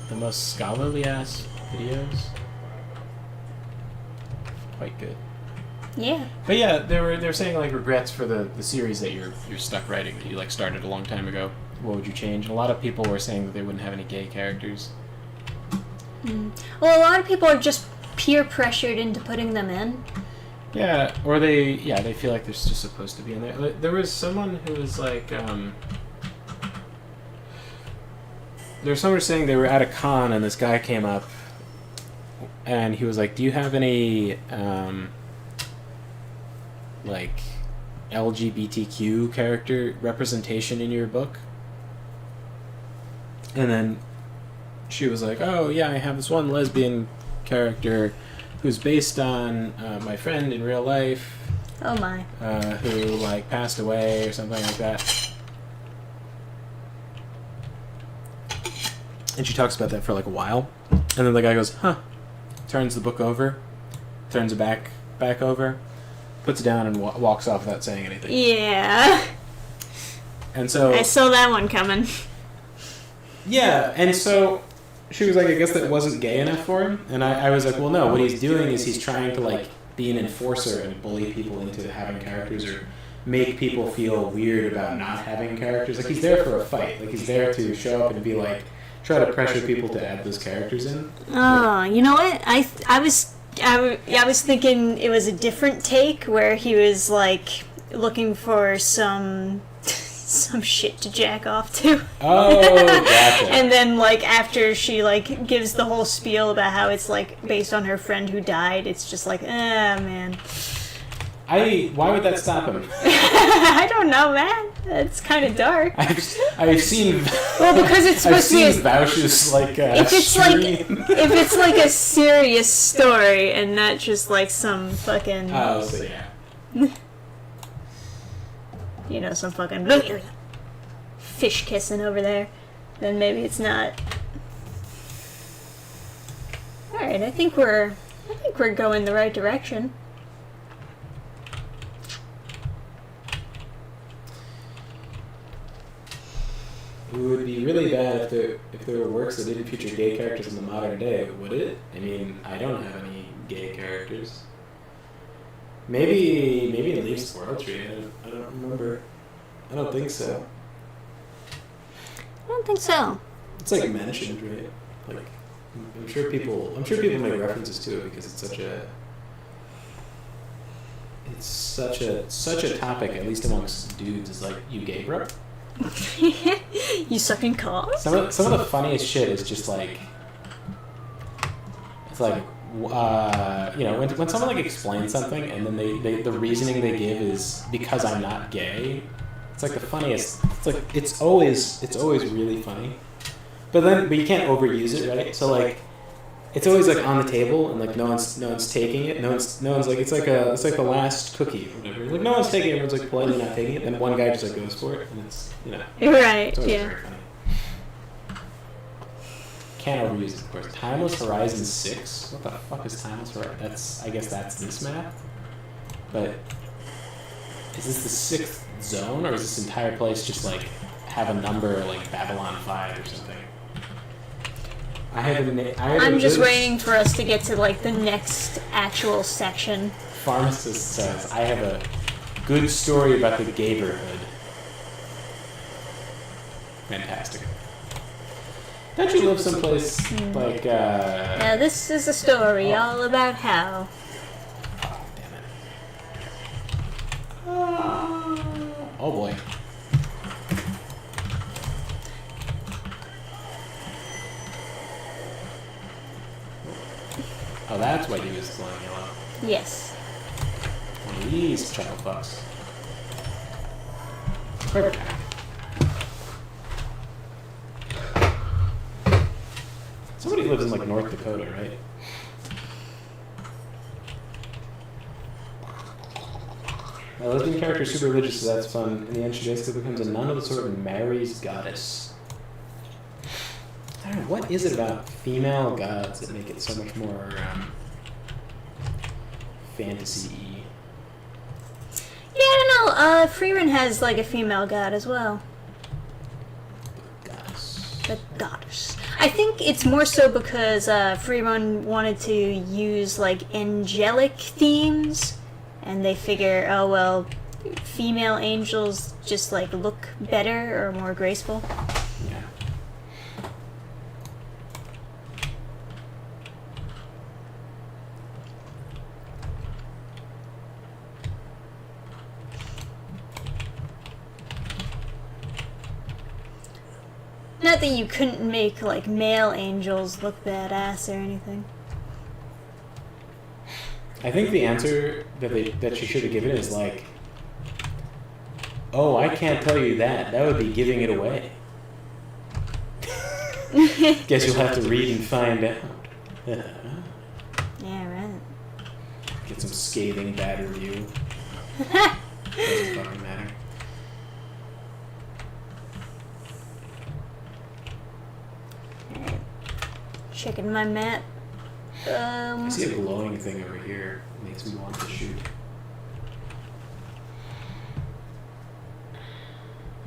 S1: the most scholarly-ass videos. Quite good.
S2: Yeah.
S1: But yeah, they're saying, like, regrets for the series that you're stuck writing, that you, like, started a long time ago. What would you change? And a lot of people were saying that they wouldn't have any gay characters.
S2: Well, a lot of people are just peer pressured into putting them in.
S1: Yeah, or they feel like they're just supposed to be in there. There was someone who was like, there was someone saying they were at a con and this guy came up and he was like, do you have any, like, LGBTQ character representation in your book? And then she was like, oh yeah, I have this one lesbian character who's based on my friend in real life.
S2: Oh my.
S1: Who, like, passed away or something like that. And she talks about that for, like, a while. And then the guy goes, huh. Turns the book over. Turns it back over. Puts it down and walks off without saying anything.
S2: Yeah.
S1: And so...
S2: I saw that one coming.
S1: Yeah, and so... She was like, I guess that wasn't gay enough for him. And I was like, well, no, what he's doing is he's trying to, like, be an enforcer and bully people into having characters or make people feel weird about not having characters. Like, he's there for a fight. Like, he's there to show up and be like, try to pressure people to add those characters in.
S2: Oh, you know what? I was thinking it was a different take where he was, like, looking for some shit to jack off to.
S1: Oh, gotcha.
S2: And then, like, after she, like, gives the whole spiel about how it's, like, based on her friend who died, it's just like, man.
S1: Why would that stop him?
S2: I don't know, man. It's kind of dark.
S1: I've seen...
S2: Well, because it's supposed to be
S1: Vouch's, like,
S2: if it's like a serious story and not just, like, some fucking...
S1: Oh, so yeah.
S2: You know, some fucking fish kissing over there, then maybe it's not. All right, I think we're going the right direction.
S1: It would be really bad if there were works that didn't feature gay characters in the modern day, would it? I mean, I don't have any gay characters. Maybe in Leaf's World Tree. I don't remember. I don't think so.
S2: I don't think so.
S1: It's like mentioned, right? Like, I'm sure people make references to it because it's such a topic, at least amongst dudes, is like, you gay, bro?
S2: You sucking cars?
S1: Some of the funniest shit is just like, it's like, you know, when someone, like, explains something and then they the reasoning they give is because I'm not gay. It's like the funniest. It's like it's always really funny. But you can't overuse it, right? So, like, it's always, like, on the table and, like, no one's taking it. No one's like it's like the last cookie or whatever. Like, no one's taking it. Everyone's, like, politely not taking it. Then one guy just, like, goes for it, and it's, you know.
S2: Right.
S1: It's always
S2: Yeah.
S1: very funny. Can't overuse it, of course. Timeless Horizon 6? What the fuck is Timeless Horizon? I guess that's this map? But is this the 6th zone, or is this entire place just, like, have a number like Babylon 5 or something?
S2: I'm just waiting for us to get to, like, the next actual section.
S1: Pharmacist says, I have a good story about the gayborhood. fantastic. Don't you live someplace like?
S2: Now this is a story all about how.
S1: Oh, damn it! Oh boy. Oh, that's why he was glowing yellow.
S2: Yes.
S1: One of these child fucks. Right back. Somebody lives in like North Dakota, right? A lesbian character is super religious, so that's fun. In the end, she basically becomes a nun of the sort and marries goddess. I don't know, what is it about female gods that make it so much more fantasy-y?
S2: Yeah, I don't know. Freeman has like a female god as well.
S1: Goddess.
S2: The goddess. I think it's more so because Freeman wanted to use like angelic themes, and they figure, oh well, female angels just like look better or more graceful.
S1: Yeah.
S2: Not that you couldn't make like male angels look badass or anything.
S1: I think the answer that she should have given is like, oh, I can't tell you that. That would be giving it away. Guess you'll have to read and find out.
S2: Yeah, right.
S1: Get some scathing bad review. Doesn't fucking matter.
S2: Checking my map.
S1: I see a glowing thing over here. Makes me want to shoot.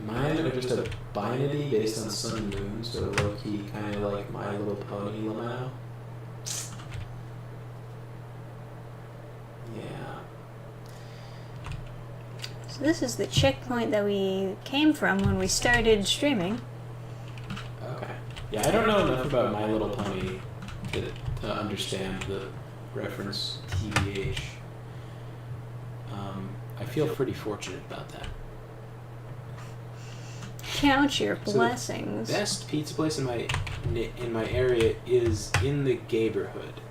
S1: Mine are just a binary based on sun and moon, so low-key kind of like My Little Pony Lamau. Yeah.
S2: So this is the checkpoint that we came from when we started streaming.
S1: Okay. Yeah, I don't know enough about My Little Pony to understand the reference TBH. I feel pretty fortunate about that.
S2: Count your
S1: So
S2: blessings.
S1: the best pizza place in my area is in the neighborhood.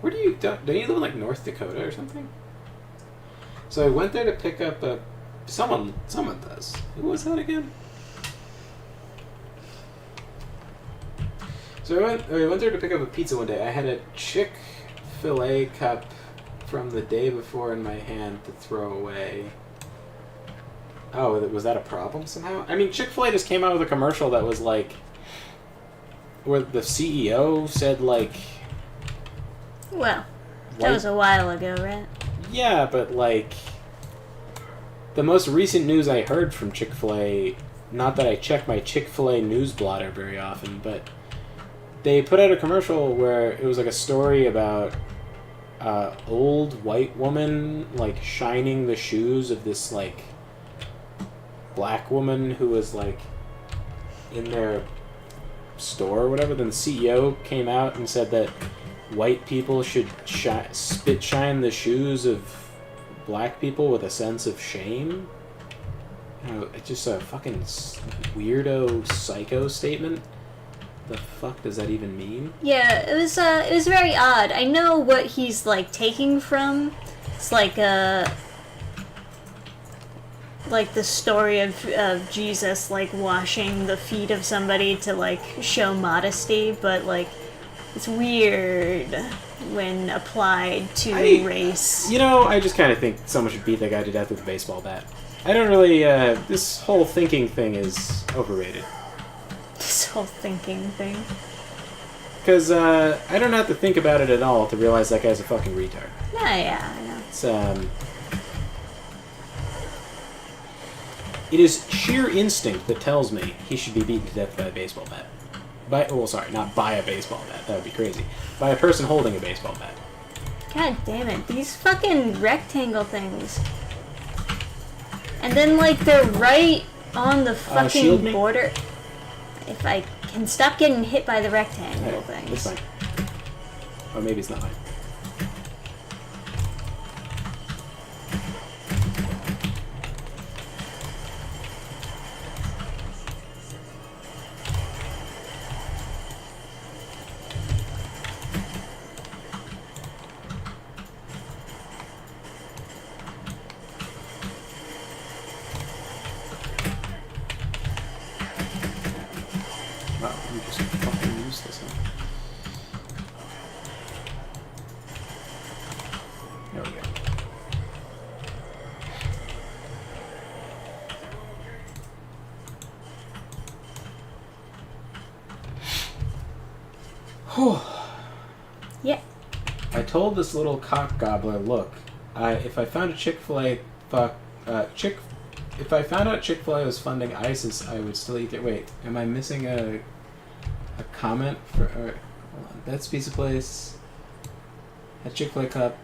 S1: Where do you don't you live in like North Dakota or something? So I went there to pick up a someone does. Who was that again? So I went there to pick up a pizza one day. I had a Chick-fil-A cup from the day before in my hand to throw away. Oh, was that a problem somehow? I mean, Chick-fil-A just came out with a commercial that was like, where the CEO said like...
S2: Well, that was a while ago, right?
S1: Yeah, but like, the most recent news I heard from Chick-fil-A, not that I check my Chick-fil-A news blotter very often, but they put out a commercial where it was like a story about old white woman like shining the shoes of this like black woman who was like in their store or whatever. Then the CEO came out and said that white people should spit shine the shoes of black people with a sense of shame. You know, it's just a fucking weirdo psycho statement. The fuck does that even mean?
S2: Yeah, it was very odd. I know what he's like taking from. It's like the story of Jesus like washing the feet of somebody to like show modesty, but like it's weird when applied to race.
S1: You know, I just kind of think someone should beat that guy to death with a baseball bat. I don't really. This whole thinking thing is overrated.
S2: This whole thinking thing.
S1: Because I don't have to think about it at all to realize that guy's a fucking retard.
S2: Yeah, I know.
S1: It's it is sheer instinct that tells me he should be beaten to death by a baseball bat. Not by a baseball bat. That would be crazy. By a person holding a baseball bat.
S2: God damn it. These fucking rectangle things. And then, like, they're right on the
S1: shield
S2: fucking
S1: me?
S2: border. If I can stop getting hit by the rectangle
S1: Hey,
S2: things.
S1: it's fine. Or maybe it's not mine. Wow, you just fucking used this one. There we go. Whew.
S2: Yeah.
S1: I told this little cock gobbler, look, if I found a Chick-fil-A if I found out Chick-fil-A was funding ISIS, I would still eat it. Wait, am I missing a comment for? Hold on. That's Pizza Place. A Chick-fil-A cup.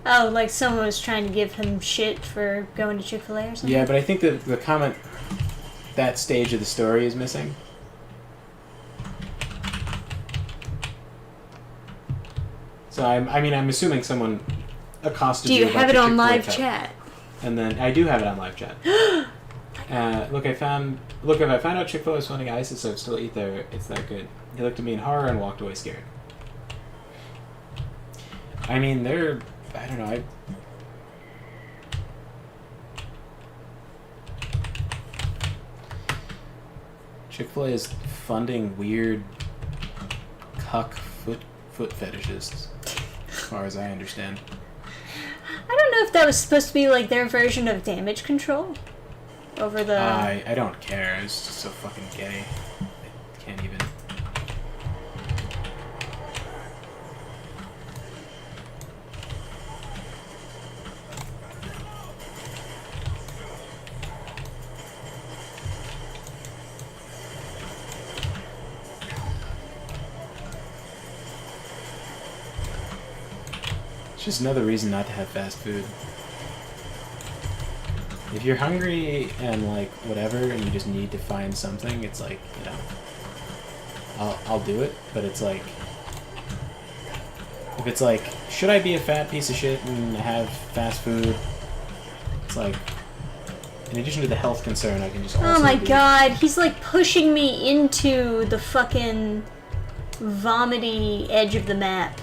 S2: Oh, like someone was trying to give him shit for going to Chick-fil-A or something?
S1: Yeah, but I think the comment, that stage of the story is missing. So I'm assuming someone accosted
S2: Do you
S1: about
S2: have it
S1: your
S2: on
S1: Chick-fil-A
S2: live
S1: cup.
S2: chat?
S1: And then I do have it on live chat. Look, if I found out Chick-fil-A was funding ISIS, I would still eat there. It's that good. He looked at me in horror and walked away scared. I mean, I don't know. Chick-fil-A is funding weird cuck foot fetishists, as far as I understand.
S2: I don't know if that was supposed to be like their version of damage control over the.
S1: I don't care. It's just so fucking gay. I can't even. Just another reason not to have fast food. If you're hungry and like whatever and you just need to find something, it's like, you know, I'll do it, but it's like, if it's like, should I be a fat piece of shit and have fast food? It's like, in addition to the health concern, I can just also
S2: Oh my
S1: be,
S2: god, he's like pushing me into the fucking vomity edge of the map.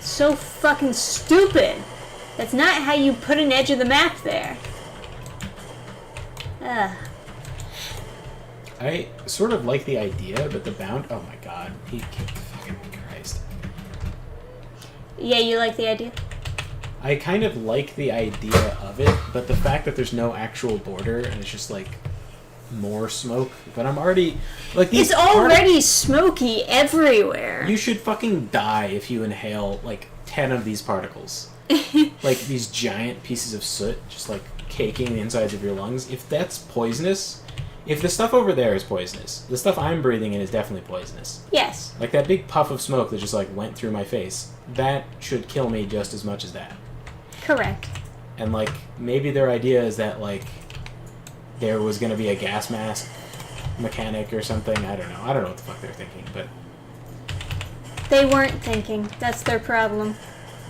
S2: So fucking stupid. That's not how you put an edge of the map there. Ugh.
S1: I sort of like the idea, but the bound, oh my god, he fucking Christ.
S2: Yeah, you like the idea?
S1: I kind of like the idea of it, but the fact that there's no actual border and it's just like more smoke, but I'm already like these
S2: It's already smoky everywhere.
S1: You should fucking die if you inhale like 10 of these particles. Like these giant pieces of soot just like caking the insides of your lungs. If that's poisonous, if the stuff over there is poisonous, the stuff I'm breathing in is definitely poisonous.
S2: Yes.
S1: Like that big puff of smoke that just like went through my face, that should kill me just as much as that.
S2: Correct.
S1: And like maybe their idea is that like there was going to be a gas mask mechanic or something. I don't know what the fuck they're thinking, but
S2: They weren't thinking. That's their problem.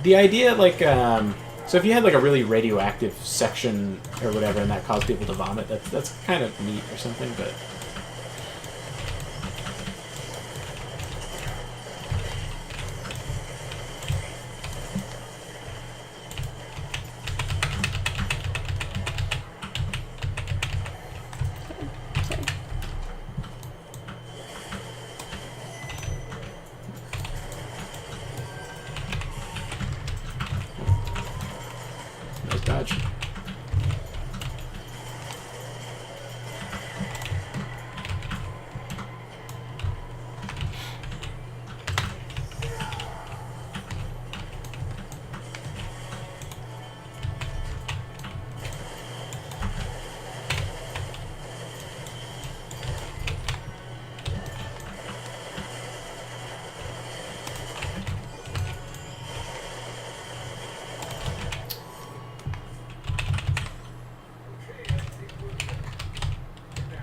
S1: the idea like so if you had like a really radioactive section or whatever and that caused people to vomit, that's kind of neat or something, but nice dodge.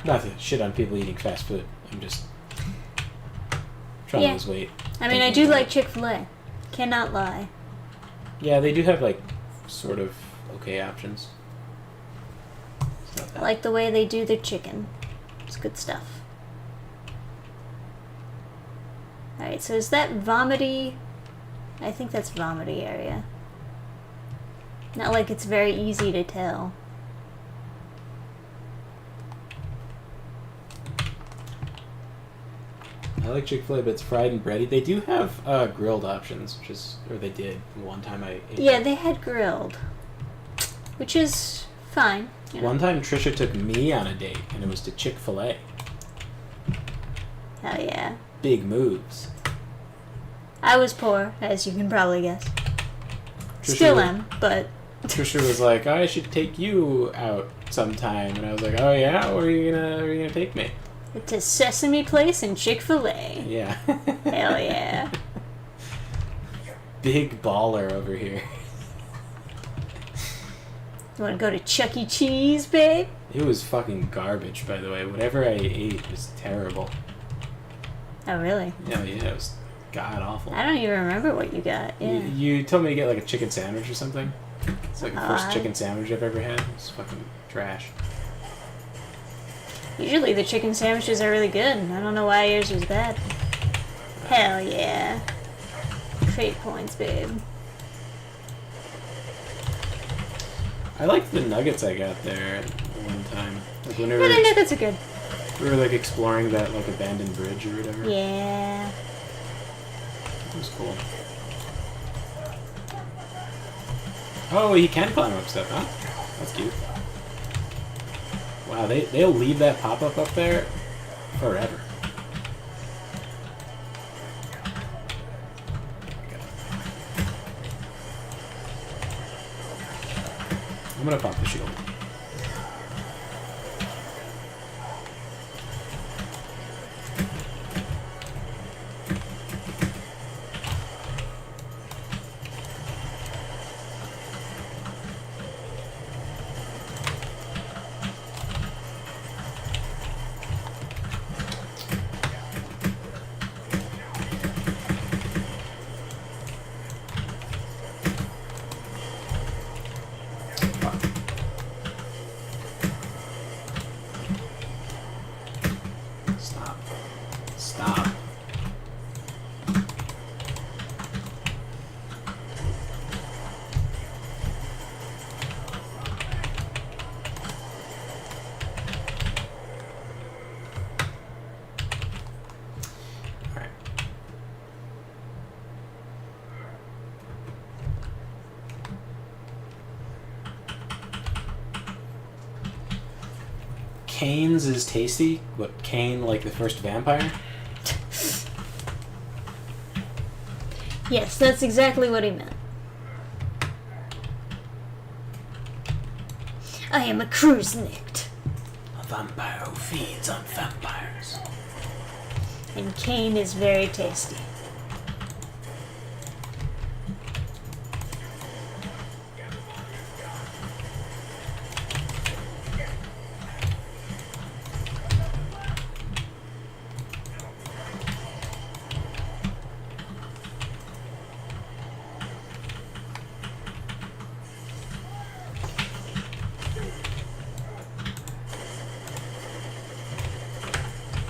S1: Not to shit on people eating fast food. I'm just trying to lose weight.
S2: I mean, I do like Chick-fil-A. Cannot lie.
S1: Yeah, they do have, like, sort of okay options.
S2: I like the way they do their chicken. It's good stuff. Alright, so is that vomity? I think that's vomity area. Not like it's very easy to tell.
S1: I like Chick-fil-A, but it's fried and bready. They do have grilled options, which is, or they did one time I ate.
S2: Yeah, they had grilled, which is fine. You know.
S1: One time Trisha took me on a date, and it was to Chick-fil-A.
S2: Hell yeah.
S1: Big moves.
S2: I was poor, as you can probably guess.
S1: Trisha
S2: Still am, but...
S1: Trisha was like, I should take you out sometime, and I was like, oh yeah? Where are you gonna take me?
S2: To Sesame Place and Chick-fil-A.
S1: Yeah.
S2: Hell yeah.
S1: Big baller over here.
S2: You want to go to Chuck E. Cheese, babe?
S1: It was fucking garbage, by the way. Whatever I ate was terrible.
S2: Oh, really?
S1: Yeah, it was god awful.
S2: I don't even remember what you got. Yeah.
S1: You told me to get like a chicken sandwich or something. It's like the first chicken sandwich I've ever had. It's fucking trash.
S2: Usually the chicken sandwiches are really good. I don't know why yours was bad. Hell yeah. Trade points, babe.
S1: I liked the nuggets I got there one time. Like whenever
S2: Yeah, the nuggets are good.
S1: we were like exploring that like abandoned bridge or whatever.
S2: Yeah.
S1: It was cool. Oh, he can climb up stuff, huh? That's cute. Wow, they'll leave that pop-up up there forever. I'm gonna pop the shield. Stop. Alright. Cane's is tasty. What, Cane like the first vampire?
S2: Yes, that's exactly what he meant. I am a cruise-nicked.
S1: A vampire who feeds on vampires.
S2: And cane is very tasty.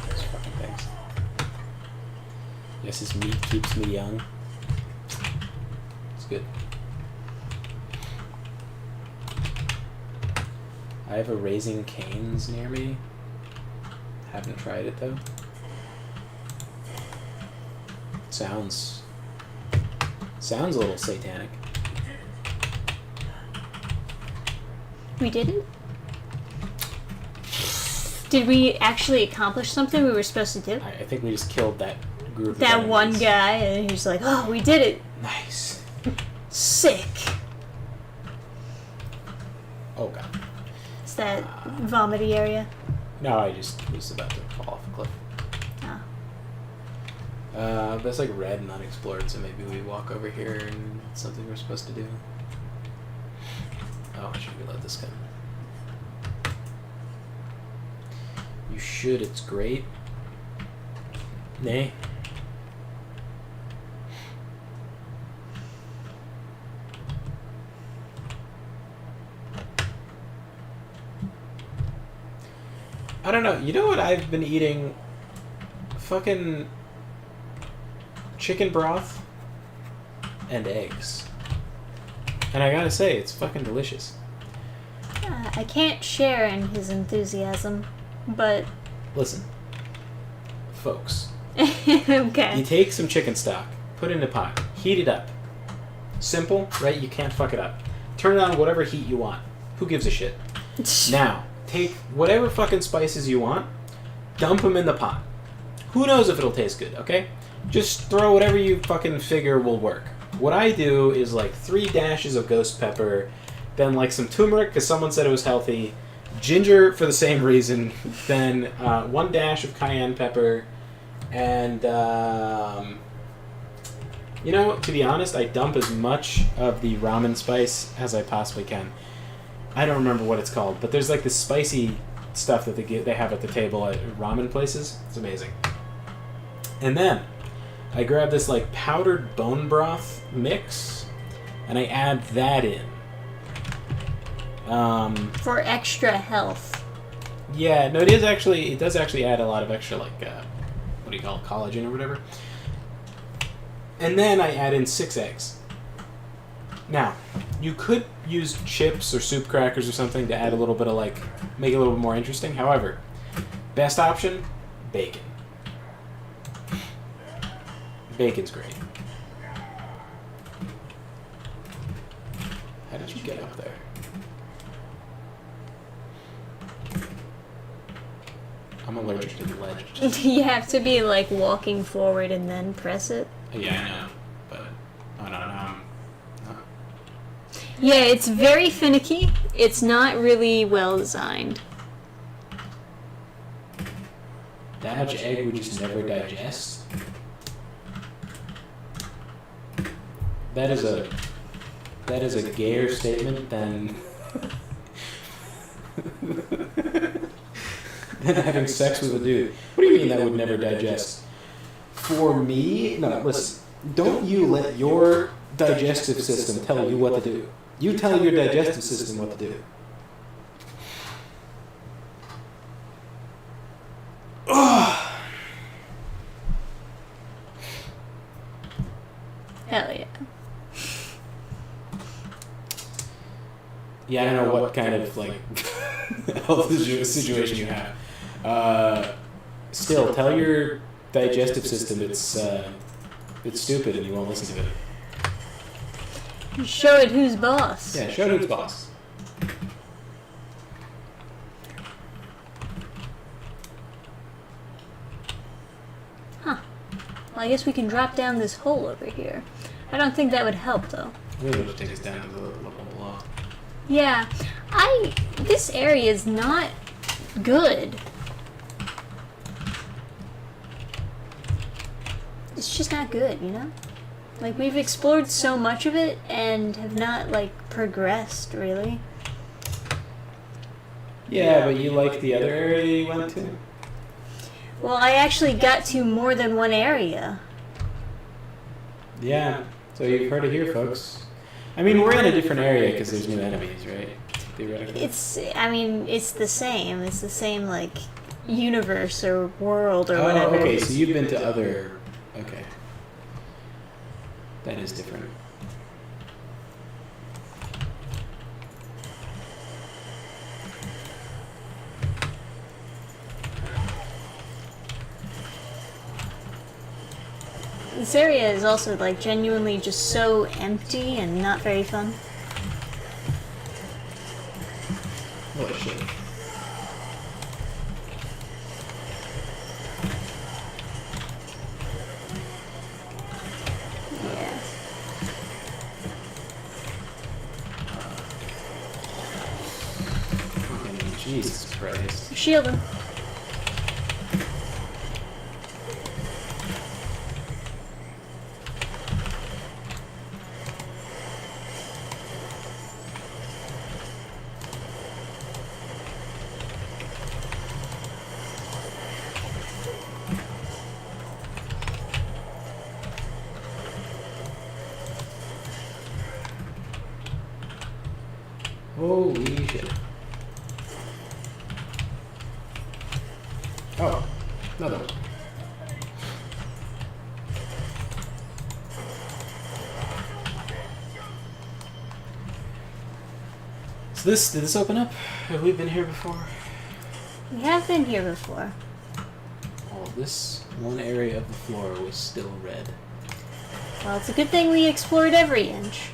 S1: Those fucking things. Guess his meat keeps me young. It's good. I have a Raising Cane's near me. Haven't tried it though. Sounds a little satanic.
S2: We didn't? Did we actually accomplish something we were supposed to do?
S1: I think we just killed that group of
S2: That one
S1: enemies.
S2: guy, and he's like, oh, we did it.
S1: Nice.
S2: Sick.
S1: Oh god.
S2: It's that vomity area.
S1: No, I just was about to fall off a cliff.
S2: Oh.
S1: But it's like red and unexplored, so maybe we walk over here and it's something we're supposed to do. Oh, I should reload this gun. You should. It's great. Nay. I don't know. You know what I've been eating? Fucking chicken broth and eggs. And I gotta say, it's fucking delicious.
S2: I can't share in his enthusiasm, but...
S1: Listen. Folks.
S2: Okay.
S1: You take some chicken stock, put it in a pot, heat it up. Simple, right? You can't fuck it up. Turn it on whatever heat you want. Who gives a shit? Now, take whatever fucking spices you want, dump them in the pot. Who knows if it'll taste good, okay? Just throw whatever you fucking figure will work. What I do is like 3 dashes of ghost pepper, then like some turmeric because someone said it was healthy, ginger for the same reason, then 1 dash of cayenne pepper, and you know, to be honest, I dump as much of the ramen spice as I possibly can. I don't remember what it's called, but there's like this spicy stuff that they have at the table at ramen places. It's amazing. And then I grab this like powdered bone broth mix, and I add that in.
S2: For extra health.
S1: Yeah, no, it does actually add a lot of extra, like, what do you call it, collagen or whatever. And then I add in 6 eggs. Now, you could use chips or soup crackers or something to add a little bit of, like, make it a little bit more interesting. However, best option, bacon. Bacon's great. How did you get up there? I'm allergic to the ledge.
S2: You have to be like walking forward and then press it.
S1: Yeah, I know, but I don't know.
S2: Yeah, it's very finicky. It's not really well designed.
S1: That much egg would just never digest. That is a gayer statement than than having sex with a dude. What do you mean that would never digest? For me, no, listen. Don't you let your digestive system tell you what to do. You tell your digestive system what to do.
S2: Hell yeah.
S1: Yeah, I don't know what kind of like health situation you have. Still, tell your digestive system it's stupid and you won't listen to it.
S2: Show it who's boss.
S1: Yeah, show it who's boss.
S2: Huh. Well, I guess we can drop down this hole over here. I don't think that would help, though.
S1: Maybe it'll take us down to the level below.
S2: Yeah. This area is not good. It's just not good, you know? Like, we've explored so much of it and have not, like, progressed, really.
S1: Yeah, but you like the other area you went to?
S2: Well, I actually got to more than one area.
S1: Yeah, so you've heard it here, folks. I mean, we're in a different area because there's new enemies, right? Theoretically.
S2: It's the same. It's the same, like, universe or world or whatever.
S1: Oh, okay, so you've been to other... Okay. That is different.
S2: This area is also, like, genuinely just so empty and not very fun.
S1: What a shit.
S2: Yeah.
S1: Fucking Jesus Christ.
S2: Shield him.
S1: Holy shit. Oh, another one. So did this open up? Have we been here before?
S2: We have been here before.
S1: Oh, this one area of the floor was still red.
S2: Well, it's a good thing we explored every inch.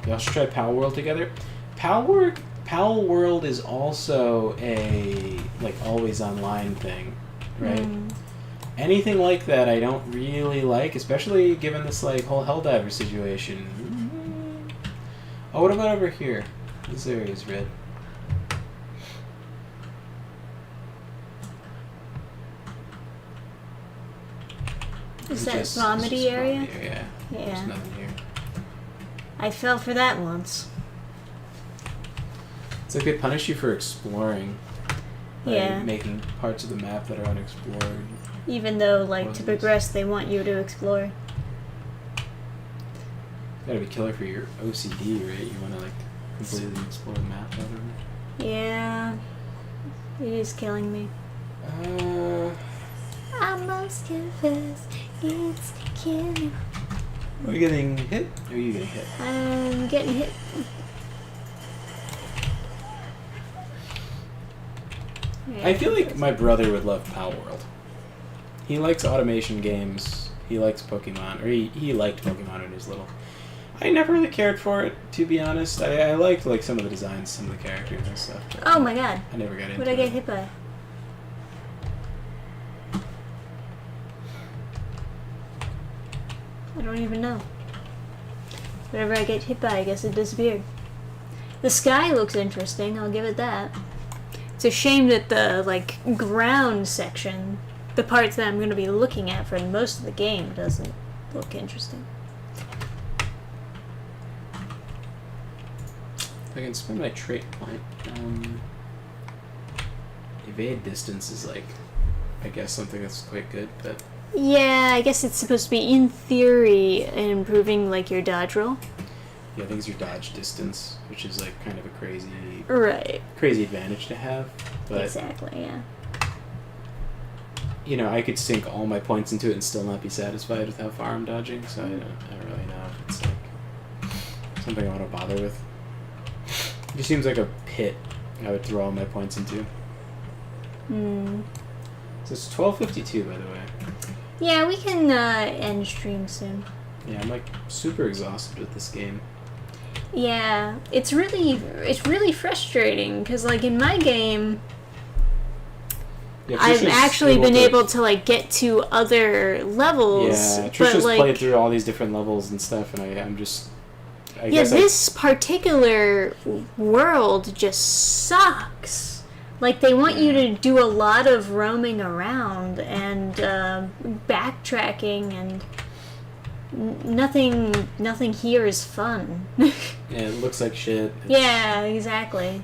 S1: Y'all should try Pal World together. Pal World is also a like always online thing, right? Anything like that I don't really like, especially given this like whole Helldiver situation. Oh, what about over here? This area is red.
S2: Is that vomity area?
S1: Yeah.
S2: Yeah.
S1: There's nothing here.
S2: I fell for that once.
S1: It's like they punish you for exploring. By
S2: Yeah.
S1: making parts of the map that are unexplored.
S2: Even though, like, to progress, they want you to explore.
S1: Gotta be killer for your OCD, right? You wanna like completely explore the map out of it.
S2: Yeah. It is killing me. I must confess, it's killing me.
S1: Are you getting hit? Or are you getting hit?
S2: I'm getting hit. Yeah,
S1: I feel like my brother would love Pal World. He likes automation games. He likes Pokemon. Or he liked Pokemon when he was little. I never really cared for it, to be honest. I liked like some of the designs, some of the characters and stuff.
S2: Oh my god.
S1: I never got into it.
S2: What did I get hit by? I don't even know. Whatever I get hit by, I guess it disappeared. The sky looks interesting, I'll give it that. It's a shame that the, like, ground section, the parts that I'm going to be looking at for most of the game, doesn't look interesting.
S1: I can spend my trait point. Evade distance is like, I guess something that's quite good, but...
S2: Yeah, I guess it's supposed to be, in theory, improving, like, your dodge roll.
S1: Yeah, I think it's your dodge distance, which is like kind of a crazy advantage to have. But
S2: exactly, yeah.
S1: You know, I could sink all my points into it and still not be satisfied with how far I'm dodging, so I don't really know if it's like something I want to bother with. It just seems like a pit I would throw all my points into. So it's 12:52, by the way.
S2: Yeah, we can end stream soon.
S1: Yeah, I'm like super exhausted with this game.
S2: Yeah, it's really frustrating because, like, in my game,
S1: Yeah,
S2: I've actually been able to, like, get to other levels.
S1: Yeah,
S2: but,
S1: Trisha's
S2: like,
S1: played through all these different levels and stuff, and I'm just...
S2: this particular world just sucks. Like, they want you to do a lot of roaming around and backtracking, and nothing here is fun.
S1: Yeah, it looks like shit.
S2: Yeah, exactly.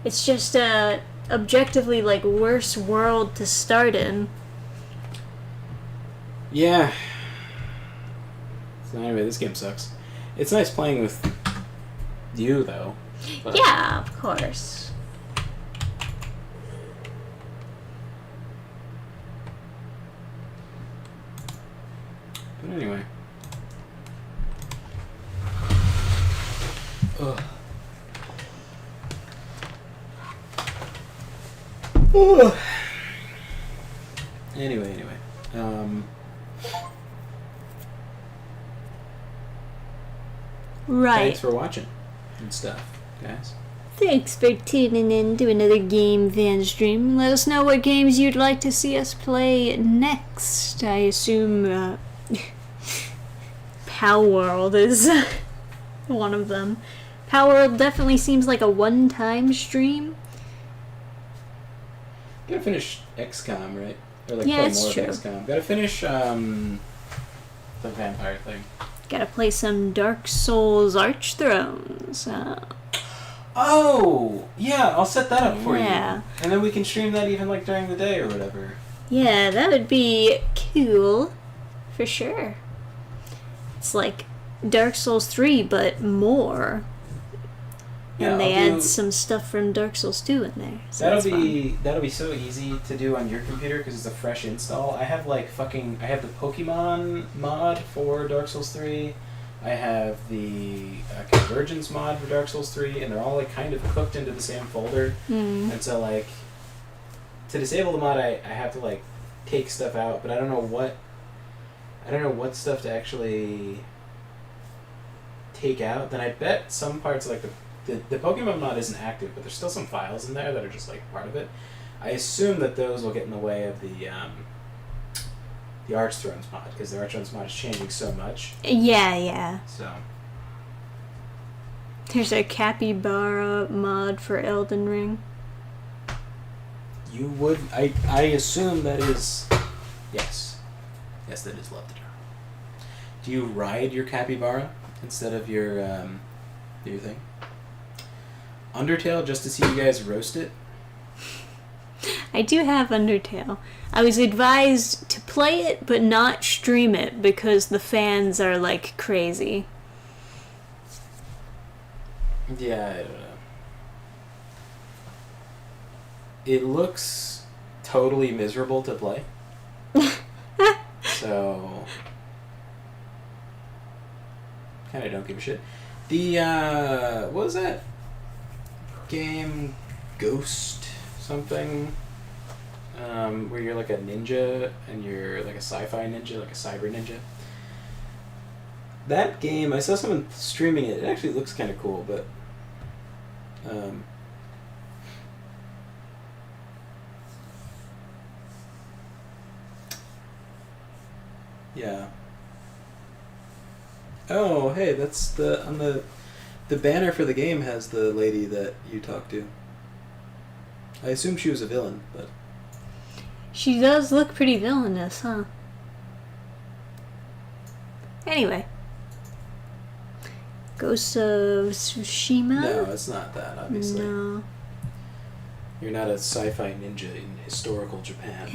S2: It's just a objectively, like, worse world to start in.
S1: Yeah. So anyway, this game sucks. It's nice playing with you, though. But
S2: Yeah, of course.
S1: anyway. Ugh. Ugh. Anyway.
S2: Right.
S1: Thanks for watching and stuff, guys.
S2: Thanks for tuning in to another Game Fan stream. Let us know what games you'd like to see us play next. I assume Pal World is one of them. Pal World definitely seems like a one-time stream.
S1: Gotta finish XCOM, right? Or like
S2: Yeah,
S1: play
S2: it's
S1: more
S2: true.
S1: of XCOM. Gotta finish the vampire thing.
S2: Gotta play some Dark Souls Archthrones.
S1: Oh! Yeah, I'll set that up for you.
S2: Yeah.
S1: And then we can stream that even, like, during the day or whatever.
S2: Yeah, that would be cool. For sure. It's like Dark Souls 3, but more.
S1: Yeah,
S2: And they add some stuff from Dark Souls 2 in there. So
S1: that'll be so easy to do on your computer because it's a fresh install. I have I have the Pokemon mod for Dark Souls 3. I have the Convergence mod for Dark Souls 3, and they're all like kind of cooked into the same folder. And so like to disable the mod, I have to like take stuff out, but I don't know what stuff to actually take out. Then I bet some parts like the Pokemon mod isn't active, but there's still some files in there that are just like part of it. I assume that those will get in the way of the Archthrones mod, because the Archthrones mod is changing so much.
S2: Yeah.
S1: So
S2: there's a Capybara mod for Elden Ring.
S1: you would I assume that is yes, that is Love the Draw. Do you ride your Capybara instead of your thing? Undertale, just to see you guys roast it.
S2: I do have Undertale. I was advised to play it but not stream it because the fans are like crazy.
S1: Yeah, I don't know. It looks totally miserable to play. So kind of don't give a shit. The what was that game? Ghost something. Where you're like a ninja and you're like a sci-fi ninja, like a cyber ninja. That game, I saw someone streaming it. It actually looks kind of cool, but yeah. Oh, hey, that's the banner for the game has the lady that you talked to. I assume she was a villain, but
S2: She does look pretty villainous, huh? Anyway. Ghost of Tsushima?
S1: no, it's not that, obviously.
S2: No.
S1: You're not a sci-fi ninja in historical Japan.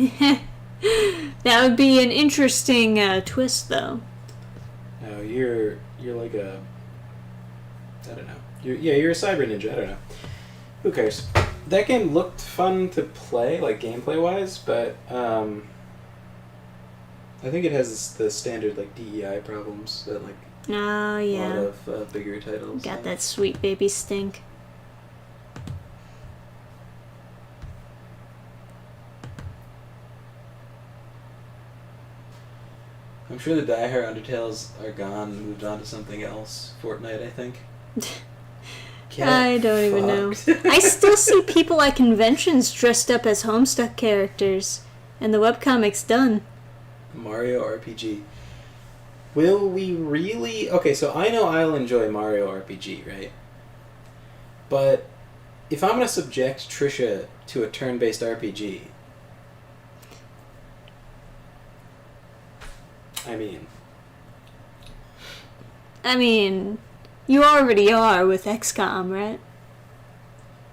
S2: That would be an interesting twist, though.
S1: No, you're like a... I don't know. You're a cyber ninja, I don't know. Who cares? That game looked fun to play, like gameplay-wise, but I think it has the standard like DEI problems that like
S2: Oh,
S1: a
S2: yeah.
S1: lot of bigger titles.
S2: Got that sweet baby stink.
S1: I'm sure the Die-Hard Undertales are gone, moved on to something else. Fortnite, I think.
S2: I don't even know. I still see people at conventions dressed up as Homestuck characters, and the webcomic's done.
S1: Mario RPG. Will we really... Okay, so I know I'll enjoy Mario RPG, right? But if I'm going to subject Trisha to a turn-based RPG...
S2: I mean, you already are with XCOM, right?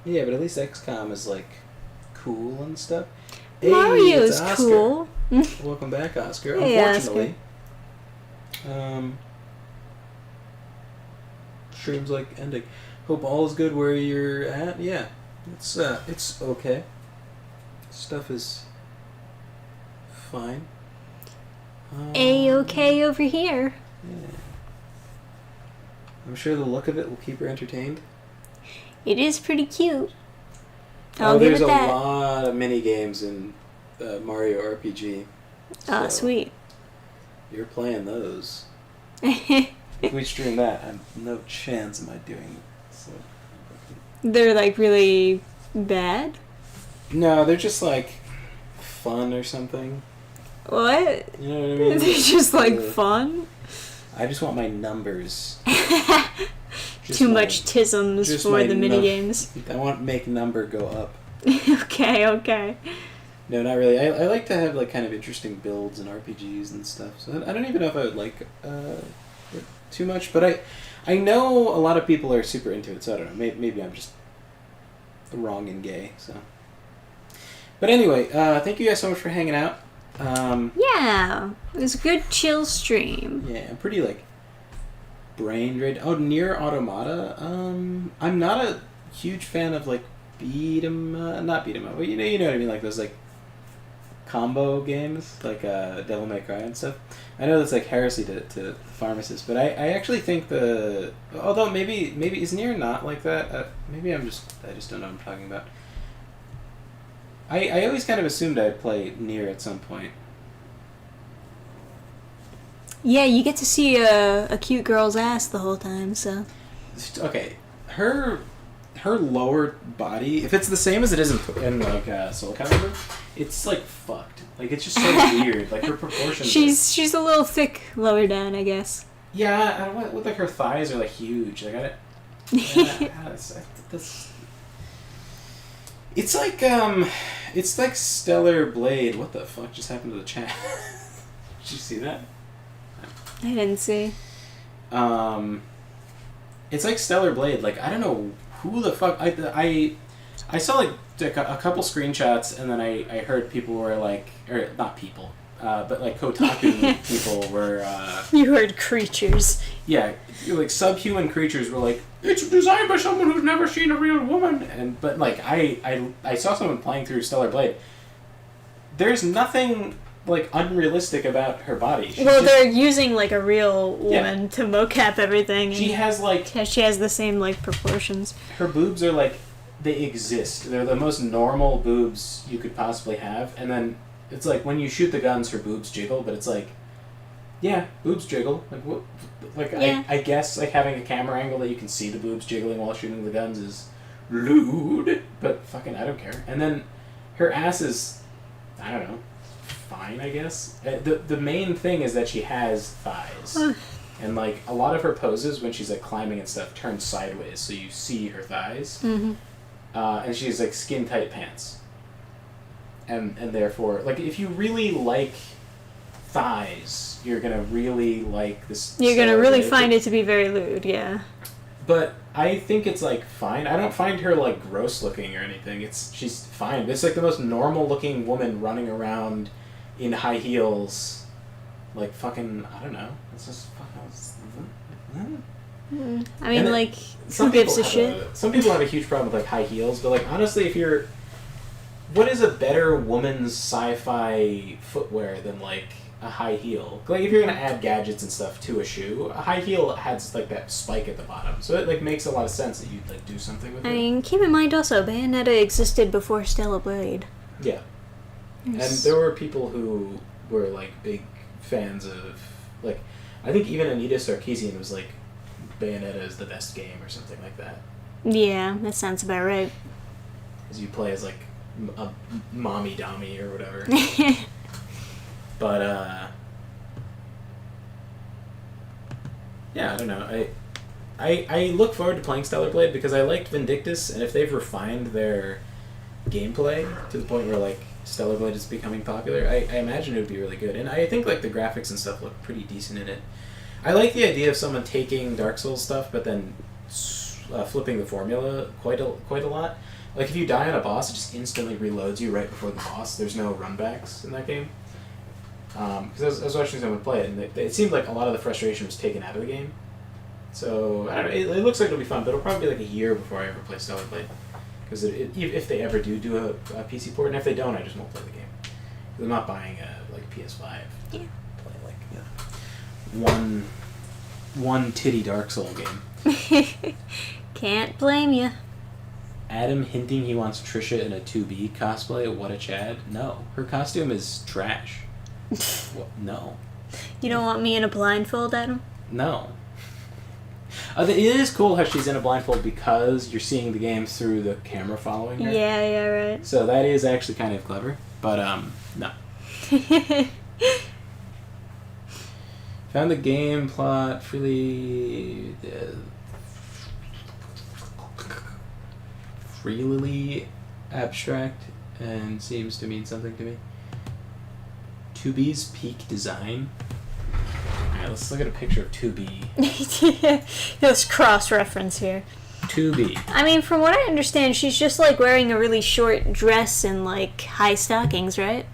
S1: Yeah, but at least XCOM is, like, cool and stuff.
S2: Mario's
S1: it's Oscar.
S2: cool.
S1: Welcome back, Oscar.
S2: Hey,
S1: Unfortunately. Stream's, like, ending. Hope all is good where you're at. Yeah, it's okay. Stuff is fine.
S2: A-okay over here.
S1: Yeah. I'm sure the look of it will keep her entertained.
S2: It is pretty cute. I'll give
S1: there's
S2: it that.
S1: a lot of mini games in Mario RPG.
S2: Ah,
S1: so
S2: sweet.
S1: You're playing those. If we stream that, I'm no chance am I doing it. So.
S2: They're like really bad?
S1: No, they're just like fun or something.
S2: What?
S1: You know what I mean?
S2: They're just like fun?
S1: I just want my numbers.
S2: Too much tisms for the minigames.
S1: I want to make number go up.
S2: Okay.
S1: No, not really. I like to have like kind of interesting builds and RPGs and stuff. So I don't even know if I would like it too much, but I know a lot of people are super into it. So I don't know. Maybe I'm just wrong and gay. So, but anyway, thank you guys so much for hanging out.
S2: Yeah, it was a good chill stream.
S1: Yeah, I'm pretty like brain drained. Oh, Nier Automata. I'm not a huge fan of like not beat 'em up. But you know what I mean, like those like combo games, like Devil May Cry and stuff. I know that's like heresy to pharmacists, but I actually think although maybe is Nier not like that. Maybe I just don't know what I'm talking about. I always kind of assumed I'd play Nier at some point.
S2: Yeah, you get to see a cute girl's ass the whole time, so.
S1: Okay, her lower body, if it's the same as it is in like Soul Calibur, it's like fucked. Like it's just so weird. Like her proportions.
S2: She's a little thick lower down, I guess.
S1: Yeah, I don't what like her thighs are like huge. Like it's like Stellar Blade. What the fuck just happened to the chat? Did you see that?
S2: I didn't see.
S1: It's like Stellar Blade. Like I don't know who the fuck I saw like a couple screenshots, and then I heard people were like, or not people, but like Kotaku people were.
S2: You heard creatures.
S1: Yeah, like subhuman creatures were like, it's designed by someone who's never seen a real woman, but like I saw someone playing through Stellar Blade. There's nothing like unrealistic about her body.
S2: They're using like a real woman to mocap everything.
S1: She has like
S2: she has the same like proportions.
S1: Her boobs are like they exist. They're the most normal boobs you could possibly have, and then it's like when you shoot the guns, her boobs jiggle, but it's like, yeah, boobs jiggle. Like what? Like I guess like having a camera angle that you can see the boobs jiggling while shooting the guns is lewd, but fucking I don't care. And then her ass is, I don't know, fine, I guess. The main thing is that she has thighs. And like a lot of her poses when she's like climbing and stuff turn sideways, so you see her thighs.
S2: Mm-hmm.
S1: And she has like skin tight pants. And therefore, like if you really like thighs, you're gonna really like this.
S2: You're gonna really find it to be very lewd, yeah.
S1: But I think it's like fine. I don't find her like gross looking or anything. She's fine. It's like the most normal looking woman running around in high heels, like fucking I don't know. It's just fucking.
S2: I mean, like who gives a shit?
S1: Some people have a huge problem with like high heels, but like honestly, what is a better woman's sci-fi footwear than like a high heel? Like if you're gonna add gadgets and stuff to a shoe, a high heel has like that spike at the bottom, so it like makes a lot of sense that you'd like do something with it.
S2: I mean, keep in mind also, Bayonetta existed before Stellar Blade.
S1: Yeah, and there were people who were like big fans of like, I think even Anita Sarkeesian was like, Bayonetta is the best game or something like that.
S2: Yeah, that sounds about right.
S1: Because you play as like a mommy dommy or whatever. But yeah, I don't know. I look forward to playing Stellar Blade because I liked Vindictus, and if they've refined their gameplay to the point where like Stellar Blade is becoming popular, I imagine it would be really good. And I think like the graphics and stuff look pretty decent in it. I like the idea of someone taking Dark Souls stuff but then flipping the formula quite a lot. Like if you die on a boss, it just instantly reloads you right before the boss. There's no runbacks in that game. Because I was watching someone play it, and it seemed like a lot of the frustration was taken out of the game. So I don't know, it looks like it'll be fun, but it'll probably be like a year before I ever play Stellar Blade. Because if they ever do a PC port, and if they don't, I just won't play the game. Because I'm not buying a like PS5.
S2: Yeah.
S1: Play like one titty Dark Soul game.
S2: Can't blame you.
S1: Adam hinting he wants Trisha in a 2B cosplay. What a Chad. No, her costume is trash. What? No.
S2: You don't want me in a blindfold, Adam?
S1: No. It is cool how she's in a blindfold because you're seeing the game through the camera following her.
S2: Yeah, right.
S1: So that is actually kind of clever, but no. Found the game plot freely abstract and seems to mean something to me. 2B's peak design. Alright, let's look at a picture of 2B.
S2: Let's cross-reference here.
S1: 2B.
S2: I mean, from what I understand, she's just like wearing a really short dress and like high stockings, right?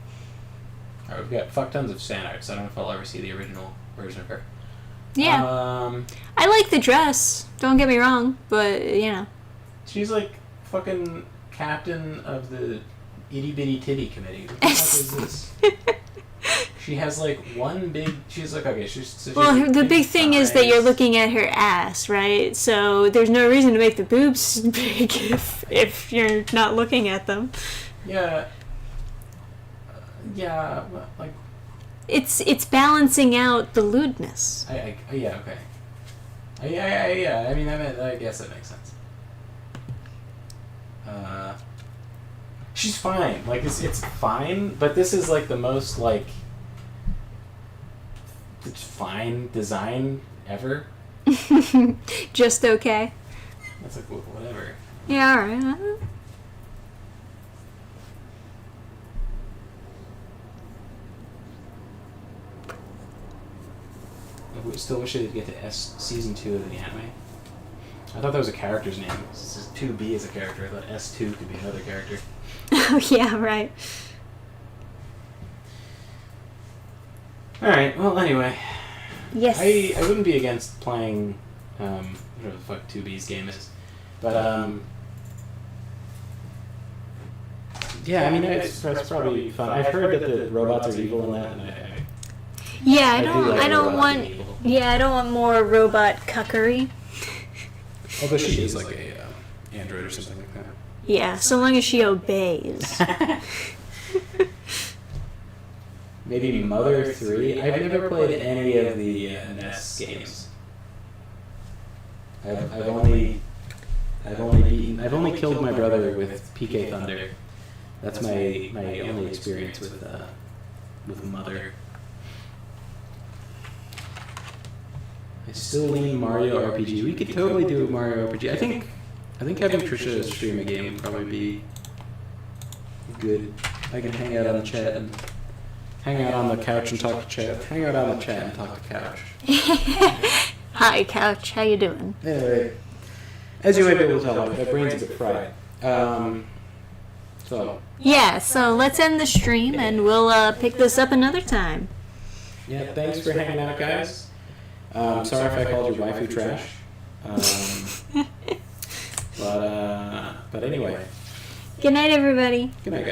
S1: Alright, we've got fuck tons of fan art, so I don't know if I'll ever see the original version of her.
S2: Yeah. I like the dress. Don't get me wrong, but you know.
S1: She's like fucking captain of the itty bitty titty committee. What the fuck is this? She has like one big. She's like, okay,
S2: well, the big thing is that you're looking at her ass, right? So there's no reason to make the boobs big if you're not looking at them.
S1: Yeah. Yeah, like.
S2: It's balancing out the lewdness.
S1: Yeah, okay. Yeah. I mean, I guess that makes sense. She's fine. Like it's fine, but this is like the most like. It's fine design ever.
S2: Just okay.
S1: That's like whatever.
S2: Yeah, alright.
S1: I still wish I did get to season 2 of the anime. I thought that was a character's name. This is 2B is a character. I thought S2 could be another character.
S2: Oh yeah, right.
S1: Alright, well, anyway.
S2: Yes.
S1: I wouldn't be against playing, whatever the fuck 2B's game is. But, yeah, I mean, it's probably fun. I've heard that the robots are evil in that, and
S2: I don't want more robot cuckery.
S1: Although she is like a android or something like that.
S2: Yeah, so long as she obeys.
S1: Maybe Mother 3. I've never played any of the NES games. I've only killed my brother with PK Thunder. That's my only experience with Mother. I still lean Mario RPG. We could totally do a Mario RPG. I think having Trisha stream a game would probably be good. I can hang out on the chat and hang out on the couch and talk to chat. Hang out on the chat and talk to couch.
S2: Hi, couch. How you doing?
S1: Anyway, as you might be able to tell, my brain's a bit fried. So.
S2: Yeah. So let's end the stream and we'll pick this up another time.
S1: Yeah. Thanks for hanging out, guys. Sorry if I called your waifu trash. But anyway.
S2: Good night, everybody.
S1: Good night, guys.